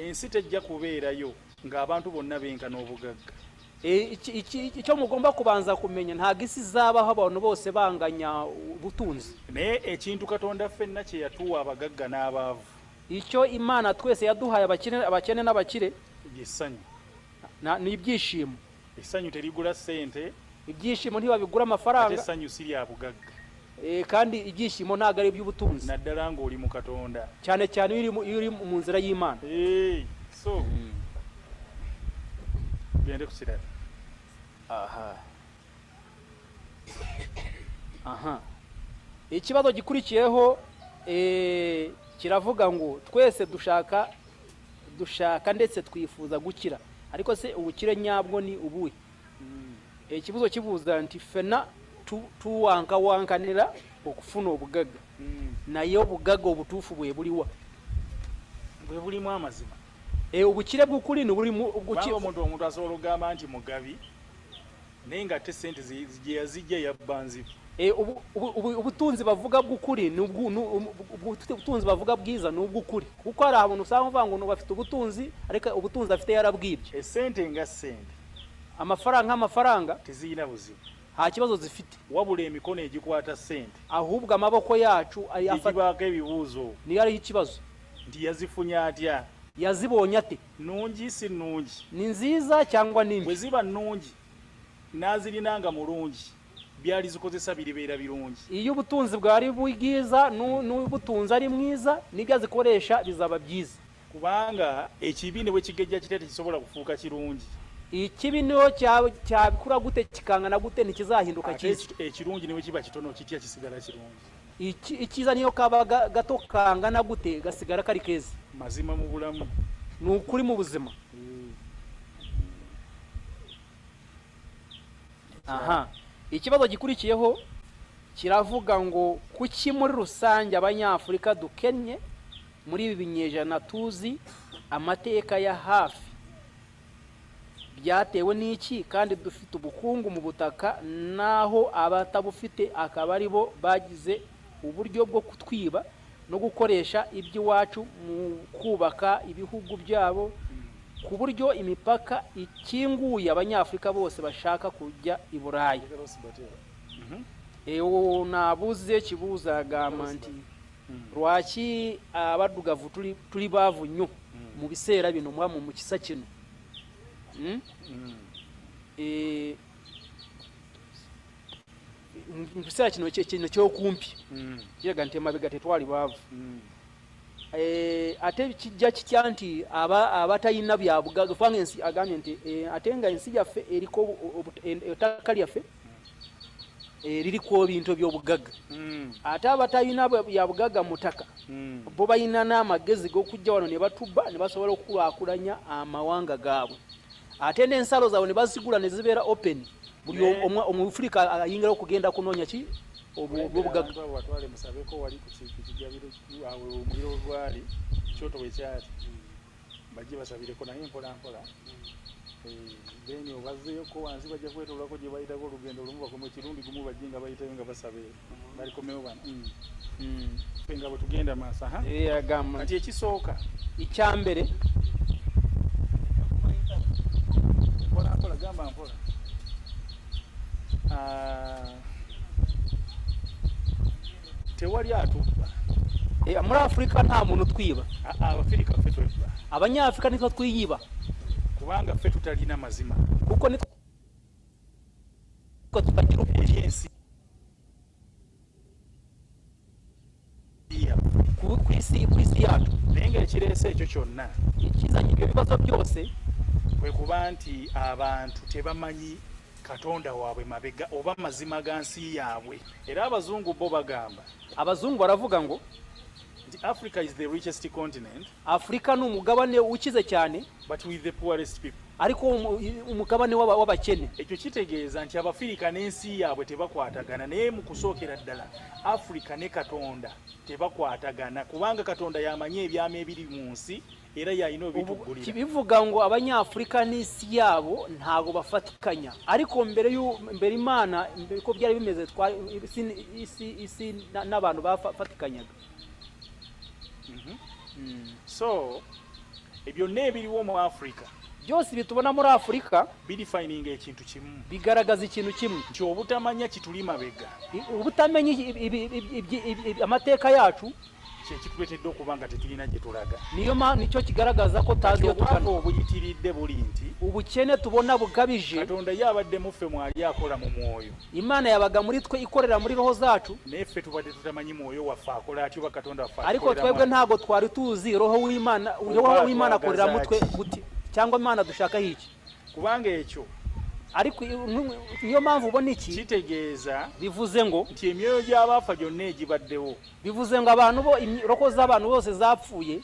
ensi tejja kubeerayo ng'abantu bonna benkana obugagga. Icyo mugomba kubanza kumenya ntabwo isi zabaho abantu bose banganya ubutunzi. Naye ekintu Katonda ffenna kye yatuwa abagagga n'abaavu. Icyo Imana twese yaduhaye abakene n'abakire essanyu ni ibyishimo. Essanyu terigula ssente. Ibyishimo ntibabigura amafaranga. Essanyu si lya bugagga. Kandi ibyishimo ntabwo ari iby'ubutunzi. Naddala ng'oli mu Katonda. Cyane cyane iyo uri mu nzira y'Imana. So gende ku kirala. Aha. Ikibazo gikurikiyeho kiravuga ngo twese dushaka ndetse twifuza gukira ariko se ubukire nyabwo ni ubuhe? Ikibazo kibuza nti fena tuwankanira okufuna obugaga naye obugaga obutuufu bwe buliwa bwe bulimu amazima. Ubukire bw'ukuri ni buli omuntu asobola okugamba nti mugabi naye nga ate sente gye yazijja yabbanzibu. Ubutunzi bavuga bw'ukuri ubutunzi bavuga bwiza ni ubw'ukuri kuko hari abantu usanga uvuga ngo bafite ubutunzi ariko ubutunzi afite yarabwibye. Esente nga sente, amafaranga teziyina buzibu, nta kibazo zifite, wabula emikono egikwata sente ahubwo amaboko yacu ikibaako ebibuuzo niyo ariho ikibazo nti yazifunye atya, yazibonye ate, nungi si nungi, ni nziza cyangwa nimbi. bwe ziba nungi nazirinanga mulungi byali zikozesa biribeera birungi. Iyo ubutunzi bwari bwiza n'ubutunzi ari mwiza nibyo azikoresha bizaba byiza, kubanga ekibi ne bwe kigejja kitete kisobola kufuuka kirungi. Ikibi niyo cyabikura gute kikangana gute ntikizahinduka cyiza, ekirungi niwe kiba kitono kitya kisigala kirungi. Ikiza niyo kaba gato kangana gute gasigara kari keza. Mazima mu bulamu ni ukuri mu buzima. Aha, ikibazo gikurikiyeho kiravuga ngo kuki muri rusange abanyafurika dukennye muri ibi binyejana tuzi amateka ya hafi, byatewe n'iki kandi dufite ubukungu mu butaka naho abatabufite akaba ari bo bagize uburyo bwo kutwiba no gukoresha iby'iwacu mu kubaka ibihugu byabo ku buryo imipaka ikinguye abanyafurika bose bashaka kujya i Burayi. Naabuuza ekibuuzo agamba nti lwaki abaddugavu tuli baavu nnyo mu biseera bino mu kisa kino. Mu kiseera kino ky'okumpi kiraga nti emabega tetwali baavu. Ate kijja kitya nti abatalina bya bugagga kubanga ensi agambye nti ate nga ensi yaffe eriko ettaka lyaffe liriko ebintu by'obugagga. Ate abatalina bya bugagga mu ttaka bo balina n'amagezi g'okujja wano ne batubba ne basobola okukulaakulanya amawanga gaabwe. Ate n'ensalo zaabwe ne bazigula ne zibeera open. Buli Omufirika ayingira okugenda kunoonya ki obugagga. Batwale musabeko wali ku kijabiro awo omuliro gwali kyoto bwe kyali bajje basabireko naye mpola mpola. Then obazzeeko wansi bajja kwetolako gye bayitako olugendo olumu bakome kirundi gumu bajje nga bayitayo nga basabe balikomewo bano. Nga bwe tugenda maaso agamba kati ekisooka ekyambere mpola mpola gamba mpola. Tewali atubba. Muri Afrika nta muntu twiba. Abafirika ffe twebba. Abanyafrika nitwe twiyiba. Kubanga ffe tutalina mazima. Kuko nitwe tutagira obyensi. Kwisi yatu. Naye ng'ekireese ekyo kyonna ekizanyi ebibazo byose kwe kuba nti abantu tebamanyi Katonda waabwe mabega oba mazima ga nsi yaabwe. Era abazungu bo bagamba, abazungu baravuga ngo Africa is the richest continent, Afrika n'umugabane ukize cyane, but with the poorest people. Ariko umugabane w'abakene. Ekyo kitegeeza nti Abafirika n'ensi yaabwe tebakwatagana, naye mu kusookera ddala Africa ne Katonda tebakwatagana kubanga Katonda yamanye ebyama ebiri mu nsi era yalina obitugulira. Kibivuga ngo Abanyafrika n'ensi yabo ntago bafatikanya, ariko mbere Imana ko byari bimeze isi n'abantu bafatikanyaga. So ebyo nebiriwo mu Africa byose bitubona muri Afrika bidefining ekintu kimu, bigaragaza ikintu kimu nti obutamanya kituli mabega, obutamanya amateeka yacu kyekituletedde okuba nga tetulina gye tulaga. Nicyo kigaragaza ko tazi okukana obuyitiridde buli nti ubukene tubona bugabije Katonda yabadde muffe mwali akola mu mwoyo. Imana yabaga muri twe ikorera muri roho zacu, neffe tubadde tutamanyi mwoyo waffe akola atyo ba Katonda waffe. Ariko twebwe ntago twari tuzi roho w'Imana akorera mutwe buti cyangwa Imana dushaka hiki kubanga ekyo. Ariko niyo mpamvu ubona iki kitegeeza bivuze ngo nti emyoyo gy'abaafa gyonna egibaddewo, bivuze ngo abantu bo roko z'abantu bose zapfuye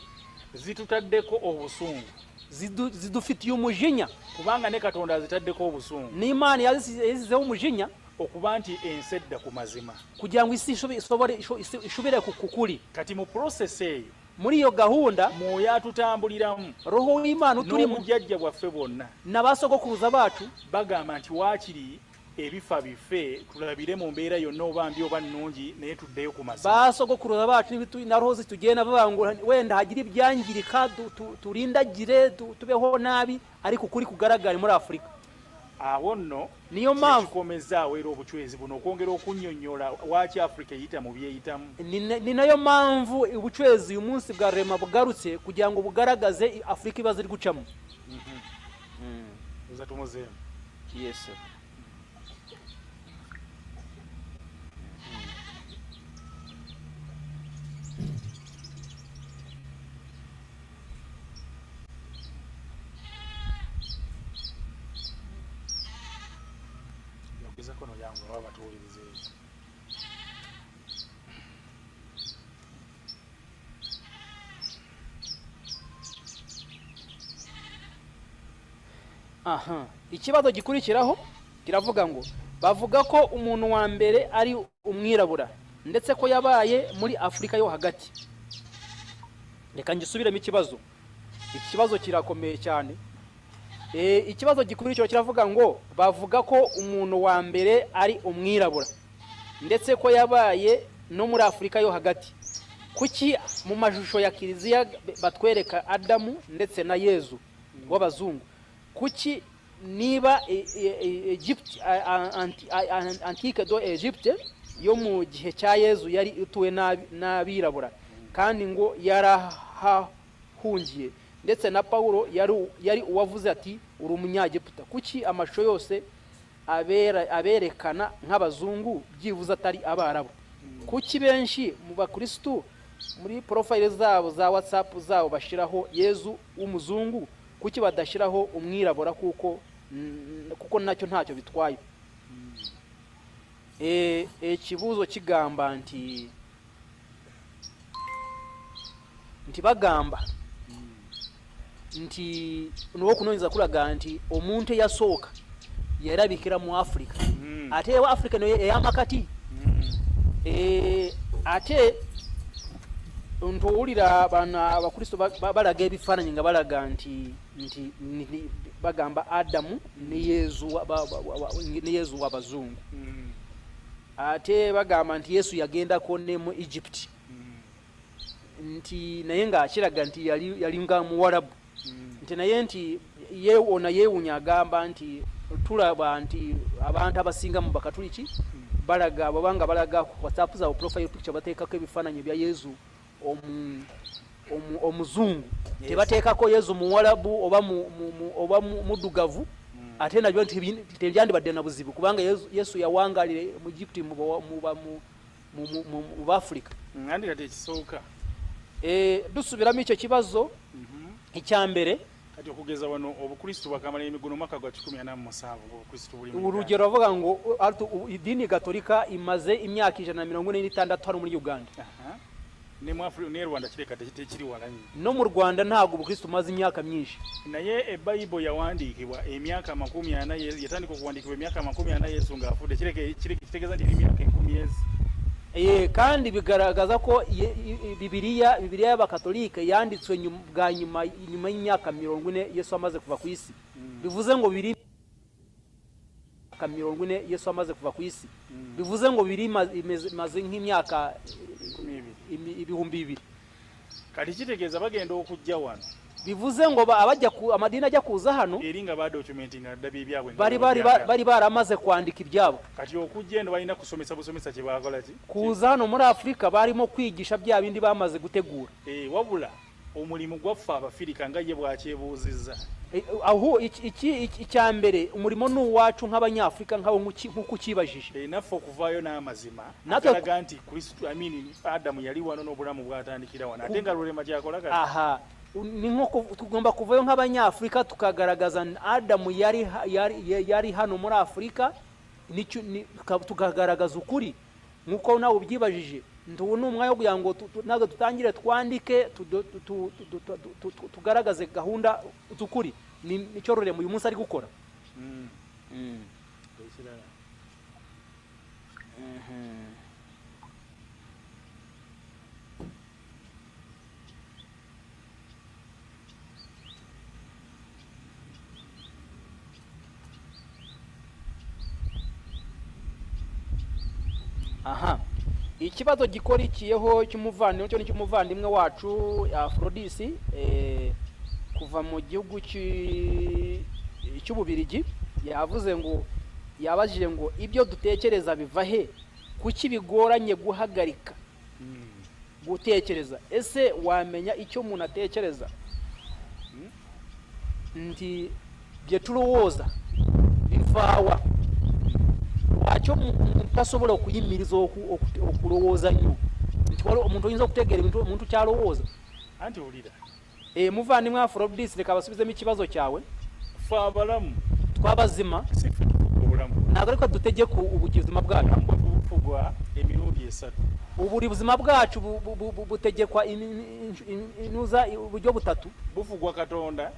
zitutaddeko obusungu, zidufitiye umujinya kubanga ne Katonda azitaddeko obusungu. N'Imana yazizeho umujinya okuba nti ensi edda ku mazima kugira ngo isi ishobore kukuli. Kati mu process eyo, muri iyo gahunda mwoyo atutambuliramu, roho w'Imana turi mu bujjajja bwaffe bonna n'abasogokuruza bacu bagamba nti waakiri ebifa biffe tulabire mu mbeera yonna oba mbi oba nnungi naye tuddeyo ku mazima. Basogokuruza bacu na roho zitugenda bavuga ngo wenda hagira ibyangirika turindagire tubeho nabi, ariko kuri kugaragara muri Afrika. Awo nno niyo mpamvu komezaawo era obucwezi buno okwongera okunnyonnyola waaki Afrika eyita mu byeyitamu. Ni nayo mpamvu ubucwezi uyu munsi bwa Rema bugarutse kugira ngo bugaragaze Afrika ibazo iri gucamo. Uza tumuzeemu. Yes. Kono yangu baba batuwulirize. Ikibazo gikurikiraho kiravuga ngo bavuga ko umuntu wa mbere ari umwirabura ndetse ko yabaye muri Afrika yo hagati. Reka ngisubiremo ikibazo. Ikibazo kirakomeye cyane. Ikibazo gikurikiraho kiravuga ngo bavuga ko umuntu wa mbere ari umwirabura ndetse ko yabaye no muri Afrika yo hagati. Kuki mu mashusho ya Kiliziya batwereka Adamu ndetse na Yezu w'abazungu? Kuki niba Egypt antique do Egypte yo mu gihe cya Yezu yari utuwe n'abirabura kandi ngo yarahahungiye, ndetse na Paulo yari uwavuze ati uri umunyagiputa. Kuki amashusho yose aberekana nk'abazungu byivuze atari abarabu? Kuki benshi mu bakristo muri profile zabo za WhatsApp zabo bashiraho Yezu w'umuzungu, kuki badashiraho umwirabura kuko ntacyo bitwaye? Ikibuzo kigamba nti bagamba nti nuwo kunoniza kulaga nti omuntu yasoka yarabikira mu Afrika ate wa Afrika no yamakati ate ntuulira bana abakristo balaga ebifaananyi nga balaga nti bagamba Adamu ne Yezu w'abazungu. Ate bagamba nti Yesu yagenda kone mu Egypt nti naye nga akiraga nti yali nga muwarabu nti naye nti yeewunya agamba nti tulaba nti abantu abasinga mu bakatuliki balaga babanga balaga ku WhatsApp zaabo profile picture bateekako ebifaananyi bya Yesu omuzungu, tebateekako Yesu muwarabu oba mudugavu. Ate nabyo tebyandibadde na buzibu kubanga Yesu yawangalire mu Egypt mu Afrika. Ngandi kati ekisooka dusubiramu icyo kibazo icyambere kati okugeza wano obukristo bakamala emiguno mwaka gwa 17 obukristo buli urugero bavuga ngo idini gatolika imaze imyaka 146 hano muri Uganda. Ne mu Afrika ne Rwanda kireka tekiri walanyi. No mu Rwanda ntago ubukristo maze imyaka myinshi. Naye Bible yawandiikibwa emyaka 40 yatandika okuwandikibwa emyaka 40 Yesu ngaafude kireke kitegeza ndi emyaka 10. Kandi bigaragaza ko Bibiliya y'abakatolika yanditswe nyuma y'imyaka 40 Yesu amaze kuva ku isi. Bivuze ngo biri 40 Yesu amaze kuva ku isi. Bivuze ngo biri maze nk'imyaka 2,000. Kati kitegeeza bagenda okujja wano. Bivuze ngo abajja ku amadini ajja kuza hano eringa ba documenting adabi byabwe bari baramaze kwandika ibyabo. Kati okujja ndo balina kusomesa kye bakola ki kuza hano muri Afrika barimo kwigisha bya bindi bamaze gutegura. Wabula omulimo gwaffa Abafirika nga ye bwakyebuuzizza. Aho icyambere umurimo n'uwacu nk'abanyafrika nkaho nk'ukukibajije. Naffe okuvaayo n'amazima atalaga nti Kristo Adamu yali wano n'obulamu bwatandikira wano ate nga Lulema kyakola kati. Ni nko tugomba kuvayo nk'abanyafrika tukagaragaza Adamu yari hano muri Afrika, tukagaragaza ukuri nkuko nawe ubyibajije. Ntubu n'umwanya wo kugira ngo nazo tutangire twandike tugaragaze gahunda z'ukuri. Nicyo Lulema uyu munsi ari gukora. Ikibazo gikorikiyeho cy'umuvandimwe wacu Aphrodisi kuva mu gihugu cy'Ububirigi yavuze ngo yabajije ngo ibyo dutekereza biva he, kuki bigoranye guhagarika gutekereza? Ese wamenya icyo umuntu atekereza? Nti bye turowoza bivawa wacho mutasobola okuyimiriza okulowooza nnyo nti omuntu oyinza okutegeera omuntu kyalowooza. Anti olira muvandimwe Aphrodisi leka basubizemu ikibazo cyawe. Ffe abalamu twabazima ntabwo ariko dutegeka ubuzima bwacu bufugwa emirundi 3. Uburi buzima bwacu butegekwa inuza uburyo 3. Bufugwa Katonda,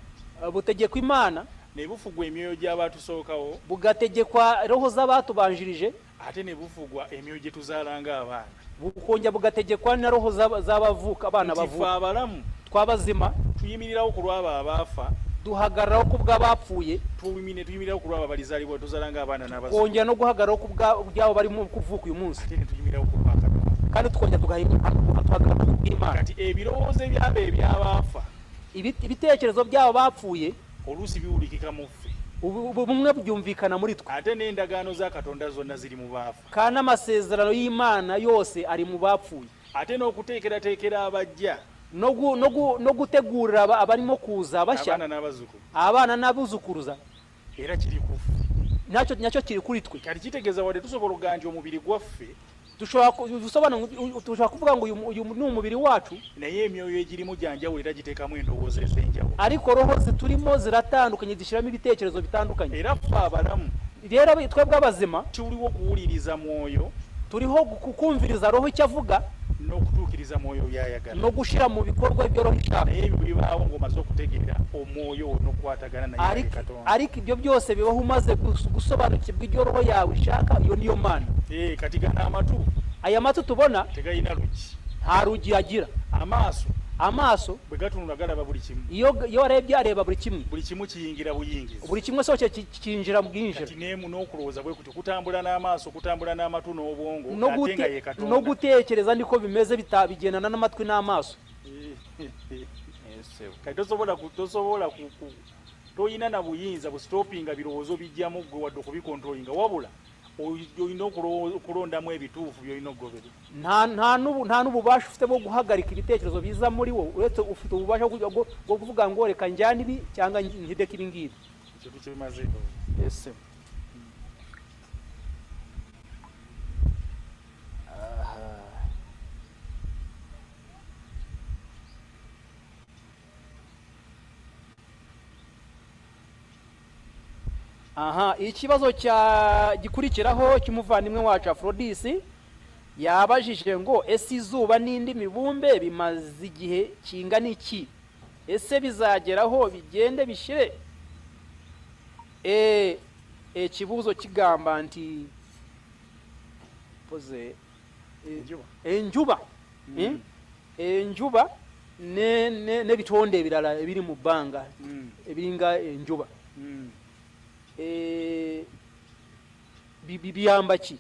butegekwa Imana, ne bufugwa emyoyo gy'abatusookawo, bugategekwa roho z'abatubanjirije, ate ne bufugwa emyoyo gye tuzaalanga abaana, bukonja bugategekwa na roho z'abavuka abana bavuka. Ffe abalamu twabazima tuyimirirawo ku lwabo abaafa, duhagararaho ku bw'abapfuye, tuyimirirawo ku lwabo abalizaalibwa tuzaalanga abaana n'abasoka, kongera no guhagararaho ku bw'abo barimo kuvuka uyu munsi, ate ne tuyimirirawo ku lwabo kandi tukongera tugahagarara ku Imana. Kati ebirowoozo ebyabo eby'abaafa, ibitekerezo byabo bapfuye oluusi biwulikika mu ffe, ubumwe byumvikana muri twe ate n'endagaano za Katonda zonna ziri mu baafu kana amasezerano y'Imana yose ari mu bapfuye ate n'okuteekerateekera abajja no gutegurira abarimo kuza abashya abana n'abuzukuruza era kiri kufu nacyo kiri kuri twe kati kitegeeza wadde tusobola okuganja omubiri gwaffe dushobora kuvuga ngo uyu ni umubiri wacu naye emyoyo egirimu janjawulo era giteekamu endowooza ez'enjawulo ariko roho ziturimo ziratandukanye zishyiramo ibitekerezo bitandukanye era ffe abalamu rero twebwe abazima tuliwo okuwuliriza mwoyo turiho kukumviriza roho icyo avuga n'okutuukiriza mwoyo byayagala no gushyira mu bikorwa ibyo roho ishaka naye ebyo bibaawo ng'omaze okutegeera omwoyo n'okukwatagana naye Katonda ariko ibyo byose bibaho umaze gusobanukirwa ibyo roho yawe ishaka iyo niyo mana kati gana amatu aya matu tubona tegayina rugi nta rugi agira amaso bwe gatunula galaba buli kimu iyo warebye areba buri kimu kiyingira buyingizi buri kimwe sooke kinjira mu bwinjira kati neemu n'okulowooza bwe kutyo kutambula n'amaaso kutambula n'amatu n'obwongo ate nga ye Katonda no gutekereza niko bimeze bigendana n'amatwi n'amaso kati tosobola toyina na buyinza busitopinga birowoozo bijjamu gwe wadde okubikontrolinga wabula oyina okulondamu ebituufu byolina okugoberera nta n'ububasha ufite bwo guhagarika ibitekerezo biza muri wo uretse ufite ububasha bwo kuvuga ngo reka njyane ibi cyangwa nkideke ibi ngibi ikintu kibimaze ese ikibazo gikurikiraho cy'umuvandimwe wacu Aphrodis yabajije ngo ese izuba n'indi mibumbe bimaze igihe kingana iki ese bizageraho bigende bishire ikibuzo kigamba nti poze enjuba n'ebitonde ebirala ebiri mu bbanga ebiringa enjuba biyamba ki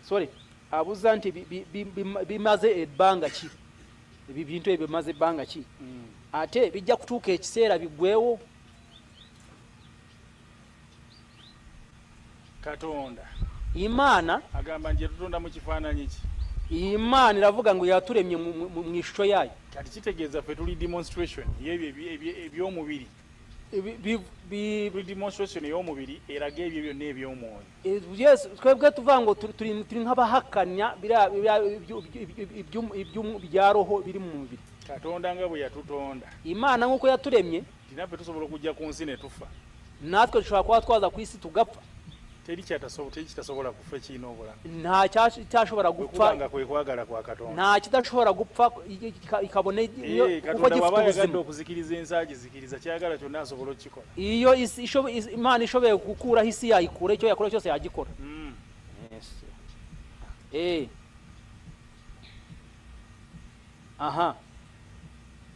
sorry abuza nti bimaze ebbanga ki ebintu ebyo bimaze ebbanga ki ate bijja kutuuka ekiseera bigwewo Katonda Imana agamba nje tutonda mu kifaananyi ki Imana iravuga ngo yaturemye mu ishusho yayo kati kitegeeza ffe tuli demonstration eby'omubiri demonstration ey'omubiri eraga ebyo byonna eby'omwoyo yes twebwe tuvuga ngo turi nk'abahakanya bya roho biri mu mubiri Katonda nga bwe yatutonda Imana nk'uko yaturemye tinaffe tusobola okujja ku nsi ne tufa natwe dushobora kuba twaza ku isi tugapfa teri kitasobola kufa ekirina obulamu nta cyashobora gupfa nga kwe kwagala kwa Katonda nta kidashobora gupfa ikabone kuko gifite okuzikiriza ensaagi zikiriza kyagala kyonna asobola okukikola iyo Imana ishoboye gukuraho isi yayikura icyo yakora cyose yagikora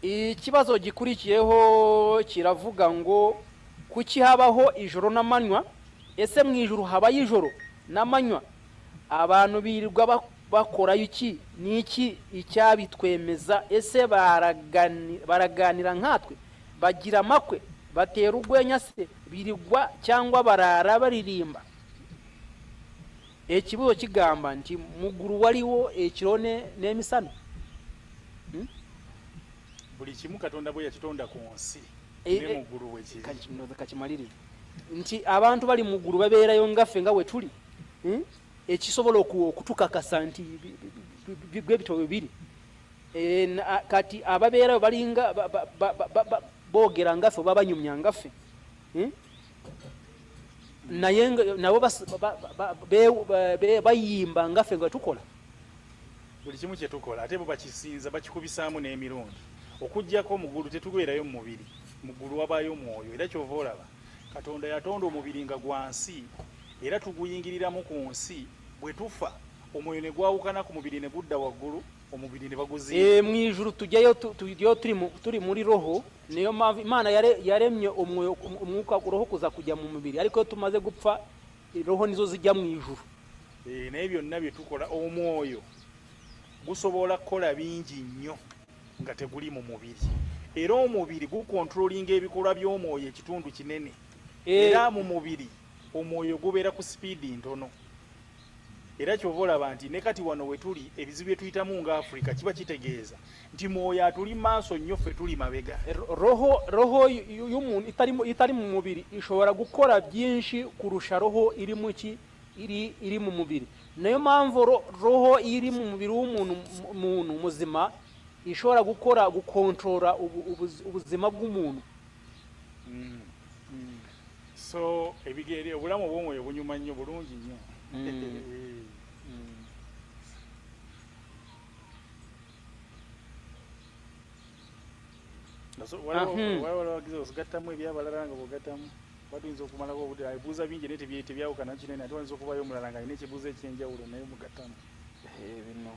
ikibazo gikurikiyeho kiravuga ngo kuki habaho ijoro n'amanywa ese mu ijuru habayo ijoro n'amanywa abantu birirwa bakora iki niki icyabitwemeza ese baraganira nkatwe bagira amakwe batera urwenya se birirwa cyangwa barara baririmba ikibuzo kigamba nti muguru waliwo ekirone n'emisano buli kimu Katonda bwe yakitonda ku nsi ne muguru we kiri kakimaliriza nti abantu bali muguru babeerayo ngaffe nga we tuli ekisobola okutukakasa nti bwebitowe biri kati ababeerayo balinga boogera ngaffe oba banyumya ngaffe naye nabo bayimba ngaffe nga tukola buli kimu kye tukola ate bo bakisinza bakikubisaamu n'emirundi okuggyako omugulu tetubeerayo mu mubiri mugulu wabaayo mwoyo era kyova olaba Katonda yatonda omubiri nga gwansi era tuguyingiriramu ku nsi bwe tufa omwoyo ne gwawukana ku mubiri ne gudda waggulu omubiri ne baguziika mu ijuru tujyayo turi muri roho niyo mpamvu Imana yaremye umwuka roho kuza kujya mu mubiri ariko iyo tumaze gupfa roho nizo zijya mu ijuru naye byonna bye tukola omwoyo gusobola kukola bingi nnyo nga teguli mu mubiri era omubiri gukontrolinga ebikolwa by'omwoyo ekitundu kinene era mu mubiri omwoyo gubeera ku sipiidi ntono era kyova olaba nti ne kati wano we tuli ebizibu bye tuyitamu nga Afrika kiba kitegeeza nti mwoyo atuli maaso nnyo ffe tuli mabega. Roho y'umuntu itari mu mubiri ishobora gukora byinshi kurusha roho iri mu ki iri mu mubiri. Nayo mpamvu roho iri mu mubiri w'umuntu muzima ishobora gukontrola ubuzima bw'umuntu. So ebigere obulamu bw'omwoyo bunyuma nnyo bulungi nnyo. waliwo wagize osigattamu ebyabalala nga bw'ogattamu batuyinza okumalako obudde ebibuuza bingi naye tebyawukana kinene ate wayinza okubayo omulala nga alina ekibuuzo ekyenjawulo naye mugattamu bino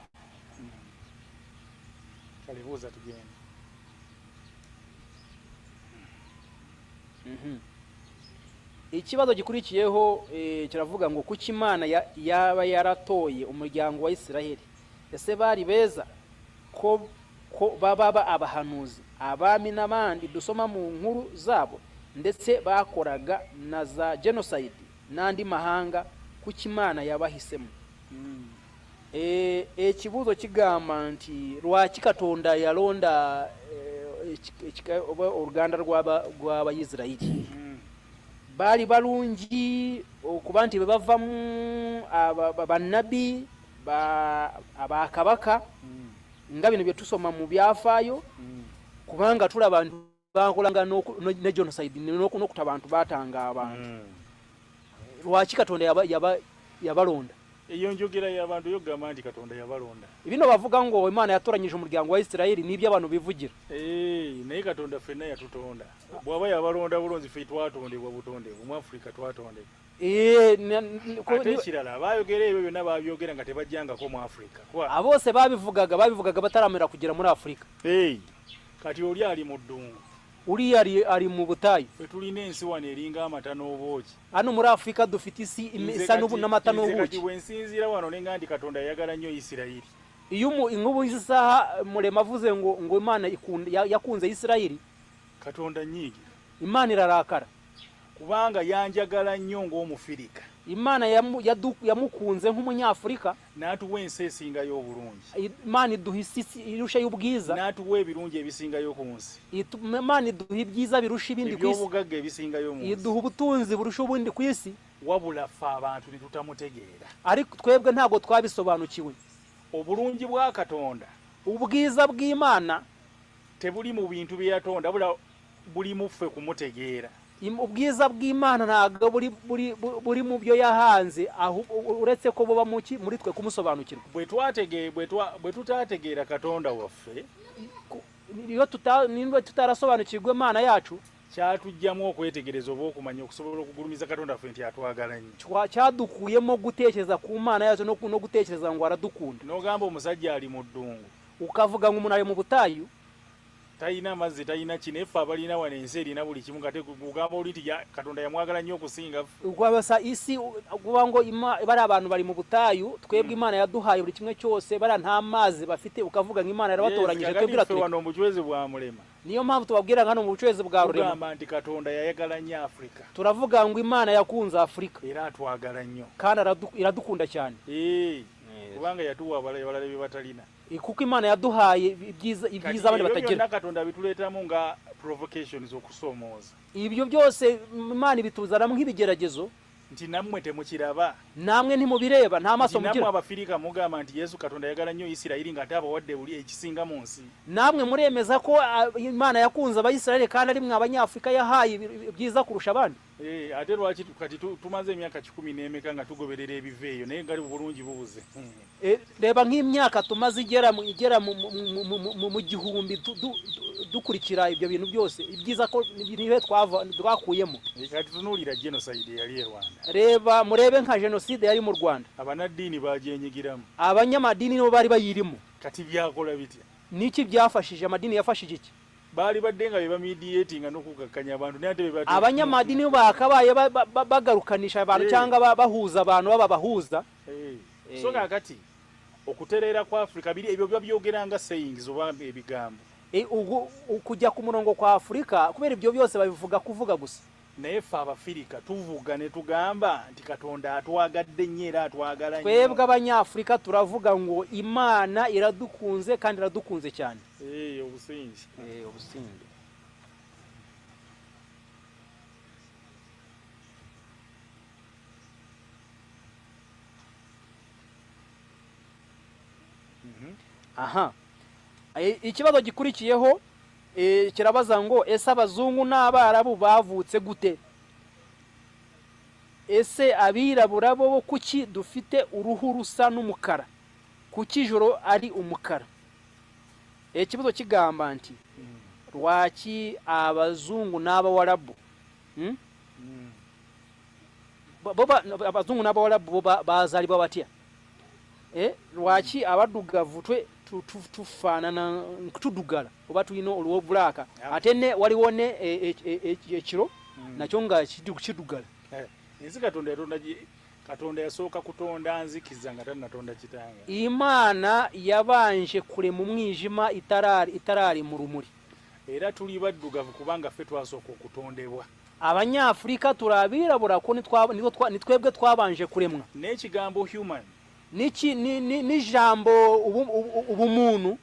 kale buuza tugende. Ikibazo gikurikiyeho kiravuga ngo kuki Imana yaba yaratoye umuryango wa Isiraheli ese bari beza ko baba abahanuzi abami n'abandi dusoma mu nkuru zabo ndetse bakoraga na za genocide n'andi mahanga kuki Imana yabahisemo. Ekibuzo kigamba nti lwaki Katonda yalonda uruganda rw'Abayisirayeli bali balungi okuba nti bebavamu abanabi abakabaka nga bino bye tusoma mu byafaayo kubanga tulaba abantu bakolanga ne genocide n'okuta abantu batanga abantu. Lwaki Katonda yabalonda? Eyo njogera y'abantu yogamba nti Katonda yabalonda. Bino bavuga ngo Imana yatoranyije umuryango wa Isirayeli nibyo abantu bivugira. Naye Katonda ffenna yatutonda. Bw'aba yabalonda bulonzi ffe twatondebwa butondebwa mu Afrika twatondebwa. Ate ekirala baayogera ebyo byonna babyogera nga tebajjangako mu Afrika. Abose babivugaga bataramera kugera muri Afrika. Kati oli ali mu ddungu. Uri ari mu butayu. Ffe tulina ensi wano eringa amata n'obwoki. Hano muri Afrika dufite isi isa n'amata n'ubuki. Kati wensinzira wano nenga ndi Katonda yagala nnyo Isirayeli. Iyo inkubu isaha Murema avuze ngo Imana yakunze Isirayeli. Katonda nyiigi. Imana irarakara. Kubanga yanjagala nnyo ng'Omufirika. Imana yamukunze nk'umunyafurika n'atuwa ensi esingayo obulungi. Imana iduha isi irusha y'ubwiza n'atuwa ebirungi ebisingayo ku nsi. Imana iduha ibyiza birusha ibindi ku isi. Ebyobugagga ebisingayo mu nsi. Iduha ubutunzi burusha ubundi ku isi. Wabula ffe abantu ne tutamutegeera. Ariko twebwe ntabwo twabisobanukiwe. Obulungi bwa Katonda, ubwiza bw'Imana tebuli mu bintu bye yatonda buli mu ffe kumutegeera. Ubwiza bw'Imana ntabwo buri mu byo yahanze uretse ko buba muri twe kumusobanukirwa. Bwe tutategeera Katonda waffe iyo tutarasobanukirwa Imana yacu kyatujjamu okwetegereza oba okumanya okusobola okugulumiza Katonda ffe nti atwagala nnyo. Kyadukuyemo gutekereza ku Mana yacu no gutekereza ngo aradukunda. N'ogamba omusajja ali mu ddungu ukavuga ngo umuntu ari mu butayu talina mazzi talina kinefu abalina wano ensi erina buli kimu kate kugamba oli nti Katonda yamwagala nnyo okusinga ffe. Ugwabasa isi kuba ngo bari abantu bari mu butayu twebwe Imana yaduhaye buri kimwe cyose bara nta mazi bafite ukavuga ngo Imana yarabatoranyije twebwe twe wano Ubucwezi bwa Murema. Niyo mpamvu tubabwira hano mu Bucwezi bwa Rurema tugamba nti Katonda yayagala nnyo Afrika. Turavuga ngo Imana yakunze Afrika era atwagala nnyo kandi iradukunda cyane. Kubanga yatuwa abalala bye batalina. Kuko Imana yaduhaye ibyiza abandi batagira. Katonda bituleetamu nga provocations okusomooza. Ibyo byose Imana ibituzanamo nk'ibigeragezo nti nammwe temukiraba. Namwe ntimubireba nta maso mugira. Namwe Abafirika mugamba nti Yesu Katonda yagala nnyo Isirayeli nga abawadde buli ekisinga mu nsi. Namwe muremeza ko Imana yakunze Abayisirayeli kandi ari mwe Abanyafrika yahaye ibyiza kurusha abandi. Ate lwaki kati tumaze emyaka 10 n'emeka nga tugoberera ebiveeyo naye ngali bulungi bubuze. Reba nk'imyaka tumaze igera mu gihumbi dukurikira ibyo bintu byose ibyiza ko nibe twakuyemo. Kati tunulira genocide yali e Rwanda. Reba murebe nka genocide yari mu Rwanda. Abanadini bajenyigiramu. Abanyamadini nibo bari bayirimo. Kati byakola bitya. Niki byafashije amadini yafashije iki? Bali badenga beba mediating n'okukakanya abantu n'ate beba. Abanyamadini bakabaye bagarukanisha abantu cyangwa bahuza abantu babahuza. So kakati okuterera kwa Afrika biri ebyo byogeranga sayings oba ebigambo. Kujya ku murongo kwa Afrika kubera ibyo byose babivuga kuvuga gusa. Naye ffe Abafirika tuvuga ne tugamba nti Katonda atwagadde nnyo era atwagala nnyo. Twebwe Abanyafrika turavuga ngo Imana iradukunze kandi iradukunze cyane. Obusinzi. Obusinzi. Aha. Ikibazo gikurikiyeho kirabaza ngo ese abazungu n'abarabu bavutse gute? Ese abirabura bo kuki dufite uruhu rusa n'umukara? Kuki ijoro ari umukara? Ikibazo kigamba nti rwaki abazungu n'abawarabu abazungu n'abawarabu bazali babatya? Rwaki abadugavu tufaanana kutudugala oba tulina oluwo bulaka ate ne waliwo ne ekiro nakyo nga kidugala. Nzi Katonda yasooka kutonda nzikiza nga tannatonda kitanga. Imana yabanje kurema umwijima itarari mu rumuri. Era tuli baddugavu kubanga ffe twasooka okutondebwa. Abanyafrika turabirabura ko nitwebwe twabanje kuremwa. N'ekigambo human ni jambo ubumuntu.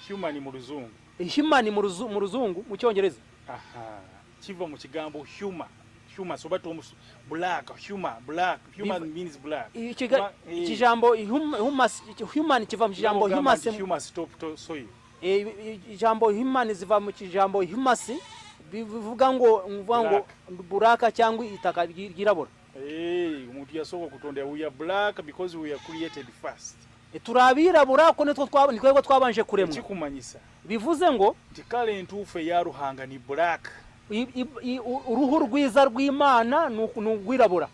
Human mu Luzungu. Human mu Luzungu mu Cyongereza. Aha. Kiva mu kigambo human. Human so batu black human means black. Kijambo human kiva mu kijambo humas. Human stop soil. Ijambo human ziva mu kijambo humas bivuga ngo buraka cyangwa itaka girabura. Umuntu yasooka kutonda we are black because we are created first. Turabirabura ko nitwe twabanje kuremwa. Kikumanyisa bivuze ngo tikale ntuufu yaruhanga ni black. Uruhu rwiza rw'Imana n'ugwirabura.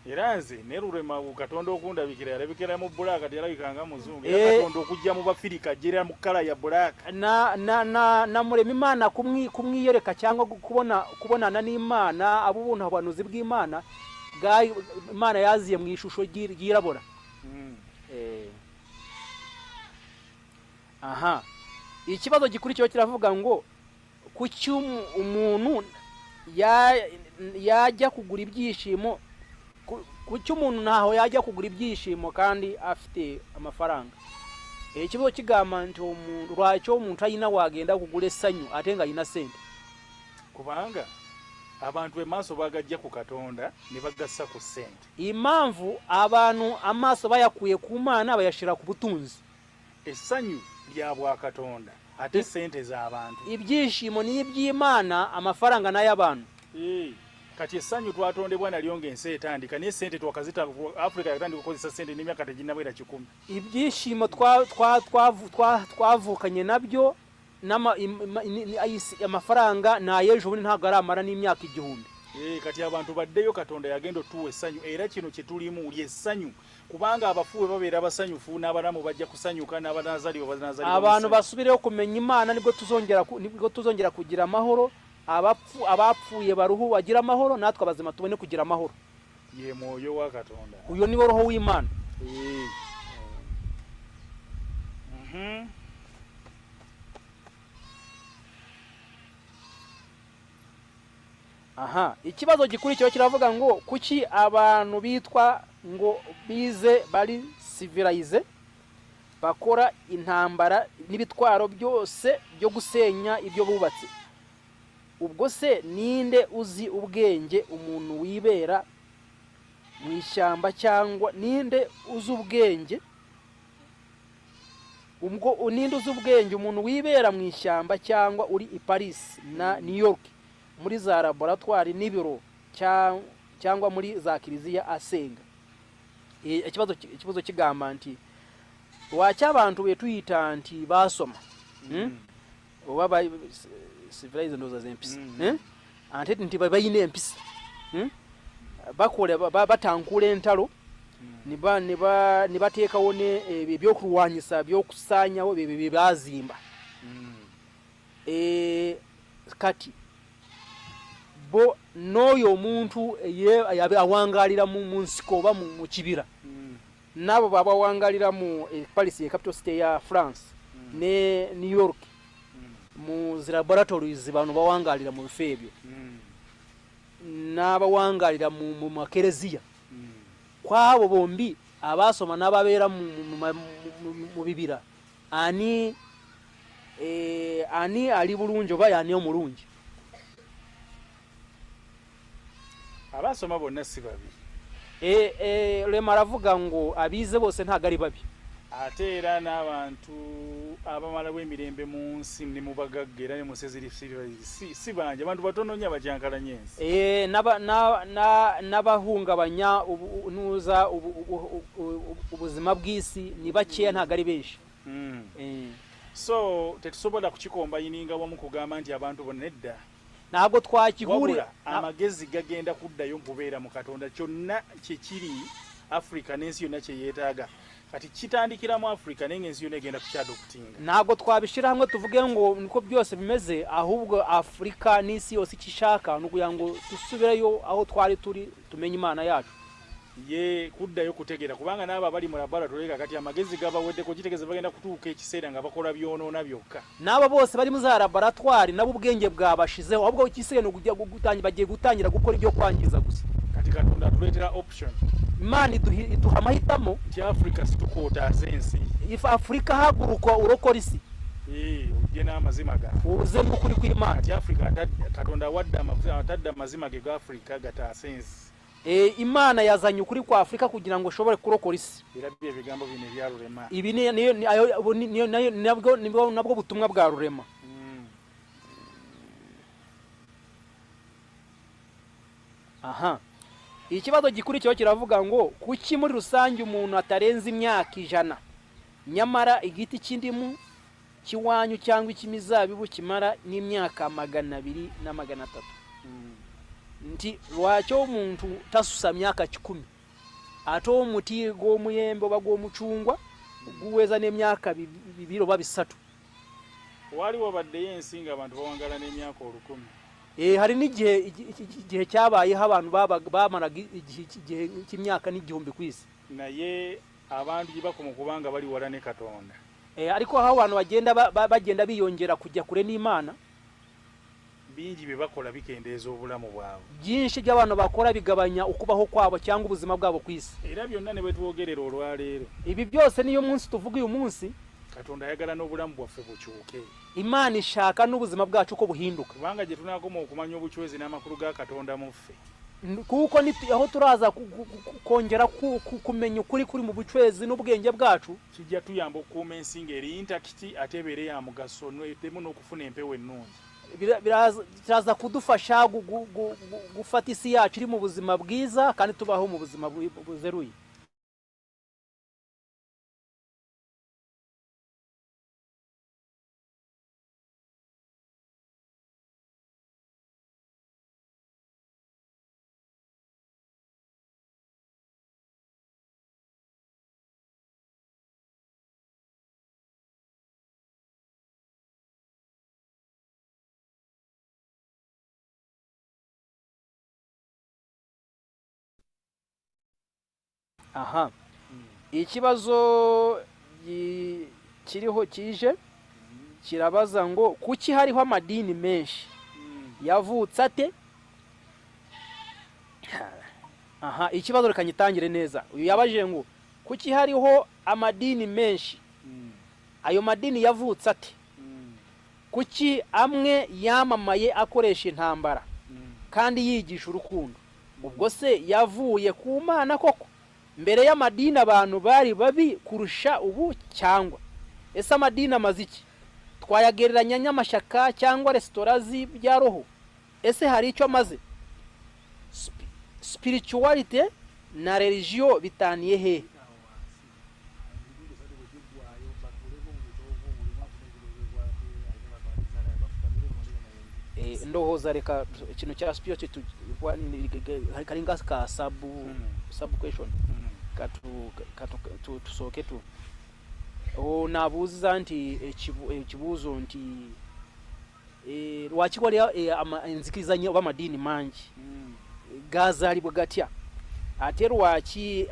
Iranze ne Rurema Katonda okundabikira yarabikira mu black yarabikanga muzungu. Katonda okujja mu Bafirika jera mu kala ya black. Na Murema Imana kumwiyereka cyangwa kubonana n'Imana abubuntu abanuzi bw'Imana Imana yaziye mu ishusho ryirabura. Aha. Ikibazo gikurikiyeho kiravuga ngo kuki umuntu yajya kugura ibyishimo, kuki umuntu ntaho yajya kugura ibyishimo kandi afite amafaranga. Ikibazo kigamba nti rwacyo umuntu ayina wagenda kugura esanyu ate nga ayina sente. Kubanga abantu emaso bagajja ku Katonda ne bagassa ku sente. Impamvu abantu amaso bayakuye ku Mana bayashira ku butunzi. Esanyu lya bwa Katonda ate sente z'abantu. Ibyishimo ni iby'Imana, amafaranga n'ay'abantu. Kati esanyu twatondebwa nalyonge ensi etandika ne sente twakazita Afrika yatandika kukozesa sente n'emyaka teginnabwera 10. Ibyishimo twavukanye nabyo amafaranga nayejo buni ntago aramara n'imyaka 1000. Kati abantu baddeyo Katonda yagendo tuwe sanyu era kino kyetulimu lye sanyu kubanga abafuwe babeera basanyufu n'abalamu bajja kusanyuka n'abanazali bazanazali. Abantu basubireyo kumenya Imana nibwo tuzongera kugira amahoro. Abapfuye baruhu bagira amahoro natwe abazima tubone kugira amahoro. Ye moyo wa Katonda. Uyo ni roho w'Imana. Aha, ikibazo gikurikiyeho kiravuga ngo kuki abantu bitwa ngo bize bari civilize bakora intambara n'ibitwaro byose byo gusenya ibyo bubatse. Ubwo se ninde uzi ubwenge umuntu wibera mu ishyamba cyangwa ninde uzi ubwenge ninde uzi ubwenge umuntu wibera mu ishyamba cyangwa uri i Paris na New York muri za laboratoire n'ibiro cyangwa muri za kiliziya asenga. Ikibazo kigamba nti wacha abantu betuyita nti basoma oba civilize ndoza zempisa ante nti bayine empisa bakole batankula entalo nibateekawo ebyokulwanyisa byokusaanyawo byebazimba. Kati bo n'oyo omuntu awangalira mu nsiko oba mu kibira nabo baba wangalira mu Paris, capital city ya France, ne New York mu laboratories bano bawangalira mu bifo ebyo n'abawangalira mu makereziya kwabo bombi abasoma n'ababeera mu bibira ani ali bulungi oba yani omulungi abasoma bonna si babi Lema aravuga ngo abize bose ntagali babi ate era n'abantu abamala bw'emirembe mu nsi ne mubagaggera ne musezeri si banje abantu batono nnyo abajankala nyensi n'abahungabanya nuza ubuzima bw'isi ni bakeya ntagali benshi so tetusobola kukikomba yininga wamu kugamba nti abantu bonna edda ntabwo twakihurira amagezi gagenda kuddayo kubeera mu Katonda kyonna kyekiri Afrika n'ensi yonna kyeyeetaaga kati kitandikira mu Afrika n'ensi yonna egenda kukyadoptinga ntabwo twabishira hamwe tuvuge ngo niko byose bimeze ahubwo Afrika n'isi yose kishaka nukugira ngo tusubireyo aho twari turi tumenye Imana yacu ye kuddayo kutegera kubanga n'aba bali mu laboratory kati amagezi gabawedde ko kitegeze bagenda kutuuka ekiseera nga bakola byonoona byokka n'aba bose bali mu za laboratory nabo ubwenge bwabashizeho ahubwo ikiseera no kujya bagiye gutangira gukora ibyo kwangiza gusa kati Katonda tuleetera option Imana iduha amahitamo nti Afrika situkwotaaza ensi ifa Afrika haguruka urokora isi ujje n'amazima ga uze mukuri kw'Imana nti Afrika Katonda wadde atadde amazima ge ga Afrika gataasa ensi Imana yazanye ukuri kwa Afrika kugira ngo shobore kurokora isi era bye bigambo bine bya Rurema ibi nabwo butumwa bwa Rurema aha ikibazo gikuri cyo kiravuga ngo kuki muri rusange umuntu atarenza imyaka 100 nyamara igiti cy'indimu kiwanyu cyangwa ikimizabibu kimara n'imyaka 200 na 300 nti lwacyo umuntu tasusa myaka 10 ato umuti go muyembe bagwo mucungwa guweza n'emyaka 2 oba 3 wali wabadde yensinga abantu bawangala n'emyaka 10 hari n'igihe cyabayeho abantu bamara igihe cy'imyaka n'igihumbi kwisi naye abantu gibakoma kubanga bali wala ne Katonda ariko aho abantu bagenda biyongera kujya kure n'Imana bingi bibakola bikendeeza obulamu bwabo byinshi by'abantu bakora bigabanya ukubaho kwabo cyangwa ubuzima bwabo kwisi era byonna ne betwogerera olwaleero ibi byose niyo munsi tuvuga uyu munsi Katonda yagala n'obulamu bwaffe bukyuke Imana ishaka n'ubuzima bwacu ko buhinduka kubanga gye tunakoma okumanya obucwezi n'amakulu ga Katonda mu ffe kuko aho turaza kongera kumenya ukuri kuri mu bucwezi n'ubwenge bwacu kijja tuyamba okukuuma ensi ng'eri intakiti ate ebeere ya mugaso n'etemu n'okufuna empewo ennungi biraza kudufasha gufata isi yacu iri mu buzima bwiza kandi tubaho mu buzima buzeruye aha ikibazo kiriho kije kirabaza ngo kuki hariho amadini menshi yavutse ate aha ikibazo reka nyitangire neza uyu yabaje ngo kuki hariho amadini menshi ayo madini yavutse ate kuki amwe yamamaye akoresha intambara kandi yigisha urukundo ubwo se yavuye ku Mana koko mbere y'amadini abantu bari babi kurusha ubu cyangwa ese amadini amaziki twayagereranya n'amashaka cyangwa restaurazi bya roho ese hari icyo amaze spirituality na religion bitaniye he ndohoza reka ikintu cya spirituality karinga ka sub question tusoke tu nabuza nti ekibuzo nti lwakikoli enzikizanya b'amadini mangi gazalibwa gatya ate lwaki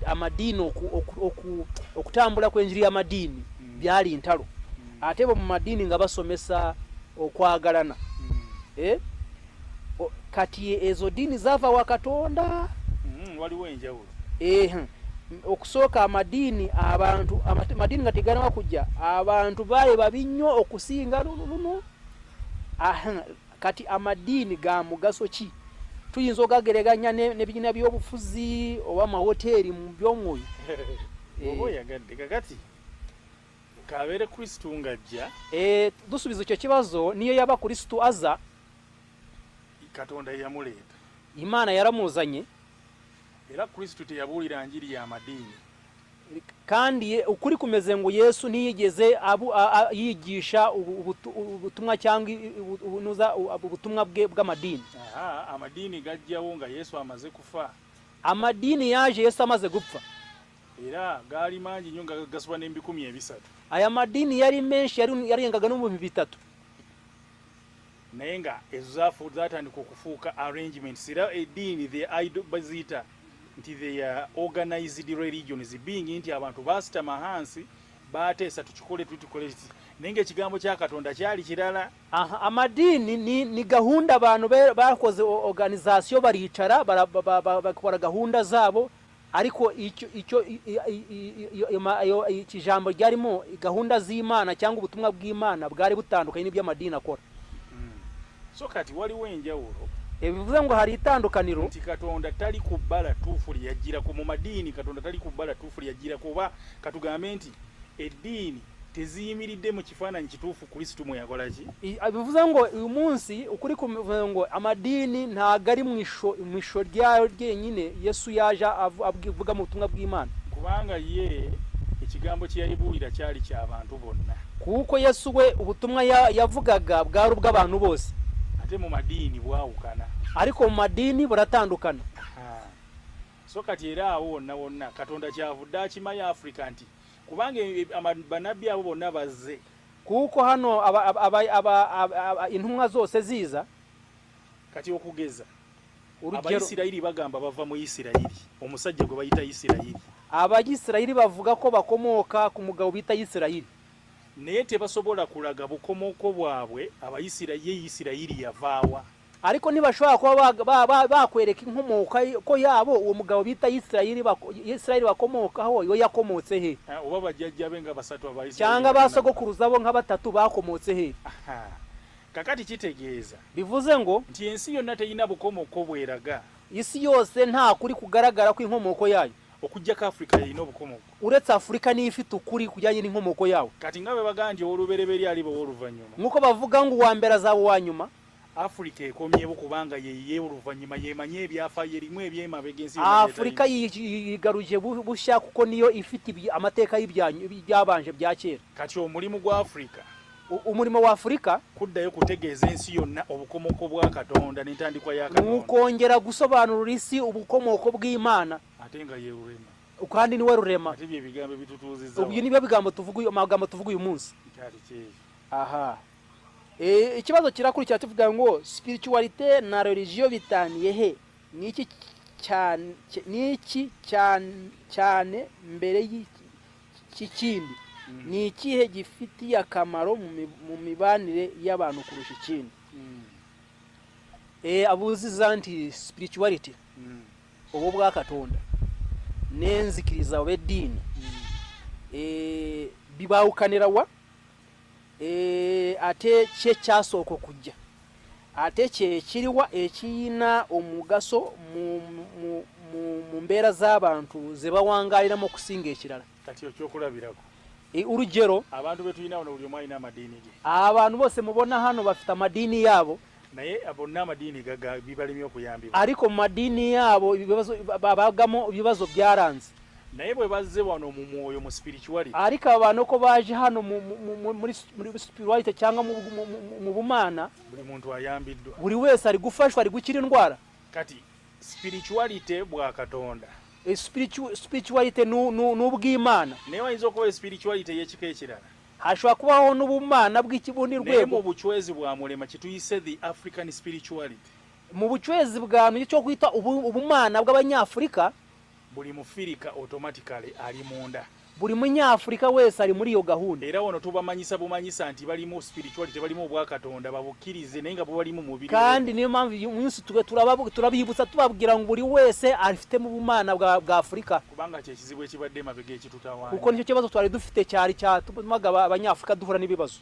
amadini okutambula kw'enjiri y'amadini byali ntalo ate bo mu madini nga basomesa okwagalana kati ezo dini zava wa Katonda waliwo enjawulo okusooka amadini abantu amadini nga tegana kujja abantu baye babinyo okusinga luno kati amadini ga mugaso ki tuyinza ogageraganya n'ebinyina by'obufuzi oba amahoteri mu by'omwoyo oba yagadde kakati kabere Kristo ngajja dusubiza ekyo kibazo niyo yaba Kristo aza Katonda yamuleeta Imana yaramuzanye era Kristo teyabuulira njiri ya madini kandi ukuri kumeze ngo Yesu niyigeze yigisha ubutumwa cyangwa ubutumwa bw'amadini amadini gajjawo nga Yesu amaze kufa amadini yaje Yesu amaze gupfa era gali mangi nnyo nga gasoba n'ebikumi ebisatu aya madini yari menshi yarengaga no mu 3 naye nga ezo zatandika okufuuka arrangements era edini the idol bazita nti they are organized religions being nti abantu basitama hansi bateesa tukikole tutukole kiti naye ng'ekigambo kya Katonda kyali kirala amadini ni gahunda abantu bakoze organisation baricara bakora gahunda zabo ariko icyo ikijambo ryarimo gahunda z'Imana cyangwa ubutumwa bw'Imana bwari butandukanye n'iby'amadini akora so kati waliwo enjawulo bivuze ngo hari itandukaniro nti Katonda tali kubbala tuufu lyagira ku mu madini Katonda tali kubbala tuufu lyagira kuba katugambe nti eddiini teziyimiridde mu kifaananyi kituufu Kristo mwe yakola ki bivuze ngo uyu munsi ukuri kuvuze ngo amadini ntagari mwisho ryayo ryenyine Yesu yaja avuga mu butumwa bw'Imana kubanga ye ekigambo kye yayibuulira cyali ky'abantu bonna kuko Yesu we ubutumwa yavugaga bwari ubw'abantu bose ate mu madini bwawukana ariko mu madini buratandukana so kati era awo wonna Katonda kyavudde akimanya Afrika nti kubanga banabbi abo bonna bazze kuko hano intumwa zose ziza kati okugeza Abayisirayiri bagamba bava mu Isirayiri omusajja gwe bayita Isirayiri Abayisirayiri bavuga ko bakomoka ku mugabo bita Isirayiri naye tebasobola kulaga bukomoko bwabwe Isirayiri yavaawa ariko ntibashobora kuba bakwereka inkomoko ko yabo uwo mugabo bita Isirayiri bakomokaho yo yakomotse he oba bajjajja be nga basatu Abayisirayiri cyangwa basogokuruza bo nka batatu bakomotse he kakati kitegeeza bivuze ngo nti ensi yonna teyina bukomoko bweraga isi yose nta kuri kugaragara ko inkomoko yayo okujja ka Afrika yina obukomoko uretse Afrika ni ifite ukuri kujyanye n'inkomoko yawo kati ngabe baganje olubereberi ali bo oluvanyuma nkuko bavuga ngo uwambera zawo wanyuma Afrika ekomyewo kubanga ye oluvanyuma yemanye ebyafa yerimu ebyemabega ensi Afrika yigaruje bushya kuko niyo ifite amateka y'ibyabanje bya kera kati omulimu gwa Afrika umurimo wa Afrika kuddayo kutegeeza ensi yonna obukomoko bwa Katonda n'entandikwa ya Katonda ukongera gusobanurira isi ubukomoko bw'Imana ate nga ye Rurema ukandi niwe Rurema ate bye bigambo bitutuuziza ubyo nibyo bigambo tuvuga uyu munsi cyari cyeje ikibazo kirakurikira tuvuga ngo spiritualite na religion bitaniye he niki cyane mbere y'ikindi ni ikihe gifitiye akamaro mu mibanire y'abantu kurusha ikindi abuziza nti spirituality ubu bwa Katonda nenzikiriza obedini bibawukanira wa ate kye kyasooka kujja ate kye kiriwa ekiyina omugaso mu mbeera z'abantu ze bawangaliramu okusinga ekirala kati okyokulabirako urugero abantu betulina wano buli omu alina amadini ge abantu bose mubona hano bafite amadini yabo naye bonna amadini bibalemye okuyambibwa ariko mu madini yabo babagamo ibibazo byaranze naye bwe bazze wano mu mwoyo mu spirituality ariko abantu ko baje hano muri spirituality cyangwa mu bumana buli muntu ayambiddwa buri wese ari gufashwa ari gukira indwara kati spirituality bwa Katonda spirituality n'ubw'Imana naye wayinza okuba spirituality y'ekika ekirala hashobora kubaho n'ubumana bw'ikibundi rwego mu bucwezi bwa Murema kituyise the African spirituality mu bucwezi bwa cyo kwita ubumana bw'abanyafrika buli mufirika automatically ali munda buli munyafrika wese ali muri iyo gahunda era wono tubamanyisa bumanyisa nti balimu spirituality balimu obwakatonda babukkirize naye nga bo balimu mubiri kandi niyo mpamvu uyu munsi turabibutsa tubabwira ngo buri wese afite mu bumana bwa Afrika kubanga kyekizibu ekibadde mabega ekitutawaanya kuko nicyo kibazo twari dufite cyari cyatumaga abanyafrika duhura n'ibibazo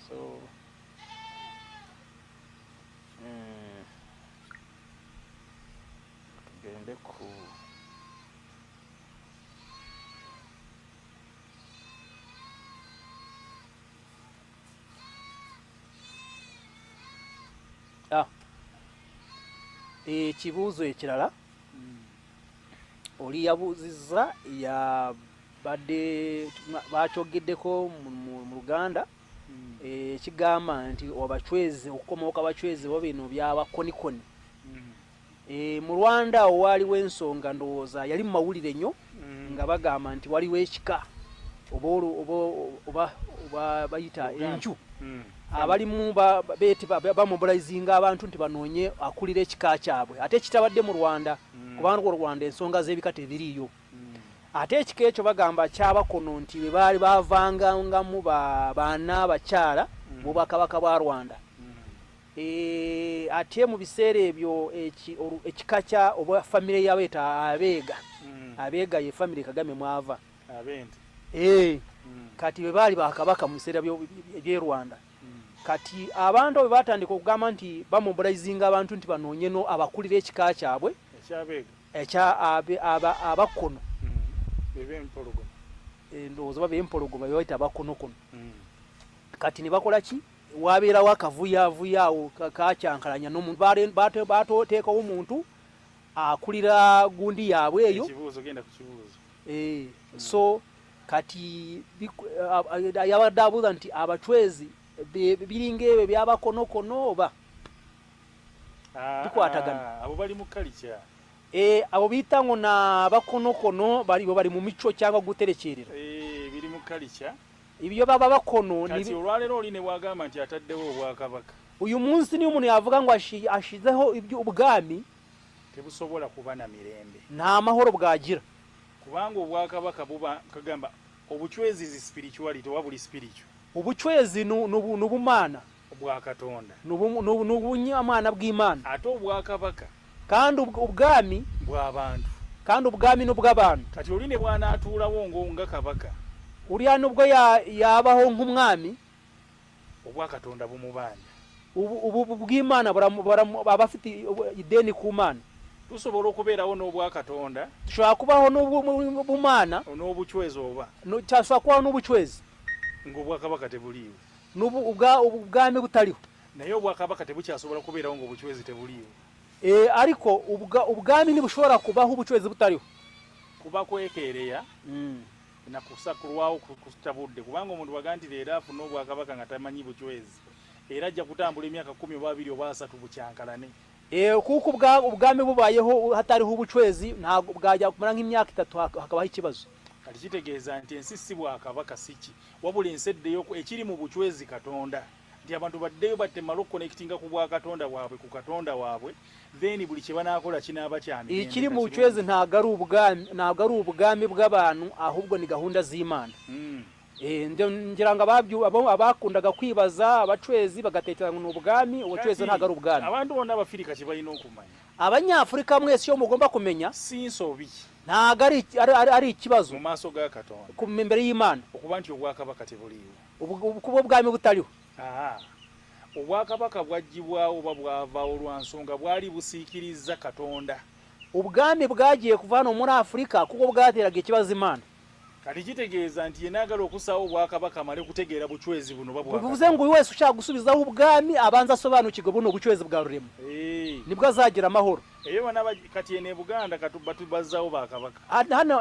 so tugende ku ekibuuzo ekirala oli yabuuziza yabadde bakyogeddeko mu Luganda ekigamba nti Abacwezi okukomawo kw'Abacwezi bo bino byabakonikoni mu Rwanda waliwo ensonga ndowooza yali mu mawulire nnyo nga bagamba nti waliwo ekika oba bayita enju abalimu beti bamobilizinga abantu nti banoonye akulira ekika kyabwe ate kitabadde mu Rwanda kubanga u Rwanda ensonga z'ebika tebiriiyo ate ekika ekyo bagamba kyabakono nti bwe baali bavangangamu baana abakyala mu Bwakabaka bwa Rwanda ate mu biseera ebyo ekika kya oba famire yabeeta abeega ye famire Kagame mwava kati bwe baali bakabaka mu biseera by'e Rwanda kati abantu bwe batandika okugamba nti bamobilizinga abantu nti banoonye no abakulira ekika kyabwe abakono ndowooza babe empologoma bebayita abakonokono kati ne bakola ki wabeerawo akavuyavuyaawo kakyankalanya n'omuntu baateekawo omuntu akulira gundi yaabwe eyo so kati yabadde abuuza nti Abacwezi biringa ebyo byabakonokono oba bikwatagana abo bali mu culture abo biyita ngo n'abakonokono bali mu mico cyangwa guterekerera biri mu culture ibyo baba bakono kati olwaleero oli ne bwagamba nti ataddewo Obwakabaka uyu munsi niyo umuntu yavuga ngo ashizeho ibyo ubwami tebusobola kuba na mirembe nta mahoro bwagira kubanga Obwakabaka buba kagamba Obucwezi zi spirituality oba buli spiritual Ubucwezi n'ubumana bwa Katonda n'ubunyamana bw'Imana ate Obwakabaka kandi ubwami bw'abantu kandi ubwami n'ubw'abantu kati oli ne bw'anaatuulawo nga kabaka uriya nubwo yabaho nk'umwami Obwakatonda bumubanda ubu bw'Imana abafite ideni ku Mana tusobola okubeerawo n'Obwakatonda tushobora kubaho n'ubumana n'Obucwezi oba tushobora kubaho n'Ubucwezi ng'Obwakabaka tebuliiwo ubwami butaliho naye Obwakabaka tebukyasobola kubeerawo ng'Obucwezi tebuliiwo ariko ubwami ntibushobora kubaho Ubucwezi butaliho kuba kwekeereya na kusakulwawo kutabudde kubanga omuntu waga nti leero afuna Obwakabaka nga tamanyi Bucwezi era ajja kutambula emyaka 10 oba 2 oba 3 bukyankalane kuko ubwami bubayeho hatariho Ubucwezi ntabwo bwajya kumara nk'imyaka 3 hakabaho ikibazo kati kitegeeza nti ensi si Bwakabaka siki wabula enseddeyo ekiri mu Bucwezi Katonda nti abantu baddeyo batemala okuconnectinga ku Bwakatonda bwabwe ku Katonda waabwe then buli kye banaakola kinaaba kyami ekiri mu Bucwezi ntabwo ari ubwami bw'abantu ahubwo ni gahunda z'Imana ngira ngo abakundaga kwibaza Abacwezi bagatekereza ngo ubwami Ubucwezi ntabwo ari ubwami abantu bonna Abafirika kye balina okumanya Abanyafrika mwese yo mugomba kumenya si nsobi ntabwo ari ikibazo mu maaso ga Katonda ku mbere y'Imana okuba nti Obwakabaka tebuliiwo kuba ubwami butaliho Obwakabaka bwagibwawo oba bwavaawo lwa nsonga bwali busiikiriza Katonda ubwami bwagiye kuva hano muri Afrika kuko bwateraga ikibazo Imana kati kitegeeza nti yenaagala okusaawo Obwakabaka amale kutegeera Bucwezi buno bivuze ngo uyu wese ushaka gusubizaho ubwami abanza asobanukirwe buno Bucwezi bwa Rurema nibwo azagira amahoro kati ene Buganda batubazaawo Bakabaka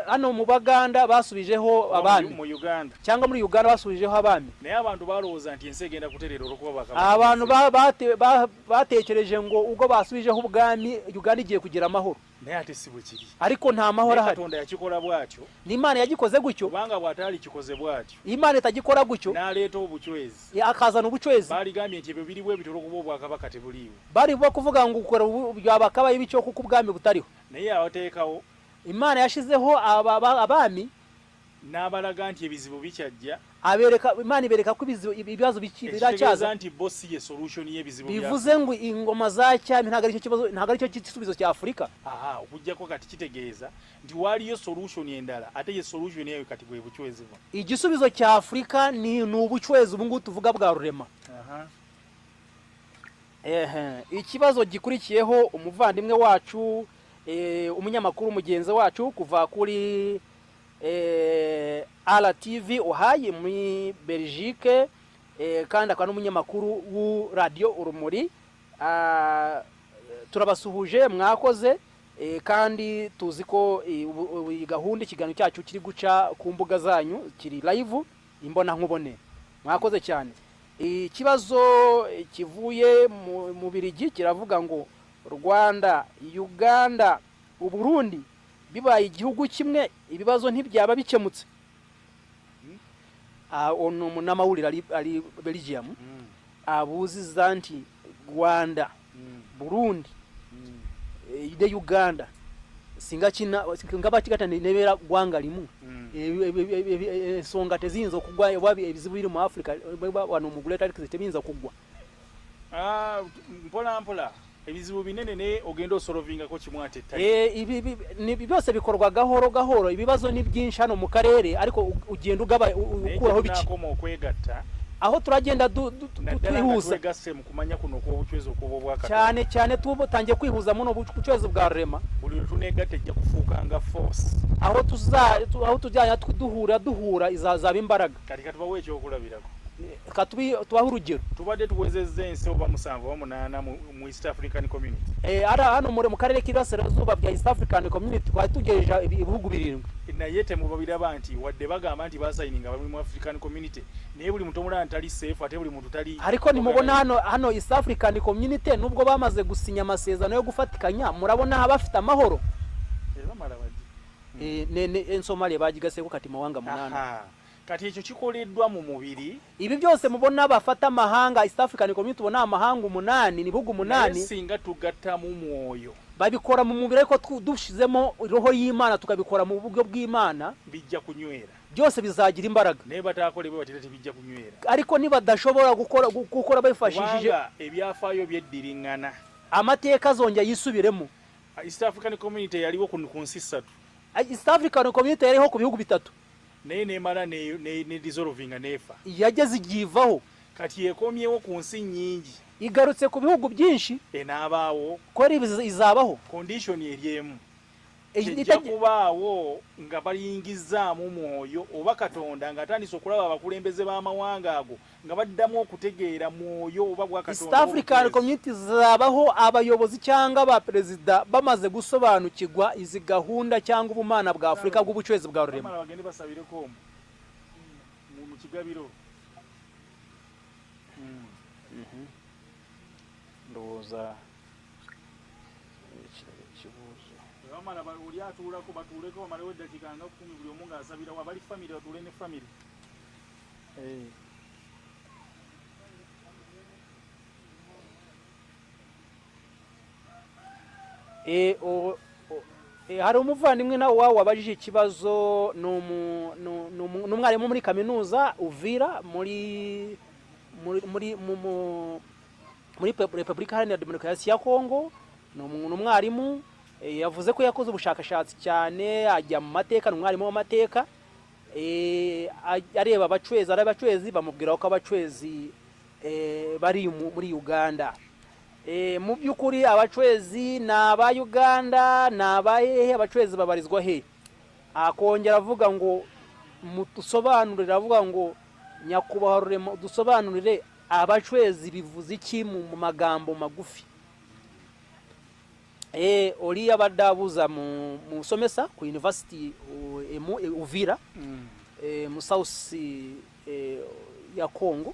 hano mu Baganda basubijeho abami mu Uganda cyangwa muri Uganda basubijeho abami naye abantu balowooza nti ensi egenda kutereera olw'okuba Bakabaka abantu batekereje ngo ubwo basubijeho ubwami Uganda igiye kugira amahoro naye ate si bwe kiri ariko nta mahoro ahari Katonda yakikola bwatyo n'Imana yagikoze gutyo kubanga bw'ataali kikoze bwatyo Imana etagikora gutyo n'aleeta Obucwezi akazana Ubucwezi baaligambye nti ebyo biri bwe bityo olw'okuba Obwakabaka tebuliiwo bari kuvuga ngo ukora byabakabaye bityo kuko ubwami butariho naye abateekawo Imana yashizeho abami n'abalaga nti ebizibu bikyajja Imana ibereka ko ibibazo biracyaza nti boss ye solution y'ebizibu bivuze ngo ingoma za cyami ntago ari cyo kibazo ntago ari cyo gisubizo cya Afrika okujja ko kati kitegeeza nti waliyo solution endala ate ye solution yayo kati bwe bucwezi bwo igisubizo cya Afrika ni ubucwezi ubungu tuvuga bwa Rurema ikibazo gikurikiyeho umuvandimwe wacu umunyamakuru mugenzi wacu kuva kuri RTV uhaye muri Belgique kandi akaba n'umunyamakuru w'u radio Urumuri turabasuhuje mwakoze kandi tuzi ko gahunda ikiganiro cyacu kiri guca ku mbuga zanyu kiri live imbona nkubone mwakoze cyane ikibazo kivuye mu Birigi kiravuga ngo Rwanda Uganda Uburundi bibaye igihugu kimwe ibibazo ntibyaba bikemutse ono munamawulira ali Belgium abuzi zanti Rwanda Burundi ide Uganda singaba nebera gwanga limu songa tezinzo kugwa wabi ebizibu biri mu Afrika wano muguleta tezinzo kugwa mpola ebizibu binene ne ogendo solovinga ko kimwate ibi byose bikorwa gahoro ibibazo ni byinshi hano mu karere ariko ugenda ugaba ukuraho biki nako kwegatta aho turagenda twihuza gase mu kumanya kuno ko bucwezo ko bwaka cyane tubo tangiye kwihuza muno bucwezo bwa Rurema buli tunegate jya kufukanga force aho tujya duhura izazaba imbaraga kati tuba wecho okulabirako tubaho urugero tubade tuwezeze ensi oba musanvu wa munana mu East African Community ara hano mu karere k'Iburasirazuba bya East African Community kwa tugejeje ibihugu birindwi na yete mu babira banti wadde bagamba nti basayininga bali mu African Community naye buli muntu omulala ntali safe ate buli muntu tali ariko nimubona hano East African Community nubwo bamaze gusinya amasezerano yo gufatikanya murabona abafite amahoro bamara baji ne Somalia bagigase ko kati mawanga munana kati ekyo kikoleddwa mu mubiri ibi byose mubona bafata amahanga East African Community tubona amahanga 8 ni bihugu 8 singa tugatta mu mwoyo babikora mu mubiri ariko dushizemo roho y'Imana tukabikora mu buryo bw'Imana bijja kunywera byose bizagira imbaraga ne batakole bwe batete bijja kunywera ariko niba gukora bayifashishije ebyafayo byeddiringana amateka azongera yisubiremo East African Community yaliwo ku nsi 3 East African Community yariho ku bihugu 3 naye nemala ne dissolving nefa yageze igivaho kati yekomyewo ku nsi nyingi igarutse ku bihugu byinshi enabaawo kori izabaho condition eryemu ejja kubaawo nga bayingiza mu mwoyo oba Katonda nga atandise okulaba abakulembeze b'amawanga ago nga baddamu okutegeera mwoyo oba bwa Katonda East African Community zabaho abayobozi cyangwa ba president bamaze gusobanukirwa izi gahunda cyangwa ubumana bwa Afrika bw'ubucwezi bwa Rurema bagende basabire ko mu kigabiro ndoza bamala bali atuulako batuuleko bamalewo eddakiika nga 10 buli omu ng'asabira wabali family batuule ne family hari umuvandimwe nawe wabajije ikibazo n'umwarimu muri kaminuza Uvira muri Repubulika Iharanira Demokarasi ya Kongo n'umwarimu yavuze ko yakoze ubushakashatsi cyane ajya mu mateka n'umwarimu w'amateka areba abacwezi bamubwira ko abacwezi bari muri Uganda mu by'ukuri abacwezi n'aba Uganda n'abahehe abacwezi babarizwa he akongera avuga ngo mutusobanurire avuga ngo nyakubahwa Rurema dusobanurire abacwezi bivuze iki mu magambo magufi oli abadabuza mu somesa ku university Uvira mu south ya Congo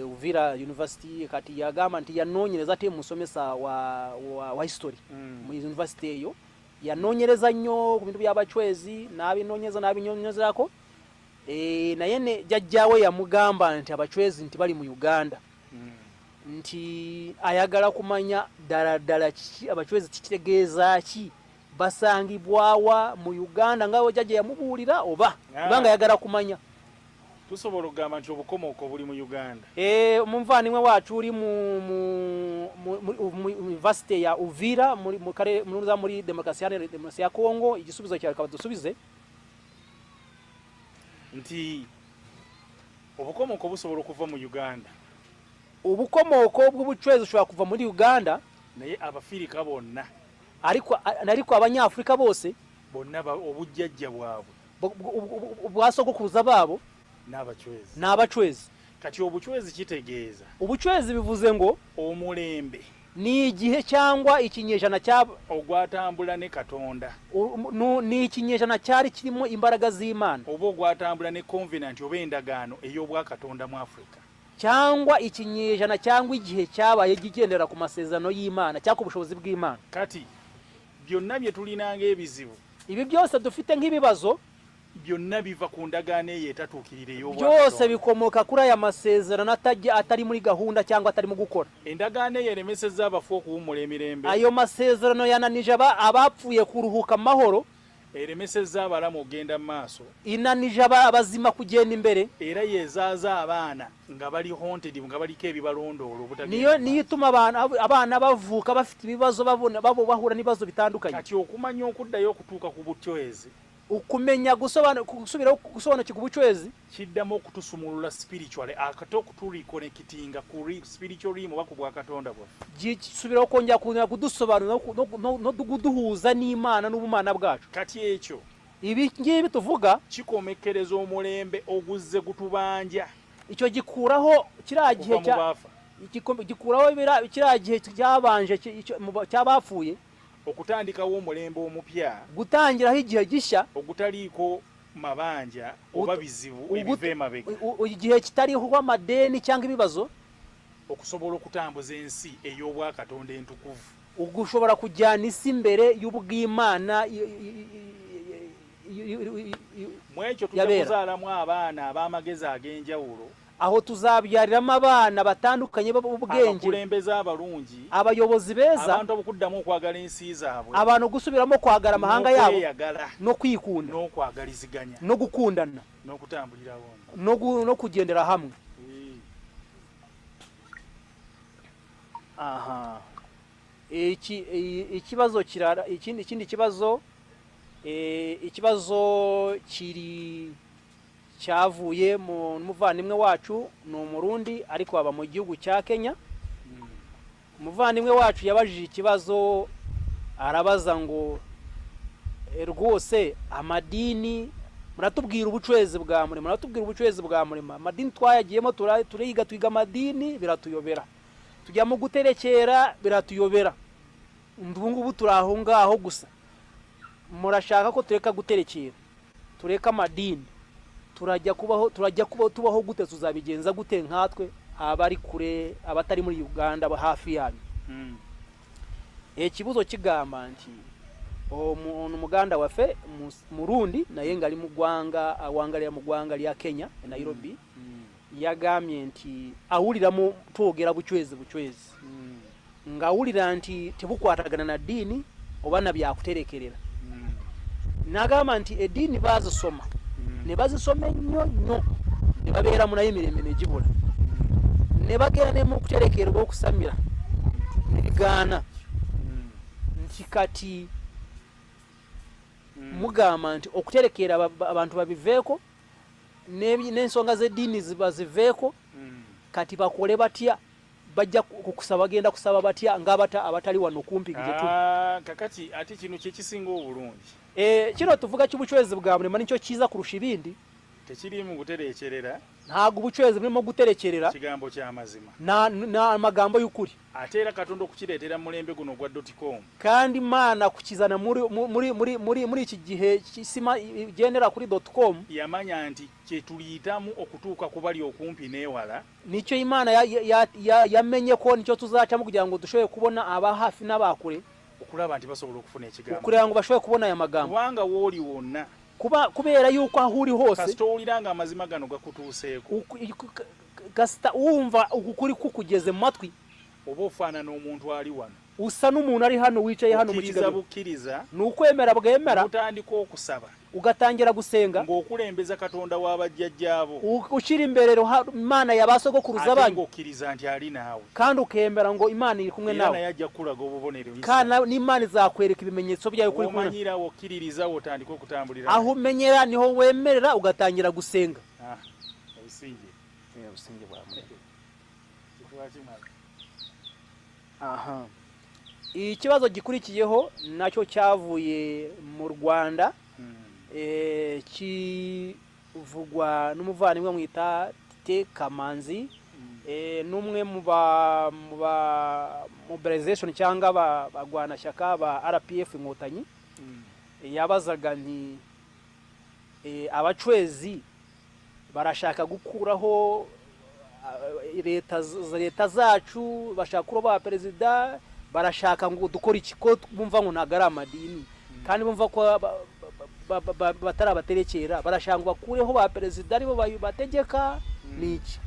Uvira University kati yagamba nti yanonyereza ate musomesa wa history mu university eyo yanonyereza nnyo ku bintu by'abacwezi nabinyonyezako naye ne jajjawe yamugamba nti abacwezi nti bali mu Uganda nti ayagala kumanya dala abacwezi kitegeeza ki basangibwawa mu Uganda ngawo jaje yamubulira oba banga yagara kumanya tusobola okugamba nti obukomoko buli mu Uganda. Omuvandimwe wacu uri mu university ya Uvira muri demokrasi ya Kongo, igisubizo cyawe kaba dusubize nti obukomoko busobola okuva mu Uganda. Ubukomoko bw'ubucwezi ushobora kuva muri Uganda, naye Abafirika bonna ariko Abanyafrika bose bonna obujjajja bwabwe bwasogokuruza babo n'abacwezi. Kati obucwezi kitegeeza, ubucwezi bivuze ngo omulembe ni igihe cyangwa ikinyejana cyaba ogwatambula ne Katonda, ni ikinyejana cyari kirimo imbaraga z'Imana, obo ogwatambula ne covenant oba endagaano ey'obwa Katonda mu Afrika, cyangwa ikinyejana cyangwa igihe cyabaye gigendera ku masezerano y'Imana cyangwa ubushobozi bw'Imana. Kati byonna bye tulinanga ebizibu, ibi byose dufite nk'ibibazo byonna biva ku ndagaano ey'etatuukirira ey'obwa byose bikomoka kuri aya masezerano atari muri gahunda cyangwa atari mu gukora. Endagaano yeremeseza abafu okuwumula emirembe, ayo masezerano yananije abapfuye kuruhuka amahoro, eremeseza abalamu ogenda mu maaso, inanije abazima kugenda imbere, era yezaaza abaana nga bali haunted nga baliko ebibalondoola obutagenda. Niyo ituma abana bavuka bafite ibibazo bahura n'ibibazo bitandukanye. Kati okumanya okuddayo okutuuka ku bucwezi, ukumenya gusubira gusobanukirwa ubucwezi kiddamu okutusumulula spiritually, akato okutuliconnectinga ku spiritual realm oba ku bwa Katonda bwaffe, gisubira okongera kudusobanura no kuduhuza n'Imana n'ubumana bwacu. Kati ekyo ibi ngibi tuvuga kikomekereza omulembe oguzze gutubanja, icyo gikuraho kiragihe gikuraho kiragihe cyabanje cyabapfuye, okutandikawo omulembe omupya, gutangiraho igihe gishya ogutaliiko mabanja oba bizibu ebiva emabega, igihe kitariho amadeni cyangwa ibibazo, okusobola okutambuza ensi ey'obwa Katonda entukuvu, ugushobora kujyana isi imbere y'ubw'Imana. Mwekyo tuzaalamu abaana ab'amagezi ag'enjawulo, aho tuzabyariramo abana batandukanye b'ubwenge, abakulembeze abalungi, abayobozi beza, abantu abakuddamu okwagala ensi zaabwe, abantu gusubiramo kwagala amahanga yabo no kwikunda n'okwagaliziganya no gukundana n'okutambulira wamu no kugendera hamwe. Aha, ikibazo kirara, ikindi kibazo, ikibazo kiri cyavuye mu muvandimwe wacu ni Umurundi ariko aba mu gihugu cya Kenya. Umuvandimwe wacu yabajije ikibazo, arabaza ngo rwose amadini muratubwira ubucwezi bwa Murema, muratubwira ubucwezi bwa Murema, amadini twayagiyemo turiga twiga amadini biratuyobera, tujya mu guterekera biratuyobera, ngubu turaho ngaho gusa, murashaka ko tureka guterekera tureka amadini, turajya tubaho gute, tuzabigenza gute nkatwe abari kure abatari muri Uganda hafi yanyu? Ikibuzo kigamba nti umuntu muganda wafe Murundi naye ngali mugwanga awangalira mugwanga lya Kenya Nairobi, yagamye nti awuliramu twogera bucwezi ngawulira nti tebukwatagana na dini oba na byakuterekerera. Nagamba nti edini bazisoma ne bazisoma nnyo ne babeera munayo emirembe negibula, ne bagera ne mu kuterekerwa okusamira ne bigaana. Nti kati mugamba nti okuterekera abantu babiveeko n'ensonga z'eddiini zibaziveeko, kati bakole batya, bajja kukusaba bagenda kusaba batya ng'abata abatali wano kumpi gyetu. Kakati ati kino kye kisinga obulungi, kino tuvuga cy'ubucwezi bwa Murema nicyo kiza kurusha ibindi, tekiri mu guterekerera, ntago ubucwezi burimo guterekerera, kigambo kya mazima na amagambo y'ukuri, ate era Katonda okukireetera mulembe guno gwa .com, kandi Imana kukizana muri iki gihe kisima gendera kuri .com, yamanya nti kye tuliyitamu okutuuka ku bali okumpi n'ewala, nicyo Imana yamenye ko nicyo tuzacamo kugira ngo dushoboye kubona aba hafi n'abakure, okulaba nti basobola okufuna ekigambo, kugira ngo bashobore kubona aya magambo, kubanga wooli wonna, kubera yuko ahuri hose kasita owuliranga amazima gano gakutuuseeko, kasita wumva ukuri kukugeze mu matwi, oba ofaanana omuntu ali wano, usa n'umuntu ari hano wicaye hano mu kigabe bukiriza nukwemera bwemera utandiko okusaba ugatangira gusenga ngokulembeza katonda wabajjajjabo ushira imbere Imana yabasogokuruza abanyu ngokiriza nti ali nawe kandi ukemera ngo Imana iri kumwe nawe yajja kulaga obubonero kana n'Imana izakwereka ibimenyetso byayo kuri kumwe umanyira wokiririza utandiko kutambulira aho umenyera niho wemerera ugatangira gusenga ubusinge ubusinge bwa Murema aha ikibazo gikurikiyeho nacyo cyavuye mu Rwanda kivugwa n'umuvandimwe mwita Kamanzi n'umwe mu mobilization cyangwa bagwana shyaka ba RPF inkotanyi yabazaga nti abacwezi barashaka gukuraho leta zacu bashaka kuroba perezida barashaka ngo dukora iki ko bumva ngo nagara amadini kandi bumva ko batarabaterekera barashaka bakureho ba perezida aribo bategeka niki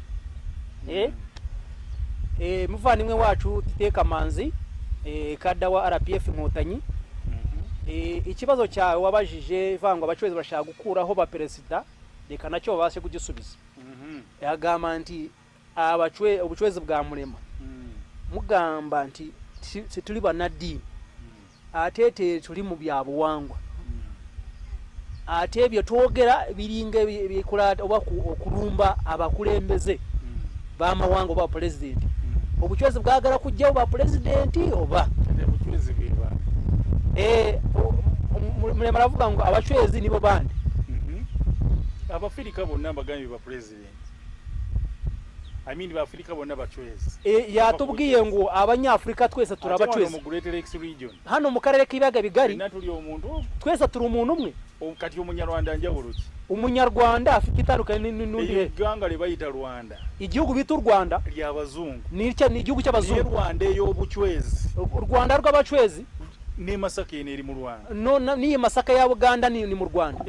muvandimwe wacu Kamanzi kada wa RPF inkotanyi ikibazo cyawe wabajije ivangwa abacwezi bashaka gukuraho ba perezida reka nacyo babashe kugisubiza yagamba nti ubucwezi bwa Murema mugamba nti tuli banadini atete tuli mu byabuwangwa ate byo twogera biringe bikulata oba okulumba abakulembeze bamawanga ba president obucwezi bwagala kujjaho ba president oba obucwezi bwiba Murema aravuga ngo abacwezi nibo bandi Abafrika bonna bagambi ba president ba Afrika bonna bacwezi yatubwiye ngo abanyafrika twese turabacwezi hano mu karere k'ibiyaga bigari twese turi umuntu umwe kati umunyarwanda njabuluki umunyarwanda afite itandukanye n'undi iganga libayita Rwanda igihugu bita u Rwanda ry'abazungu ni igihugu cy'abazungu Rwanda y'obucwezi u Rwanda rw'abacwezi ni Masaka iri mu Rwanda no ni Masaka ya Uganda ni mu Rwanda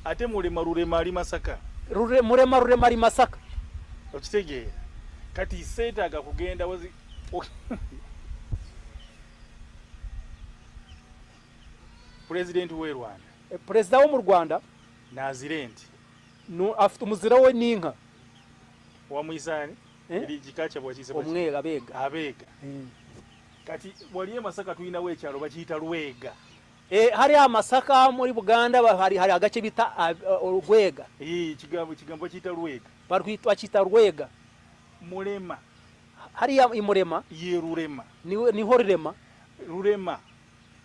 ate Murema ali Masaka Murema ali Masaka okitegeera kati seetaaga kugenda wazi president w'e Rwanda perezida wo mu Rwanda nazirenti afite umuzira we n'inka wa Mwisani iri gikacha bwakise omwega abega kati waliye Masaka tuina wekyalo bakiyita Lwega hari amasaka muri Buganda hari agace bita Rwega kigambo kiyita Lwega bakita Rwega Murema hari ya Murema ye Rurema niho Rurema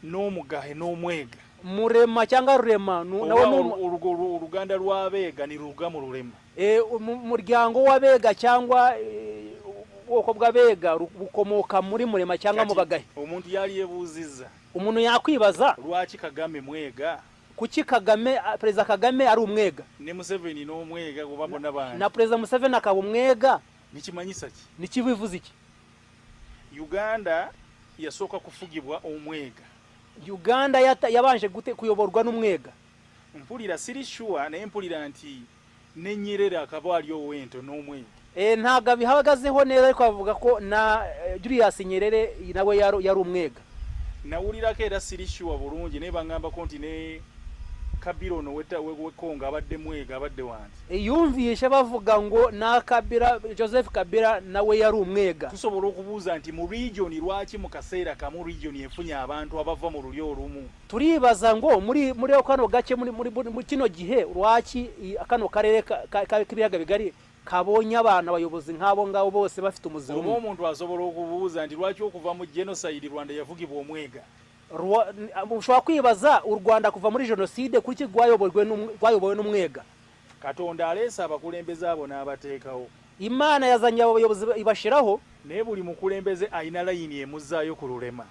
n'omugahe n'omwega Murema cyangwa Rurema nawo uruganda rw'abega ni ruga mu Rurema umuryango w'abega cyangwa ubwoko bw'abega bukomoka muri Murema cyangwa mu bagahe umuntu yali yebuziza umuntu yakwibaza rwaki Kagame mwega kuki Kagame perezida Kagame ari umwega ne Museveni no umwega kubabo nabandi na perezida Museveni akaba umwega nikimanyisa ki nikibivuze iki Uganda yasoka kufugibwa omwega Uganda yabanje gute kuyoborwa n'umwega mpulira siri sure na mpulira nti nenyerera akabali owento n'omwega ntaga bihagazeho neza ariko bavuga ko na Julius Nyerere nawe yari umwega nawulira ko era siri sure bulungi ne bangamba ko nti ne Kabila no wekonga abadde mwega abadde wanze yumvishe bavuga ngo na Kabila Joseph Kabila nawe yari umwega tusobola okubuuza nti mu region lwaki mu kaseera kamu region efunya abantu abava mu lulyo olumu turibaza ngo muri kano gace muri kino gihe lwaki akano karere k'ibiyaga bigari kabonye abana abayobozi nk'abo ngabo bose bafite umuziro umuntu asobola okubuuza nti lwaki okuva mu genocide Rwanda yavugibwa omwega ushobora kwibaza u Rwanda kuva muri genocide kuki rwayobowe n'umwega Katonda alesa abakulembeze abo n'abateekawo Imana yazanye abayobozi ibashiraho naye buli mukulembeze ayina layini emuzaayo ku Rurema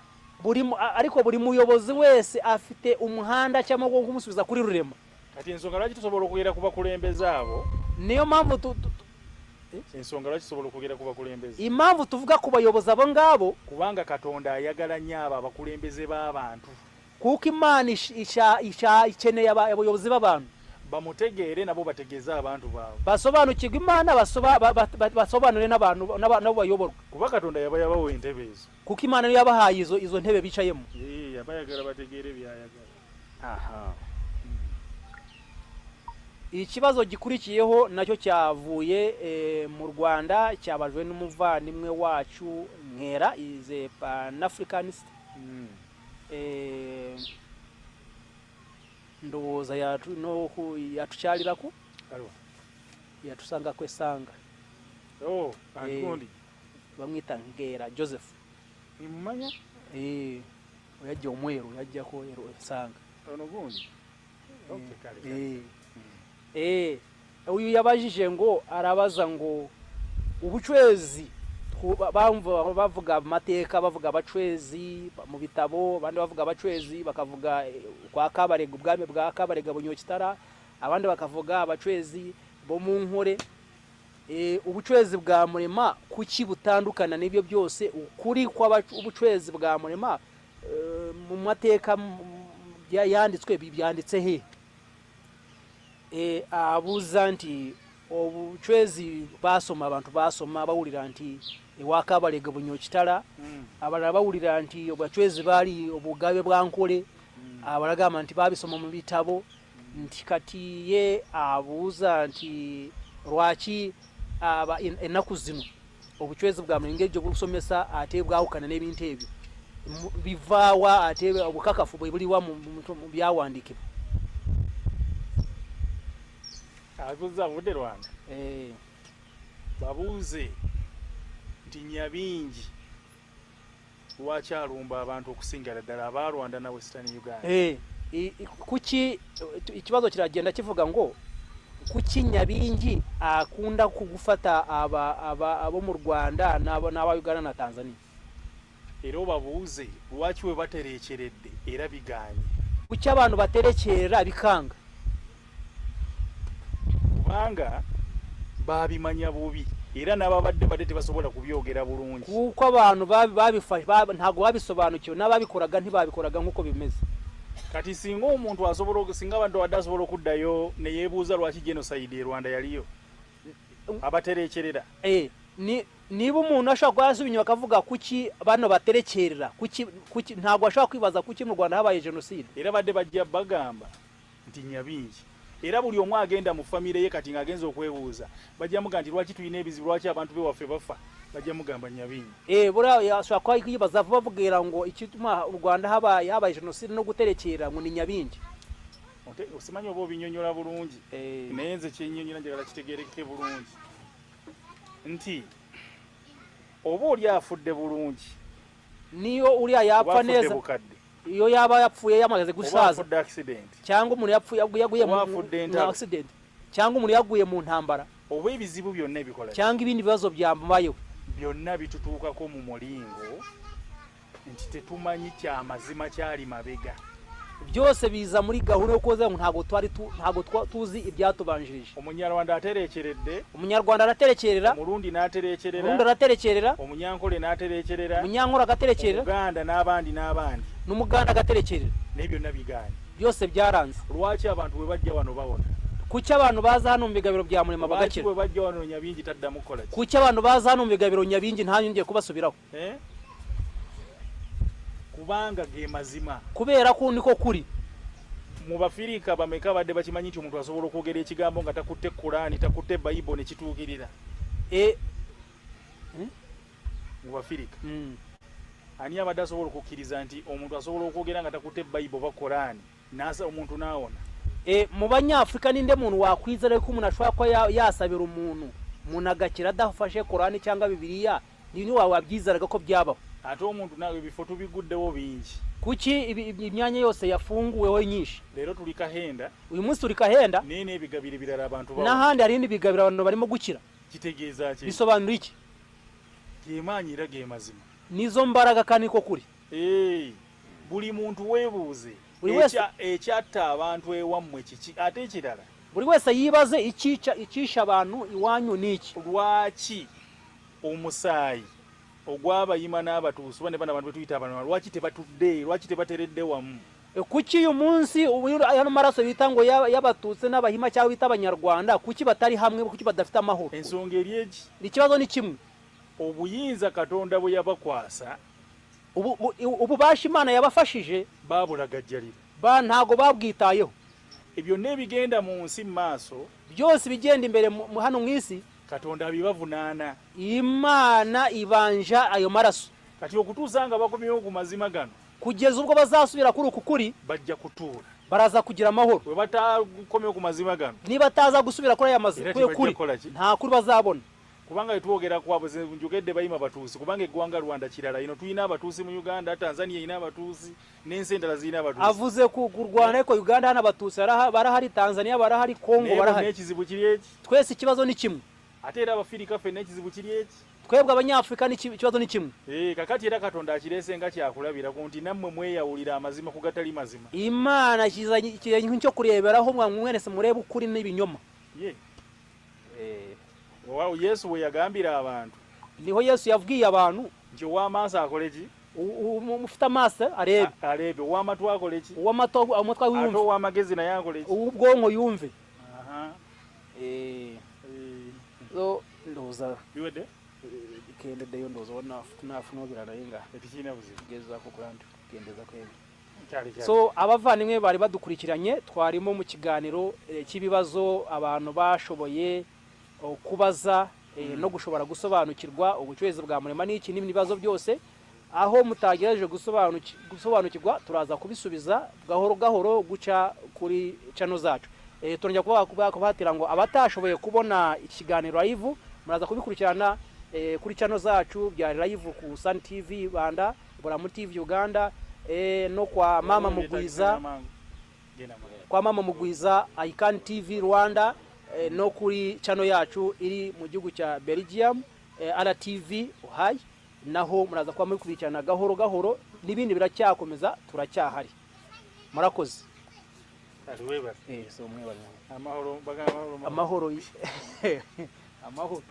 ariko buri muyobozi wese afite umuhanda cyangwa ngo kumusubiza kuri Rurema kati ensonga lwaki tusobola okugera ku bakulembeze abo niyo mpamvu ensonga lwaki tusobola okugera ku bakulembeze impamvu tuvuga ku bayobozi abo ngabo kubanga Katonda ayagala nnyo abo abakulembeze b'abantu kuko Imana ikeneye abayobozi b'abantu bamutegeere nabo bategeeza abantu baabwe basobanukirwe Imana basobanure n'abantu nabo bayoborwa kuba Katonda yabawa entebe ezo kuko Imana niyo yabahaye izo ntebe bicayemo yabayagala bategeere byayagala. aha ikibazo gikurikiyeho nacyo cyavuye mu Rwanda cyabajwe n'umuvandimwe wacu Nkera ize Pan-Africanist ndoza yatucyalirako yatusanga kwesanga antikundi bamwita Nkera Joseph nimumanya oyajja omweru yajjako esanga ono gundi uyu yabajije ngo arabaza ngo ubucwezi bavuga amateka bavuga abacwezi mu bitabo abandi bavuga abacwezi bakavuga kwa Kabarega ubwami bwa Kabarega Bunyokitara abandi bakavuga abacwezi bo mu nkore ubucwezi bwa Murema kuki butandukana n'ibyo byose ukuri kwa ubucwezi bwa Murema mu mateka yanditswe byanditse he abuza nti obucwezi basoma abantu basoma bawulira nti ewa Kabarega Bunyokitara abalala bawulira nti obacwezi bali obugabe bwa nkole abalagamba nti babisoma mu bitabo nti kati ye abuza nti lwaki ennaku zino obucwezi bwa Murenge busomesa ate bwawukana n'ebintu ebyo bivaawa ate obukakafu bwe buliwa mu byawandikibwa abuza bude Rwanda babuuze nti Nyabingi lwaki alumba abantu okusinga ddala aba Rwanda na Western Uganda kuki ikibazo kiragenda kivuga ngo kuki Nyabingi akunda kugufata abo mu Rwanda n'aba Uganda na Tanzania era babuuze lwaki we baterekeredde era biganye kuki abantu baterekerera bikanga kubanga babimanya bubi era n'ababadde badde tebasobola kubyogera bulungi kuko abantu babifashe ntago babisobanukiwe n'ababikoraga ntibabikoraga nk'uko bimeze kati singa omuntu asobola singa abantu badasobola okuddayo ne yeebuuza lwaki genocide e Rwanda yaliyo abaterekerera niba umuntu ashaka kwasubinya bakavuga kuki bano baterekerera kuki ntago ashaka kwibaza kuki mu Rwanda habaye genocide era badde bajja bagamba nti Nyabingi era buli omu agenda mu famire ye kati ng'agenza okwebuuza bajja muga nti lwaki tulina ebizibu lwaki abantu bewaffe bafa bajja mugamba Nyabingi bura yashaka kwibaza bavugira ngo ikituma u Rwanda habaye genocide no guterekera ngo ni Nyabingi osimanyi oba obinyonyola bulungi naye nze kyennyonnyola njagala kitegeerekeke bulungi nti oba oli afudde bulungi niyo uli ayapfa neza iyo yaba yapfuye yamaze gusaza cyangwa umuntu yapfuye yaguye mu accident cyangwa umuntu yaguye mu ntambara oba ebizibu byonna bikola cyangwa ibindi bibazo byambayeho byonna bitutuukako mu mulingo nti tetumanyi kyamazima kyali mabega byose biza muri gahunda yo koza ntago tuzi ibyatubanjirije umunyarwanda aterekeredde umunyarwanda araterekerera umurundi naterekerera umurundi araterekerera umunyankole naterekerera umunyankole agaterekerera Uganda n'abandi n'umuganda agaterekerera n'ebyo nabiganye byose byaranze lwaki abantu bwe bajja wano babona kuki abantu baza hano mu bigabiro bya Murema bagakira bwe bajja wano Nyabingi taddamu kola kuki abantu baza hano mu bigabiro Nyabingi ntanyongeye kubasubiraho kubanga ge mazima kubera ko niko kuri mu Bafirika bameka badde bakimanyi nti omuntu asobola okwogera ekigambo nga takutte Qur'ani takutte Bible ne kituukirira mu Bafirika ani abadde asobola okukkiriza nti omuntu asobola okwogera nga takutte Bible oba Qur'ani nasa omuntu naawona mu Banyafrika ninde muntu wakwizera ko umuntu ashobora ko yasabira umuntu agakira adafashe Qur'ani cyangwa Bibiliya ni wabyizeraga ko byabaho ate omuntu nawe bifo tubiguddewo bingi kuki imyanya yose yafunguweho nyinshi rero tuli Kahenda uyu munsi turi Kahenda nene ebigabire birala abantu bawo n'ahandi hari n'ibigabira abantu barimo gukira kitegeeza ki bisobanura iki gemanyira ge mazima nizo mbaraga kandi ko kuri buli muntu weebuuze ekyatta abantu ewammwe kiki ate ekirala buri wese yibaze ikica abantu iwanyu niki lwaki omusaayi ogw'abayima n'abatuusi bane bana abantu betuyita abantu lwaki tebatudde lwaki tebateredde wamu kuki uyu munsi ano maraso bita ngo y'abatutsi n'abahima cyangwa bita abanyarwanda kuki batari hamwe kuki badafite amahoro ensonga eryeji ikibazo ni kimwe obuyinza katonda bwe yabakwasa ubu bashimana yabafashije babulagajjalira ntago babwitayeho ibyo nebigenda mu nsi maso byose bigenda imbere hano mwisi katonda abibavunaana imana ibanja ayo maraso kati okutuzanga bakomyewo ku mazima gano kugeza ubwo bazasubira kuri uku kuri bajja kutuura baraza kugira amahoro we batakomyewo ku mazima gano niba ataza gusubira kuri aya mazima kuri nta kuri bazabona kubanga itwogera kwabo njogedde bayima abatuusi kubanga eggwanga Rwanda kirala ino tuyina abatuusi mu Uganda Tanzania ina abatuusi n'ensi endala zina abatuusi avuze ku Rwanda ariko Uganda hana abatuusi barahari Tanzania barahari Congo barahari n'ekizibu kiri eki twese ikibazo ni kimwe ate era abafirika fe n'ekizibu kiri eki twebwe abanyafrika ikibazo ni kimwe kakati era katonda akirese nga kyakulabira ku nti nammwe mweyawulira amazima ku gatali mazima imana kizanye cyo kureberaho mwese murebe ukuri n'ibinyoma wow Yesu we yagambira abantu niho Yesu yabwiye abantu nti w'amaaso akoleki mufite amaso arebe w'amatwa akoleki amatwa yumve ato w'amagezi naye akoleki ubwonko yumve so ndoza biwede kende deyo ndoza nafunobira nayenga etikina buzibu geza ko kurandi gendeza kwebe cyari so abavandimwe bari badukurikiranye twarimo mu kiganiro cy'ibibazo abantu bashoboye kubaza no gushobora gusobanukirwa ubucwezi bwa Murema n'iki n'ibibazo byose aho mutageraje gusobanukirwa turaza kubisubiza gahoro gahoro guca kuri channel zacu turongera kubatira ngo abatashoboye kubona ikiganiro live muraza kubikurikirana kuri channel zacu bya live ku Sun TV Banda Buramu TV Uganda no kwa Mama Mugwiza Icon TV Rwanda no kuri channel yacu iri mu gihugu cya Belgium RTV uhaye naho muraza kwa muri kubikirana gahoro gahoro nibindi biracyakomeza turacyahari murakoze so mwebale amahoro amahoro